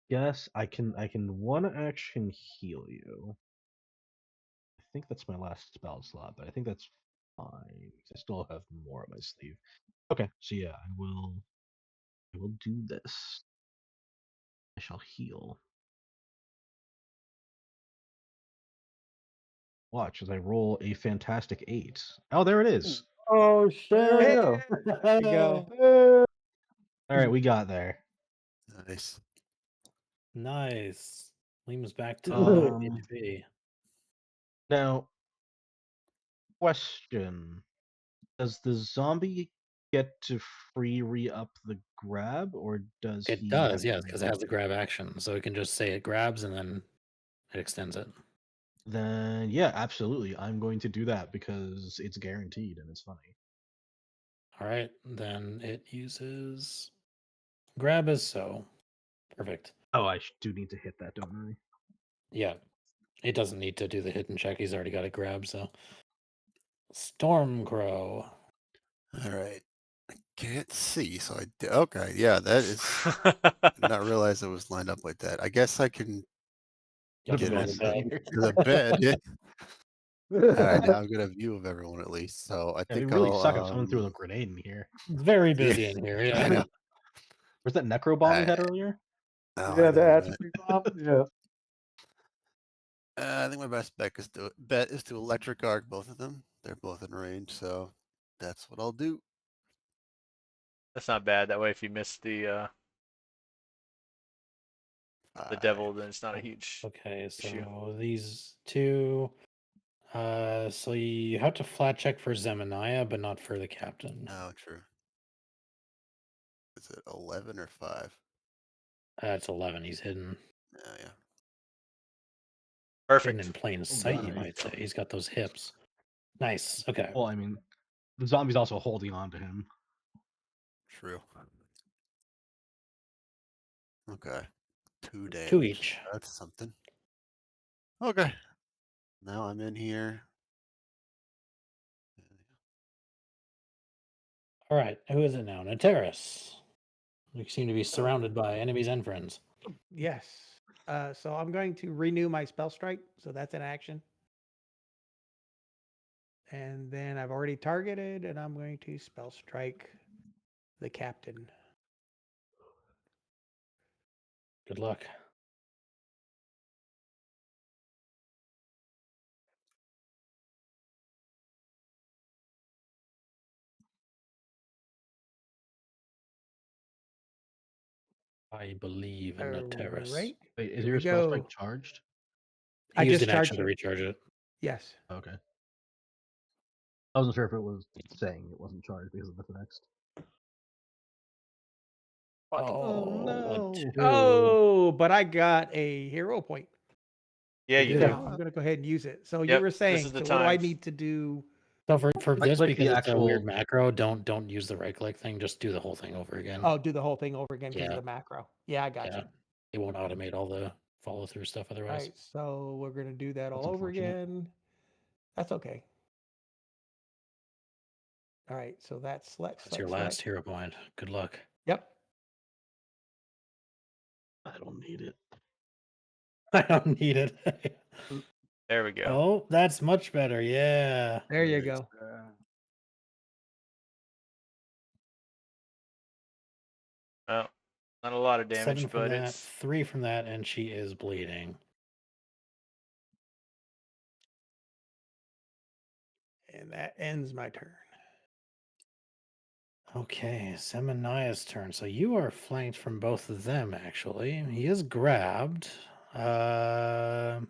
guess I can 1-action heal you. I think that's my last spell slot, but I think that's fine. 'Cause I still have more up my sleeve. Okay, so yeah, I will do this. I shall heal. Watch as I roll a fantastic 8. Oh, there it is. Oh shit! There we go. There you go. All right, we got there. Nice. Nice. Liam's back to where he need to be. Now, question: does the zombie get to free re-up the grab, or does It he? does, have yes, to because it has the grab action. So it can just say it grabs and then it extends it. Then yeah, absolutely. I'm going to do that because it's guaranteed and it's funny. All right, then it uses grab as so. Perfect. Oh, I do need to hit that, don't I? Yeah, it doesn't need to do the hidden check. He's already got a grab, so. Stormcrow. All right. I can't see, so I did. Okay, yeah, that is. I did not realize it was lined up like that. I guess I can You have to get go in to bed. to the bed. Yeah. All right, now I've got a view of everyone at least. So I Yeah, think we really I'll. suck if someone threw a grenade in here. It's very Yeah, busy in here, I yeah. know. Where's that necro bomb we had earlier? Oh, Yeah, I the know, right? atrophy bomb. Yeah. I think my best bet is to electric arc both of them. They're both in range, so that's what I'll do. That's not bad. That way, if you miss the devil, then it's not a huge Okay, issue. so these two. So you have to flat check for Zemaniah, but not for the captain. Oh, true. Is it 11 or 5? It's 11. He's hidden. Yeah, yeah. Perfect. Hidden in plain sight, you might say. He's got those hips. Nice. Okay. Well, I mean, the zombie's also holding on to him. True. Okay. 2 damage. 2 each. That's something. Okay. Now I'm in here. All right. Who is it now? Nateris. You seem to be surrounded by enemies and friends. Yes. So I'm going to renew my spell strike. So that's an action. And then I've already targeted, and I'm going to spell strike the captain. Good luck. I believe in Nateris. Right. Wait, is Here your we spell go. strike charged? He I used just an action charged to it. recharge it. Yes. Okay. I wasn't sure if it was saying it wasn't charged because of the text. Fuck. Oh, no. two. Oh, but I got a hero point. Yeah, you Yeah. do. Yeah, I'm gonna go ahead and use it. So you Yep, were this saying, is the so what do I time. need to do? So for I this, clicked the because it's a weird actual- macro, don't use the right click thing. Just do the whole thing over again. Oh, do the whole thing over again because Yeah. of the macro. Yeah, I got Yeah. you. It won't automate all the follow through stuff All otherwise. right, so we're gonna do that all That's over unfortunate. again. That's okay. All right, so that's select. That's your last hero point. Good luck. Yep. I don't need it. I don't need it. There we go. Oh, that's much better. Yeah. There you Nice. go. Well, not a lot of damage, 7 from but that, it's 3 from that, and she is bleeding. And that ends my turn. Okay, Semania's turn. So you are flanked from both of them, actually. He is grabbed. But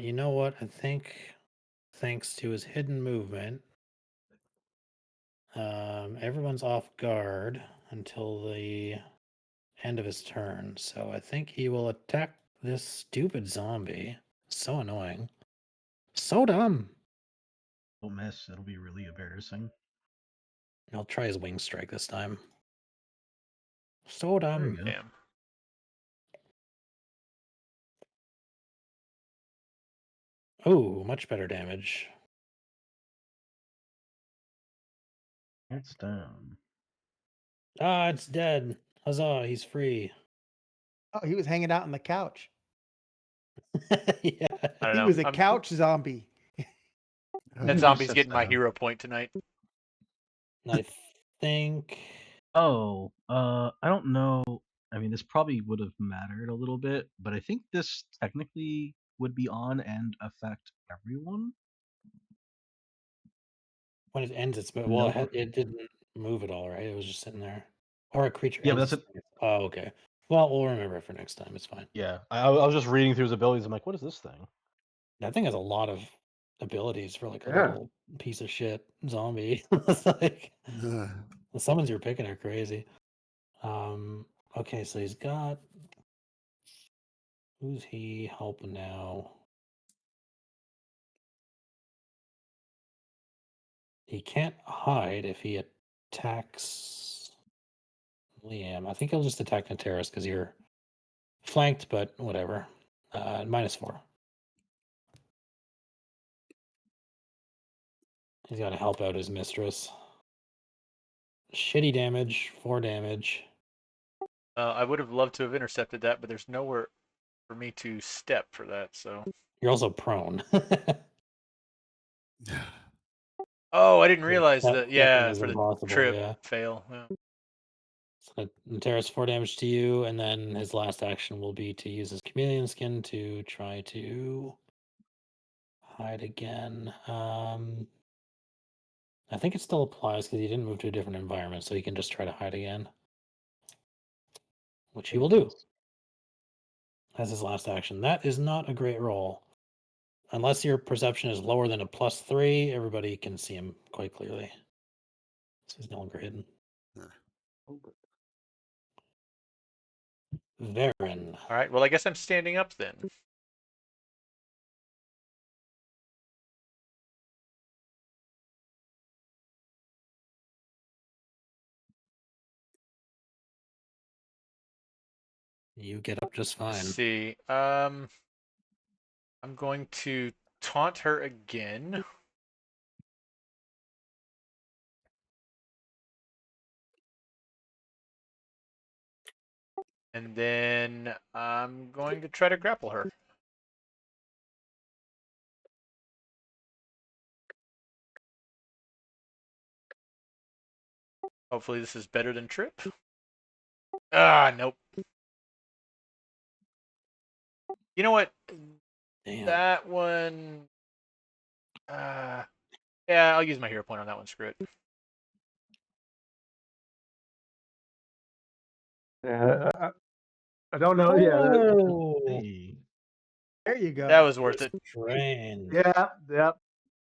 you know what? I think thanks to his hidden movement, everyone's off guard until the end of his turn. So I think he will attack this stupid zombie. So annoying. So dumb. Don't miss. It'll be really embarrassing. I'll try his wing strike this time. So There dumb. you go. damn. Oh, much better damage. It's down. Ah, it's dead. Huzzah, he's free. Oh, he was hanging out on the couch. Yeah. I don't He know. was a couch zombie. That Who zombie's sits getting my down? hero point tonight. I think Oh, I don't know. I mean, this probably would have mattered a little bit, but I think this technically would be on and affect everyone. when it ends, it's well, No. it didn't move at all, right? It was just sitting there. Or a creature. Yeah, but ends that's its- Oh, okay. Well, we'll remember it for next time. It's fine. Yeah, I was just reading through his abilities. I'm like, what is this thing? That thing has a lot of abilities for like a Yeah. little piece of shit zombie. It's like Ugh. the summons you're picking are crazy. Okay, so he's got who's he helping now? He can't hide if he attacks Liam. I think he'll just attack Nateris because you're flanked, but whatever. -4. He's got to help out his mistress. Shitty damage, 4 damage. I would have loved to have intercepted that, but there's nowhere for me to step for that. So. You're also prone. Oh, I didn't So realize that. stepping Yeah, is for the impossible, trip yeah. fail. Yeah. So Nateris 4 damage to you, and then his last action will be to use his chameleon skin to try to hide again. I think it still applies because he didn't move to a different environment, so he can just try to hide again. Which he will do as his last action. That is not a great roll. Unless your perception is lower than a +3, everybody can see him quite clearly. So he's no longer hidden. Varen. All right. Well, I guess I'm standing up then. You get up just fine. Let's see. I'm going to taunt her again. And then I'm going to try to grapple her. Hopefully this is better than trip. Ah, nope. You know what? Damn. That one. Yeah, I'll use my hero point on that one. Screw it. Yeah, I don't know. Yeah, Oh, Hey, There you go. That was worth it. strange. yeah.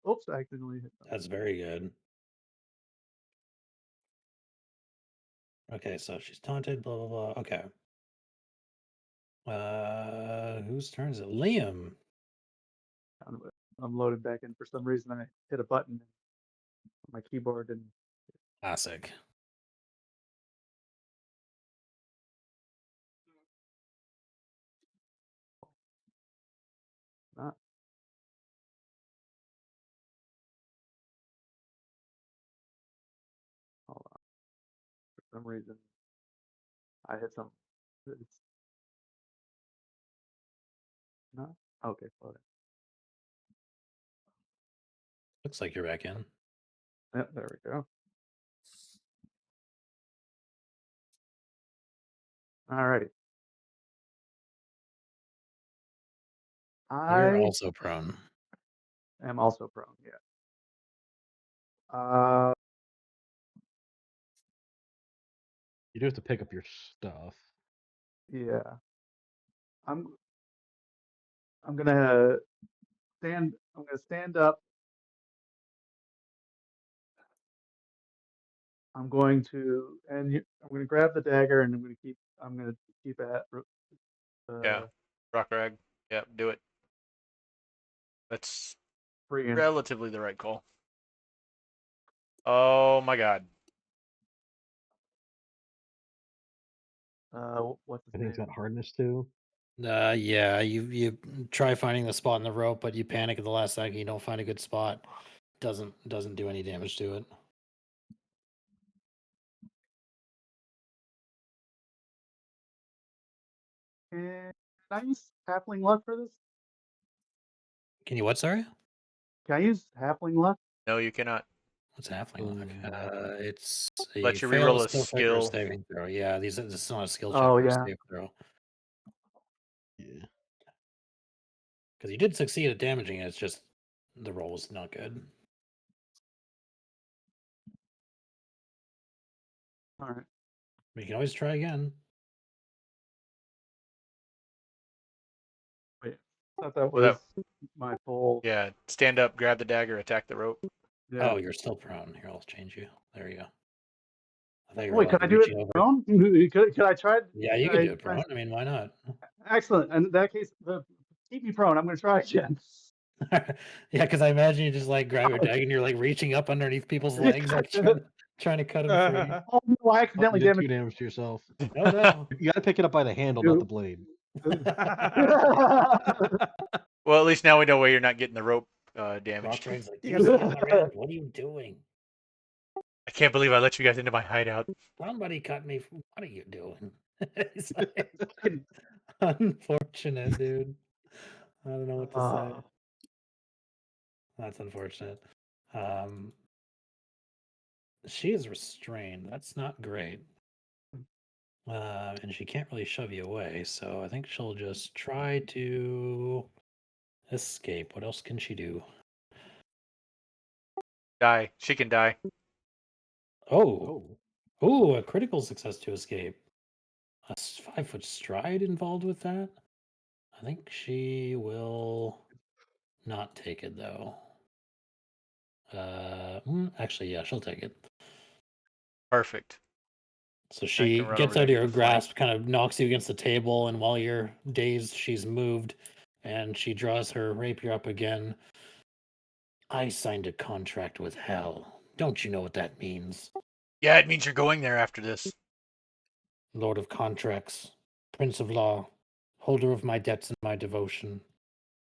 Oops, I accidentally hit. That's very good. Okay, so she's taunted, blah, blah, blah. Okay. Whose turn is it? Liam. I'm loaded back in. For some reason, I hit a button on my keyboard and Classic. not. Hold on. For some reason, I hit some. It's not okay. Loaded. Looks like you're back in. Yep, there we go. Alrighty. You're I also prone. am also prone. Yeah. You do have to pick up your stuff. Yeah. I'm gonna stand. I'm gonna stand up. I'm going to I'm going to grab the dagger and I'm going to keep at Yeah. Rock rag. Yeah, do it. That's free and relatively the right call. Oh my god. what's his I think it's name? got hardness too. Yeah, you try finding the spot in the rope, but you panic at the last second. You don't find a good spot. Doesn't do any damage to it. Can I use halfling luck for this? Can you what? Sorry, Can I use halfling luck? No, you cannot. what's halfling luck? No. It's Let you you fail reroll a a skill check or a skill. saving throw. Yeah, this is not a skill check Oh or a yeah. save throw Yeah. because you did succeed at damaging it. It's just the roll was not good. All right. But you can always try again. Wait. I thought that Well, was that- my full. Yeah, stand up, grab the dagger, attack the rope. Yeah. Oh, you're still prone. Here, I'll change you. There you go. I thought you were Wait, can like I do it reaching over. prone? Can I try? Yeah, you can do it prone. I mean, why not? Excellent. And in that case, keep me prone. I'm going to try again. Yeah, because I imagine you just like grab your dagger and you're like reaching up underneath people's legs, like trying to cut them free. Oh no! I Oh, accidentally you did 2 damaged. damage to yourself. Oh no! You gotta pick it up by the handle, not the blade. Well, at least now we know where you're not getting the rope damaged. Rockdrag's like, You you gotta- skipping around. What are you doing? I can't believe I let you guys into my hideout. Somebody cut me. What are you doing? It's like, unfortunate, dude. I don't know what to say. That's unfortunate. She is restrained. That's not great. And she can't really shove you away, so I think she'll just try to escape. What else can she do? Die. She can die. Oh, ooh, a critical success to escape. A 5-foot stride involved with that? I think she will not take it though. Actually, yeah, she'll take it. Perfect. So Now you she can run gets over there out and of get your the flank. grasp, kind of knocks you against the table, and while you're dazed, she's moved, and she draws her rapier up again. I signed a contract with hell. Don't you know what that means? Yeah, it means you're going there after this. Lord of contracts, Prince of law, holder of my debts and my devotion.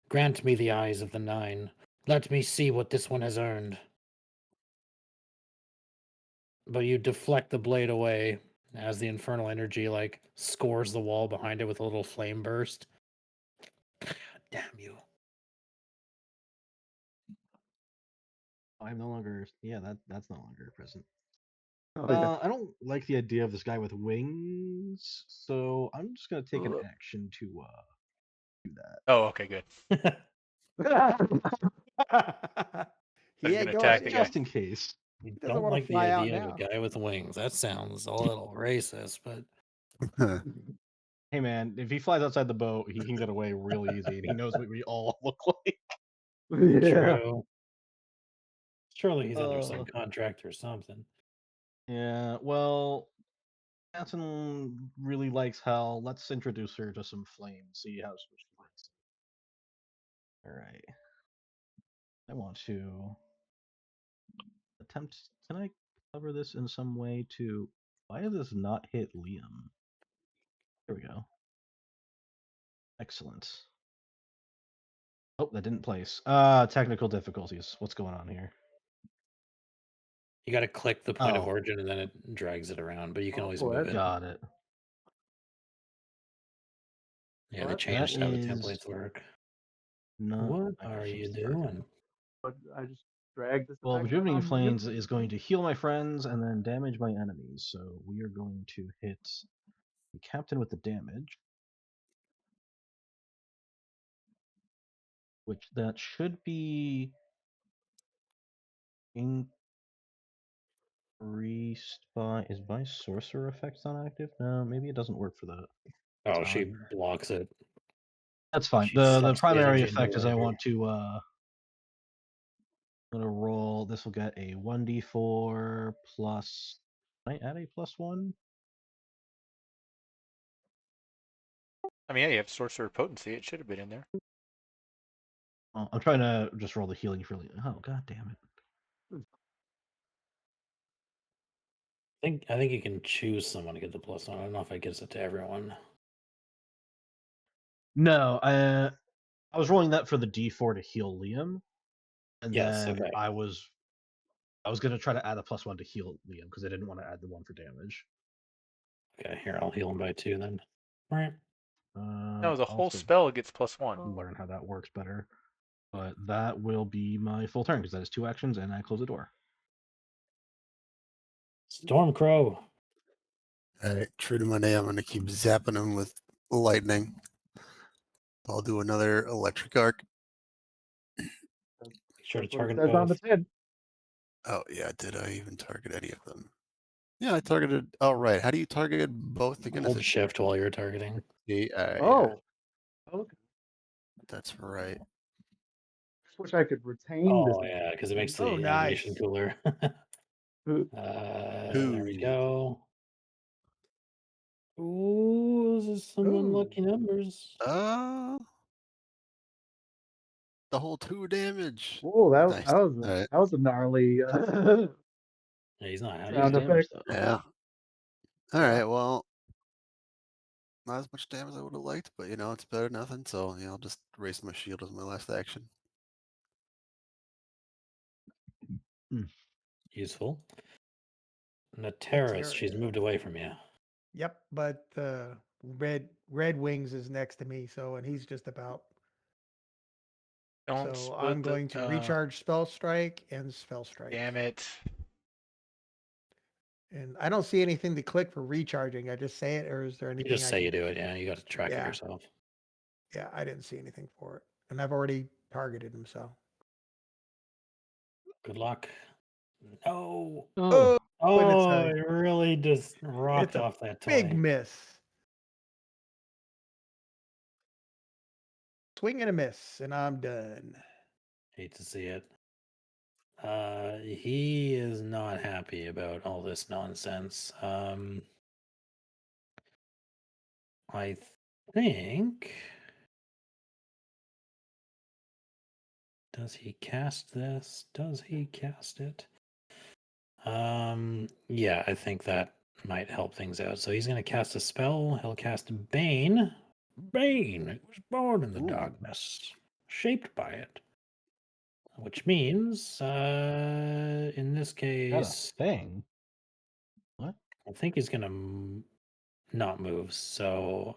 Grant me the eyes of the 9. Let me see what this one has earned. But you deflect the blade away as the infernal energy like scores the wall behind it with a little flame burst. Damn you. I'm no longer. Yeah, that's no longer present. Oh, yeah. I don't like the idea of this guy with wings, so I'm just gonna take an Ugh. action to do that. Oh, okay, good. He He's ain't gonna going attack the guy. Just in case. You doesn't don't wanna like the fly out idea of a now. guy with wings. That sounds a little racist, but Hey man, if he flies outside the boat, he can get away real easy, and he knows what we all look like. Yeah. true. Surely he's under some Uh. contract or something. Yeah, well, Anson really likes Hell. Let's introduce her to some flame, see how she likes it. Alright. I want to attempt. Can I cover this in some way to. Why does this not hit Liam? There we go. Excellent. Oh, that didn't place. Technical difficulties. What's going on here? You got to click the point of Oh. origin and then it drags it around, but you can always move it. Got it. Yeah, they What? changed That how the is templates work. not What my are you first target. doing? But I just dragged this. Well, effect Rejuvenating on you. Flames is going to heal my friends and then damage my enemies. So we are going to hit the captain with the damage. Which that should be increased by. Is my sorcerer effect not active? No, maybe it doesn't work for that. Oh, she Time. blocks it. That's fine. She The sucks the primary energy into effect is her I here. want to I'm gonna roll. This will get a 1d4 plus. Can I add a +1? I mean, yeah, you have sorcerer potency. It should have been in there. Oh, I'm trying to just roll the healing for. Oh, god damn it! I think you can choose someone to get the +1. I don't know if it gives it to everyone. No, I was rolling that for the d4 to heal Liam, and Yes, then okay. I was gonna try to add a +1 to heal Liam because I didn't want to add the one for damage. Okay, here, I'll heal him by 2 then. All right. No, the whole Also spell gets +1. learn how that works better. But that will be my full turn because that is 2 actions, and I close the door. Stormcrow. All right, true to my name, I'm going to keep zapping him with lightning. I'll do another electric arc. Make sure to That's what it target says on the both. tin. Oh, yeah. Did I even target any of them? Yeah, I targeted. Oh, right. How do you target both again? Is Hold it shift while you're targeting. D? Yeah, Oh, okay. that's right. Just wish I could retain this. Oh, yeah, because it makes the Oh, animation nice. cooler. There we Who? go. Ooh, this is some Ooh. unlucky numbers. The whole 2 damage. Oh, Nice. that All right. was a gnarly Yeah, he's not happy. sound effect. Yeah. All right. Well, not as much damage as I would have liked, but it's better than nothing. So I'll just raise my shield as my last action. Useful. Nateris, she's moved away from you. Yep, but red wings is next to me, and he's just about. Don't So split I'm going to recharge spell strike and spell strike. Damn it. And I don't see anything to click for recharging. I just say it, or is there You anything? just say you do it. Yeah, you got to track it Yeah. yourself. Yeah, I didn't see anything for it, and I've already targeted him. So Good luck. No. Oh, when it's Oh, a it really just rocked it's a off that big toy. miss. Swing and a miss, and I'm done. Hate to see it. He is not happy about all this nonsense. I think. Does he cast this? Does he cast it? Yeah, I think that might help things out. So he's going to cast a spell. He'll cast Bane. Bane, it was born in the Ooh. darkness, shaped by it. Which means, in this got a case, thing. What? I think he's going to not move. So,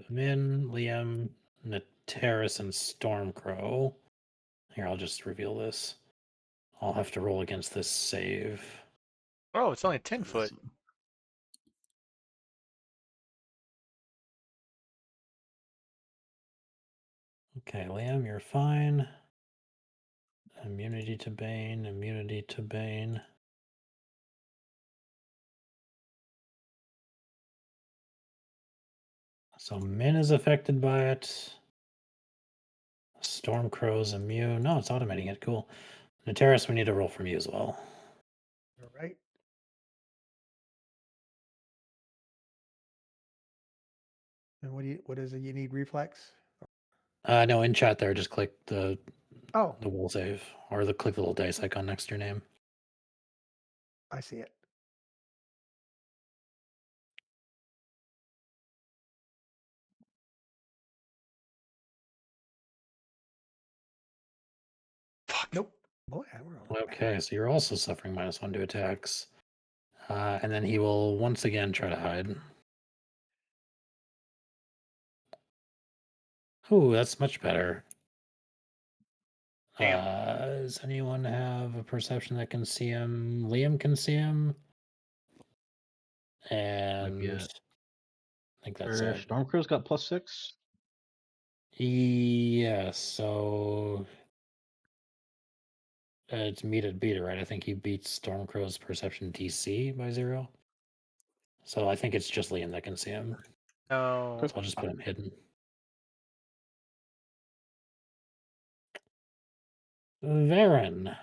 Min, Liam, Nateris, and Stormcrow. Here, I'll just reveal this. I'll have to roll against this save. Oh, it's only 10 foot. Okay, Liam, you're fine. Immunity to Bane, immunity to Bane. So Min is affected by it. Stormcrow's immune. No, it's automating it. Cool. Nateris, we need a roll from you as well. All right. And what is it? You need reflex? No, in chat there, just click the Oh, will save, or click the little dice icon next to your name. I see it. Fuck. Nope. Boy, we're all Okay, so you're also suffering -1 to attacks. And then he will once again try to hide. Ooh, that's much better. Damn. Does anyone have a perception that can see him? Liam can see him. And it. I think that's it. Stormcrow's got +6. Yeah, so it's meet it, beat it, right? I think he beats Stormcrow's perception DC by 0. So I think it's just Liam that can see him. No. So I'll just put him hidden. Varen.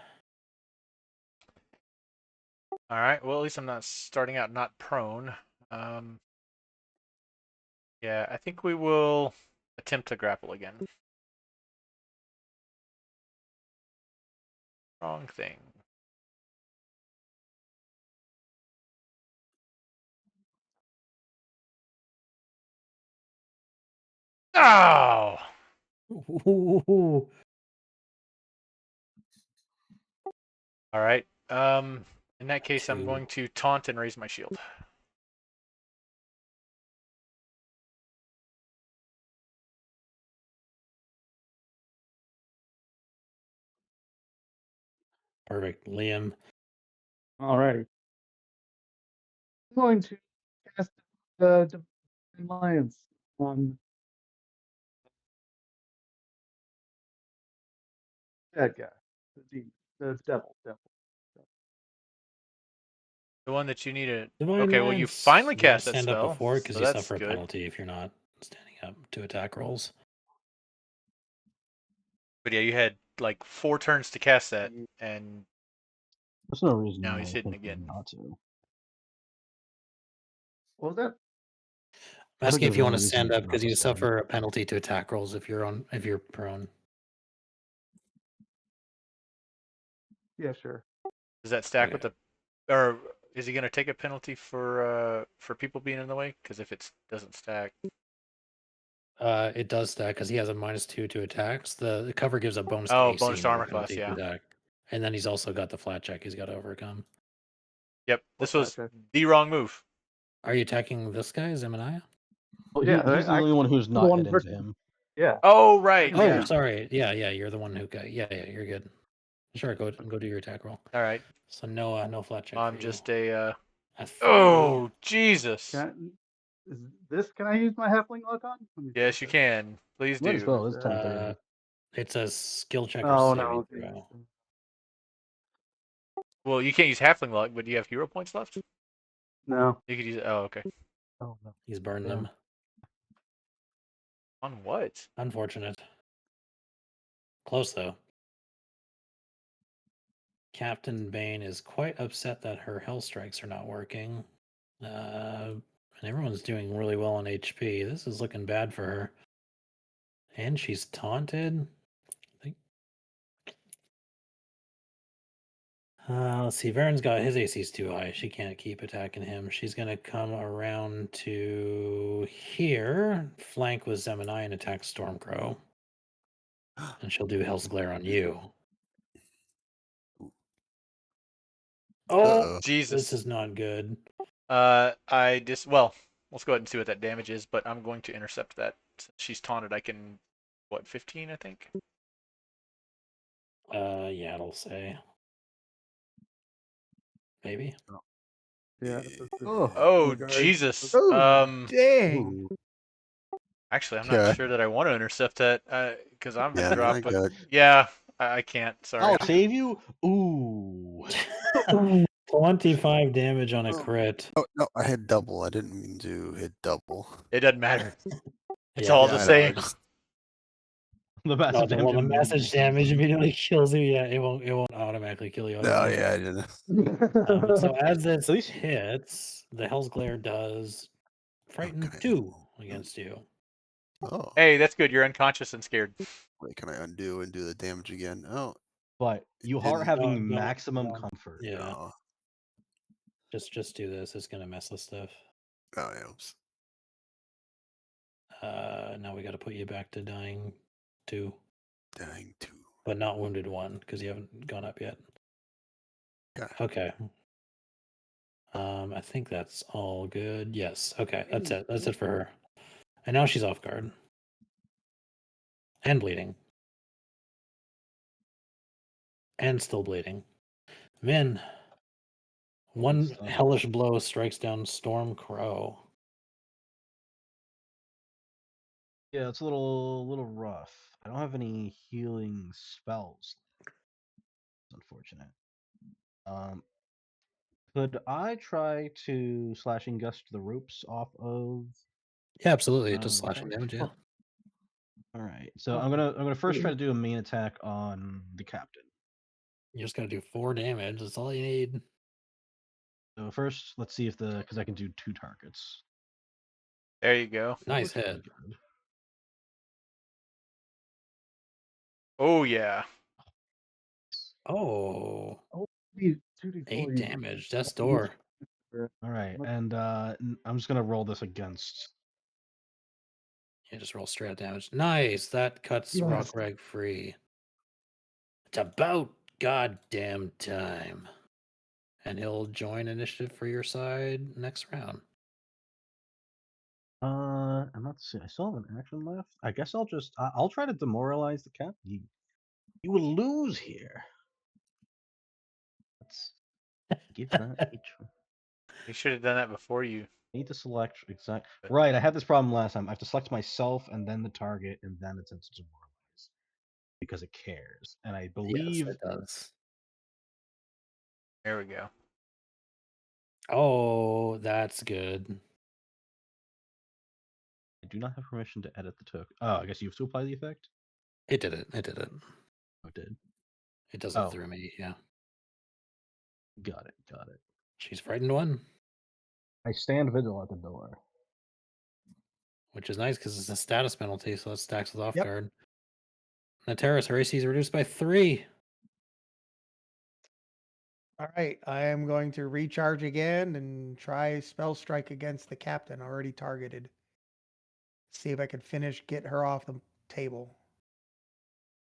All right. Well, at least I'm not starting out not prone. Yeah, I think we will attempt to grapple again. Wrong thing. Oh! Ooh. All right. In that case, I'm 2. going to taunt and raise my shield. Perfect. Liam. Alrighty. I'm going to cast the Divine Alliance on that guy, the devil. The one that you need to. Divine Okay, well, you Lance. finally You gotta cast that stand up spell, before because so you that's suffer a good. penalty if you're not standing up to attack rolls. But yeah, you had like 4 turns to cast that, and There's no reason now why he's I hidden think again. not to. What was that? I'm I think asking if there's you any want to reason stand up not because to you stand. suffer a penalty to attack rolls if you're prone. Yeah, sure. Does that stack Okay. with the, or is he going to take a penalty for people being in the way? Because if it doesn't stack, It does stack because he has a -2 to attacks. The cover gives a bonus to oh, AC, bonus to not a armor class, penalty to yeah. attack. And then he's also got the flat check he's got to overcome. Yep, What's this was that check? the wrong move. Are you attacking this guy, Zemaniah? Well, Yeah, he's the only one who's the not one hit into person- him. Yeah. Oh, right, Oh, yeah. sorry. Yeah, you're the one who got. Yeah, you're good. Sure, go do your attack roll. All right, So no flat check. I'm for just you. a. A 3. Oh, Jesus. Can I use my halfling luck on? Let me see Yes, what you that- can. Please Might as do. well. It's 10:30. It's a skill check or Oh saving no. throw. Well, you can't use halfling luck, but do you have hero points left? No. You could use. Oh, okay. Oh no. He's burned Yeah. them. On what? Unfortunate. Close though. Captain Bane is quite upset that her hell strikes are not working. And everyone's doing really well on HP. This is looking bad for her. And she's taunted. Let's see. Varen's got his AC's too high. She can't keep attacking him. She's gonna come around to here, flank with Zemani and attack Stormcrow. And she'll do Hell's Glare on you. Oh, Uh-oh. Jesus. this is not good. Well, let's go ahead and see what that damage is, but I'm going to intercept that. Since she's taunted, I can, 15, I think? Yeah, it'll say. Maybe. Yeah. Oh, Guard. Jesus. Oh, dang. Ooh. Actually, I'm not Okay. sure that I want to intercept that, because I'm Yeah, gonna drop. I But got it. yeah, I can't. Sorry. I'll save you. Ooh. 25 damage on a Oh. crit. Oh no, I hit double. I didn't mean to hit double. It doesn't matter. It's Yeah, all Yeah, the I know, I same. just- The No, massive damage. the immediately message kills damage them. immediately kills you. Yeah, it won't automatically kill you. No, otherwise. yeah, I didn't. So as this At least- hits, the Hell's Glare does frighten Okay. 2 against you. Oh, Hey, that's good. You're unconscious and scared. wait, can I undo and do the damage again? Oh, But you are didn't- having don't- maximum don't. comfort. Yeah, oh, just do this. It's gonna mess with stuff. oh, yeah, oops. Now we got to put you back to dying 2, Dying 2. but not wounded 1 because you haven't gone up yet. Okay. Okay. I think that's all good. Yes. Okay, that's it. That's it for her. And now she's off guard and bleeding and still bleeding. Min. One Stop. hellish blow strikes down Storm Crow. Yeah, it's a little rough. I don't have any healing spells. It's unfortunate. Could I try to slashing gust the ropes off of? Yeah, absolutely. It does slashing Right. damage. Yeah. All right. So I'm gonna first try to do a main attack on the captain. You just gotta do 4 damage. That's all you need. So first, let's see if because I can do 2 targets. There you go. That Nice looks pretty hit. good. Oh yeah. Oh, 2d4 8 you- damage. Death's door. All right, What- and I'm just gonna roll this against. Yeah, just roll straight damage. Nice. That cuts Yes. Rockrag free. It's about goddamn time. And he'll join initiative for your side next round. And let's see. I still have an action left. I guess I'll try to demoralize the captain. You will lose here. Let's give that a try. You should have done that before you. Need to select exact. Right, I had this problem last time. I have to select myself and then the target, and then it's into demoralize because it cares. And I believe Yes, it does. There we go. Oh, that's good. I do not have permission to edit the token. Oh, I guess you have to apply the effect. It did it. It did it. Oh, it did. It does it Oh. through me. Yeah. Got it. Got it. She's frightened 1, I stand vigil at the door. which is nice because it's a status penalty, so that stacks with off Yep. guard. Natera's, her AC is reduced by 3. All right, I am going to recharge again and try spell strike against the captain already targeted. See if I can get her off the table.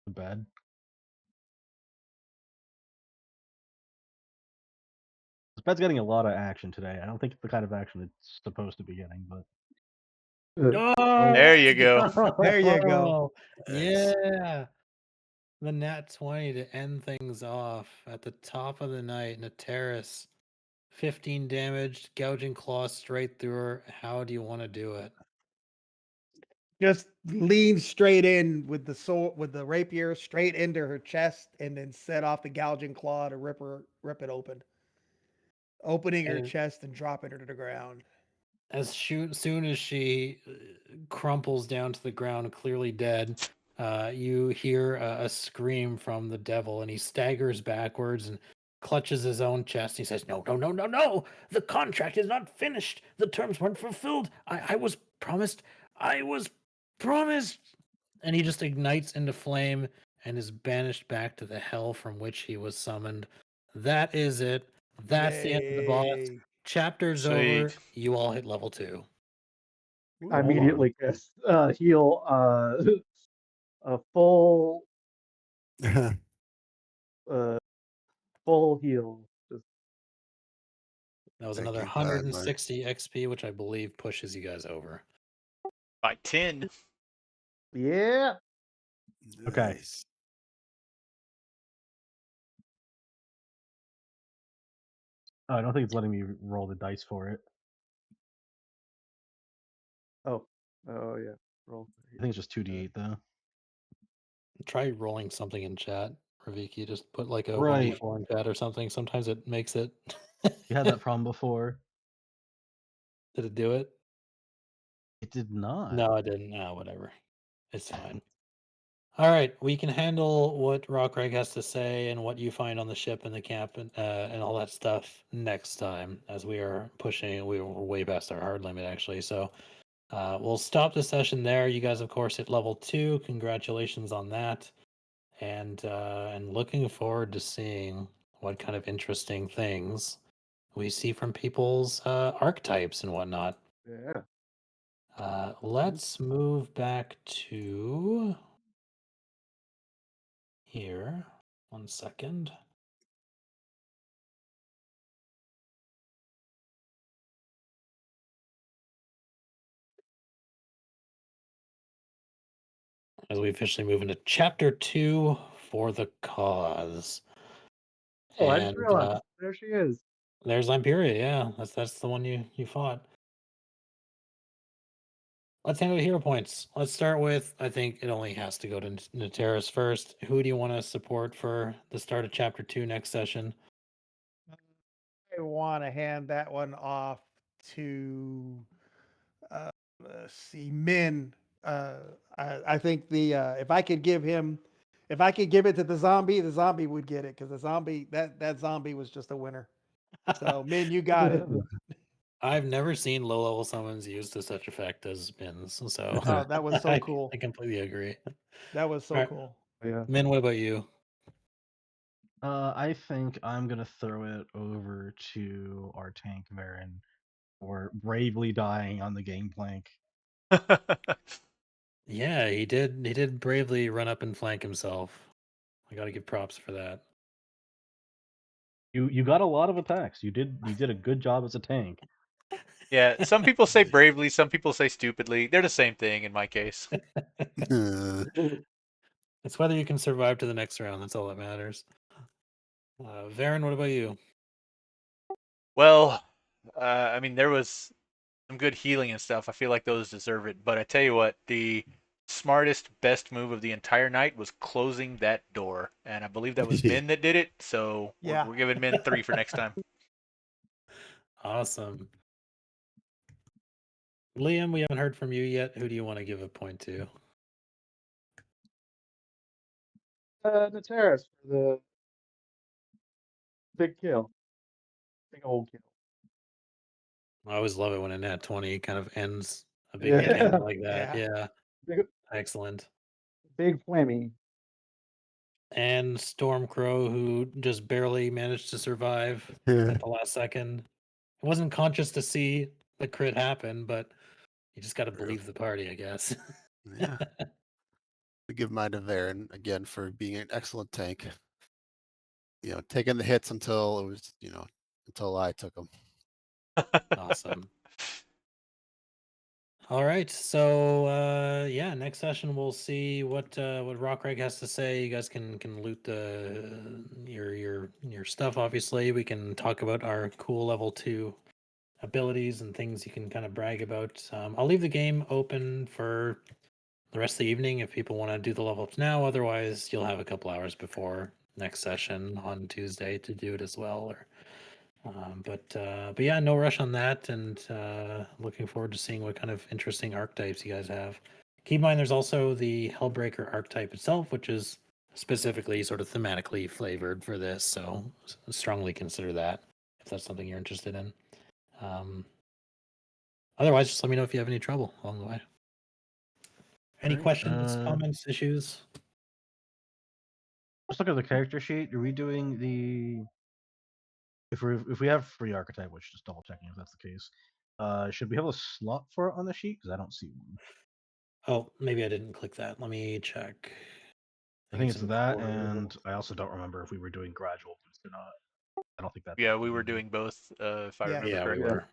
The bed. This bed's getting a lot of action today. I don't think it's the kind of action it's supposed to be getting, but Oh, There you go. There you go. Nice. Yeah. The nat 20 to end things off at the top of the night. Nateris, 15 damage, gouging claw straight through her. How do you want to do it? Just lean straight in with the sword, with the rapier straight into her chest, and then set off the gouging claw to rip it open, opening her And- chest and dropping her to the ground. As soon as she crumples down to the ground, clearly dead, you hear a scream from the devil, and he staggers backwards and clutches his own chest. He says, "No, no, no, no, no! The contract is not finished. The terms weren't fulfilled. I was promised. I was promised." And he just ignites into flame and is banished back to the hell from which he was summoned. That is it. That's the end of the boss. Yay. Chapter's over. Sweet. You all hit level 2. I Hold on. immediately cast heal a full full heal. Just That was Thank another you, God, Mark. 160 XP, which I believe pushes you guys over. By 10. yeah. Okay. Nice. oh, I don't think it's letting me roll the dice for it. Oh yeah. Roll. I think it's just 2d8 though. Try rolling something in chat, Raviki. Just put like a Right. 1d4 in chat or something. Sometimes it makes it. You had that problem before. Did it do it? It did not. No, I didn't. No, whatever. It's fine. All right, we can handle what Rockreg has to say and what you find on the ship and the camp and all that stuff next time, as we are pushing. We were way past our hard limit actually, so we'll stop the session there. You guys, of course, hit level 2. Congratulations on that, and looking forward to seeing what kind of interesting things we see from people's archetypes and whatnot. Yeah. Let's move back to here. 1 second. As we officially move into chapter 2 for the cause. Oh, I just And realized. There she is. there's Lamperia, yeah. That's the one you fought. Let's handle the hero points. Let's start with, I think it only has to go to Nateris first. Who do you want to support for the start of chapter 2 next session? I want to hand that one off to, let's see, Min. I think if I could give it to the zombie would get it because the zombie that zombie was just a winner. So Min, you got it. I've never seen low level summons used to such effect as Min's, so Oh, that was so cool. I completely agree. That was so Alright. cool. Yeah. Min, what about you? I think I'm gonna throw it over to our tank Varen for bravely dying on the gangplank. Yeah, he did bravely run up and flank himself. I gotta give props for that. You got a lot of attacks. You did a good job as a tank. Yeah, some people say bravely, some people say stupidly. They're the same thing in my case. It's whether you can survive to the next round. That's all that matters. Varen, what about you? Well, I mean, there was some good healing and stuff. I feel like those deserve it. But I tell you what, the smartest, best move of the entire night was closing that door. And I believe that was Yeah. Min that did it. So Yeah. we're giving Min 3 for next time. Awesome. Liam, we haven't heard from you yet. Who do you want to give a point to? Nateris for the big kill. Big old kill. I always love it when a nat 20 kind of ends a big Yeah. weekend like that. Yeah. Yeah, Big, excellent. big flammy. And Stormcrow, who just barely managed to survive Yeah. at the last second. Wasn't conscious to see the crit happen, but you just got to True. believe the party, I guess. Yeah. We give mine to Varen again for being an excellent tank. You know, taking the hits until it was, until I took them. Awesome. All right, so yeah, next session we'll see what Rockreg has to say. You guys can loot your stuff. Obviously, we can talk about our cool level 2 abilities and things you can kind of brag about. I'll leave the game open for the rest of the evening if people want to do the level ups now. Otherwise, you'll have a couple hours before next session on Tuesday to do it as well. Or but yeah, no rush on that, and looking forward to seeing what kind of interesting archetypes you guys have. Keep in mind, there's also the Hellbreaker archetype itself, which is specifically sort of thematically flavored for this. So strongly consider that if that's something you're interested in. Otherwise, just let me know if you have any trouble along the way. Any Alright, questions, comments, issues? Let's look at the character sheet. Are we doing the if we have free archetype, which just double checking if that's the case, should we have a slot for it on the sheet? Because I don't see one. Oh, maybe I didn't click that. Let me check. I think it's that, important. and I also don't remember if we were doing gradual boost or not. I don't think that's Yeah, we were doing both, if I Yeah. remember Yeah, we correctly.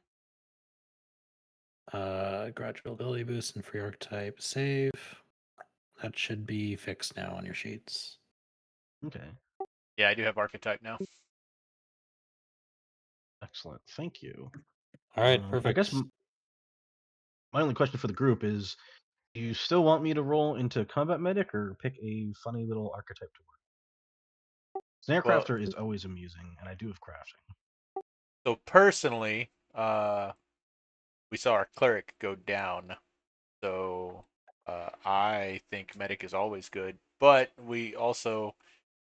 were. Gradual ability boost and free archetype save. That should be fixed now on your sheets. Okay, Yeah, I do have archetype now. excellent. Thank you. All right, I perfect. guess my only question for the group is: do you still want me to roll into combat medic or pick a funny little archetype to work? Snare Well- crafter is always amusing, and I do have crafting. So personally, we saw our cleric go down. So I think medic is always good. but we also,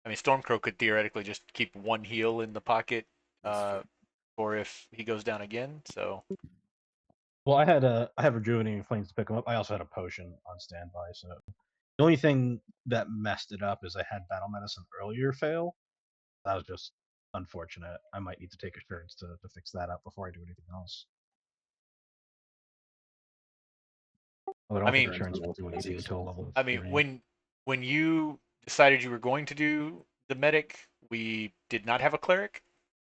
I mean, Stormcrow could theoretically just keep one heal in the pocket for if he goes down again. So Well, I have rejuvenating flames to pick him up. I also had a potion on standby, so the only thing that messed it up is I had battle medicine earlier fail. That was just unfortunate. I might need to take assurance to fix that up before I do anything else. Well, I don't I think mean, assurance will do anything until level I mean, 3. when you decided you were going to do the medic, we did not have a cleric,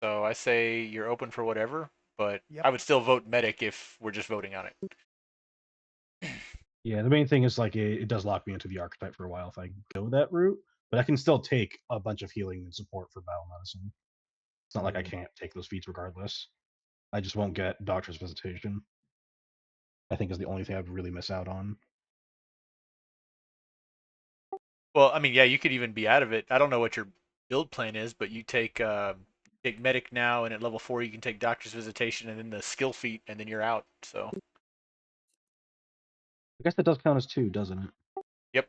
so I say you're open for whatever. But Yep. I would still vote medic if we're just voting on it. Yeah, the main thing is like it does lock me into the archetype for a while if I go that route, but I can still take a bunch of healing and support for battle medicine. It's not like I can't take those feats regardless. I just won't get Doctor's Visitation. I think is the only thing I'd really miss out on. Well, I mean, yeah, you could even be out of it. I don't know what your build plan is, but you take medic now, and at level 4 you can take Doctor's Visitation, and then the skill feat, and then you're out. So I guess that does count as 2, doesn't it? yep.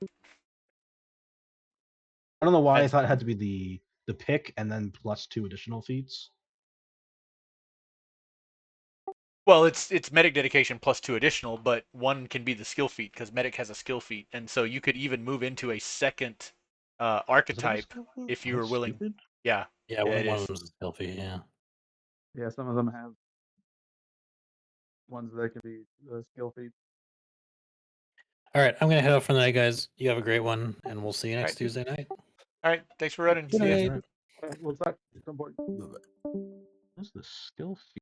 I don't know why I That's- thought it had to be the pick and then plus 2 additional feats. Well, it's medic dedication plus 2 additional, but one can be the skill feat because medic has a skill feat, and so you could even move into a second Does it have a archetype skill feat? if you Oh, were that's willing. stupid. Yeah, Yeah, yeah, it one is. of them's a skill feat. Yeah. Yeah, some of them have ones that can be skill feats. All right, I'm gonna head out for the night, guys. You have a great one, and we'll see you next Right. Tuesday night. All right, thanks for running. Good See ya. night. We'll talk at some point. What's the skill feat?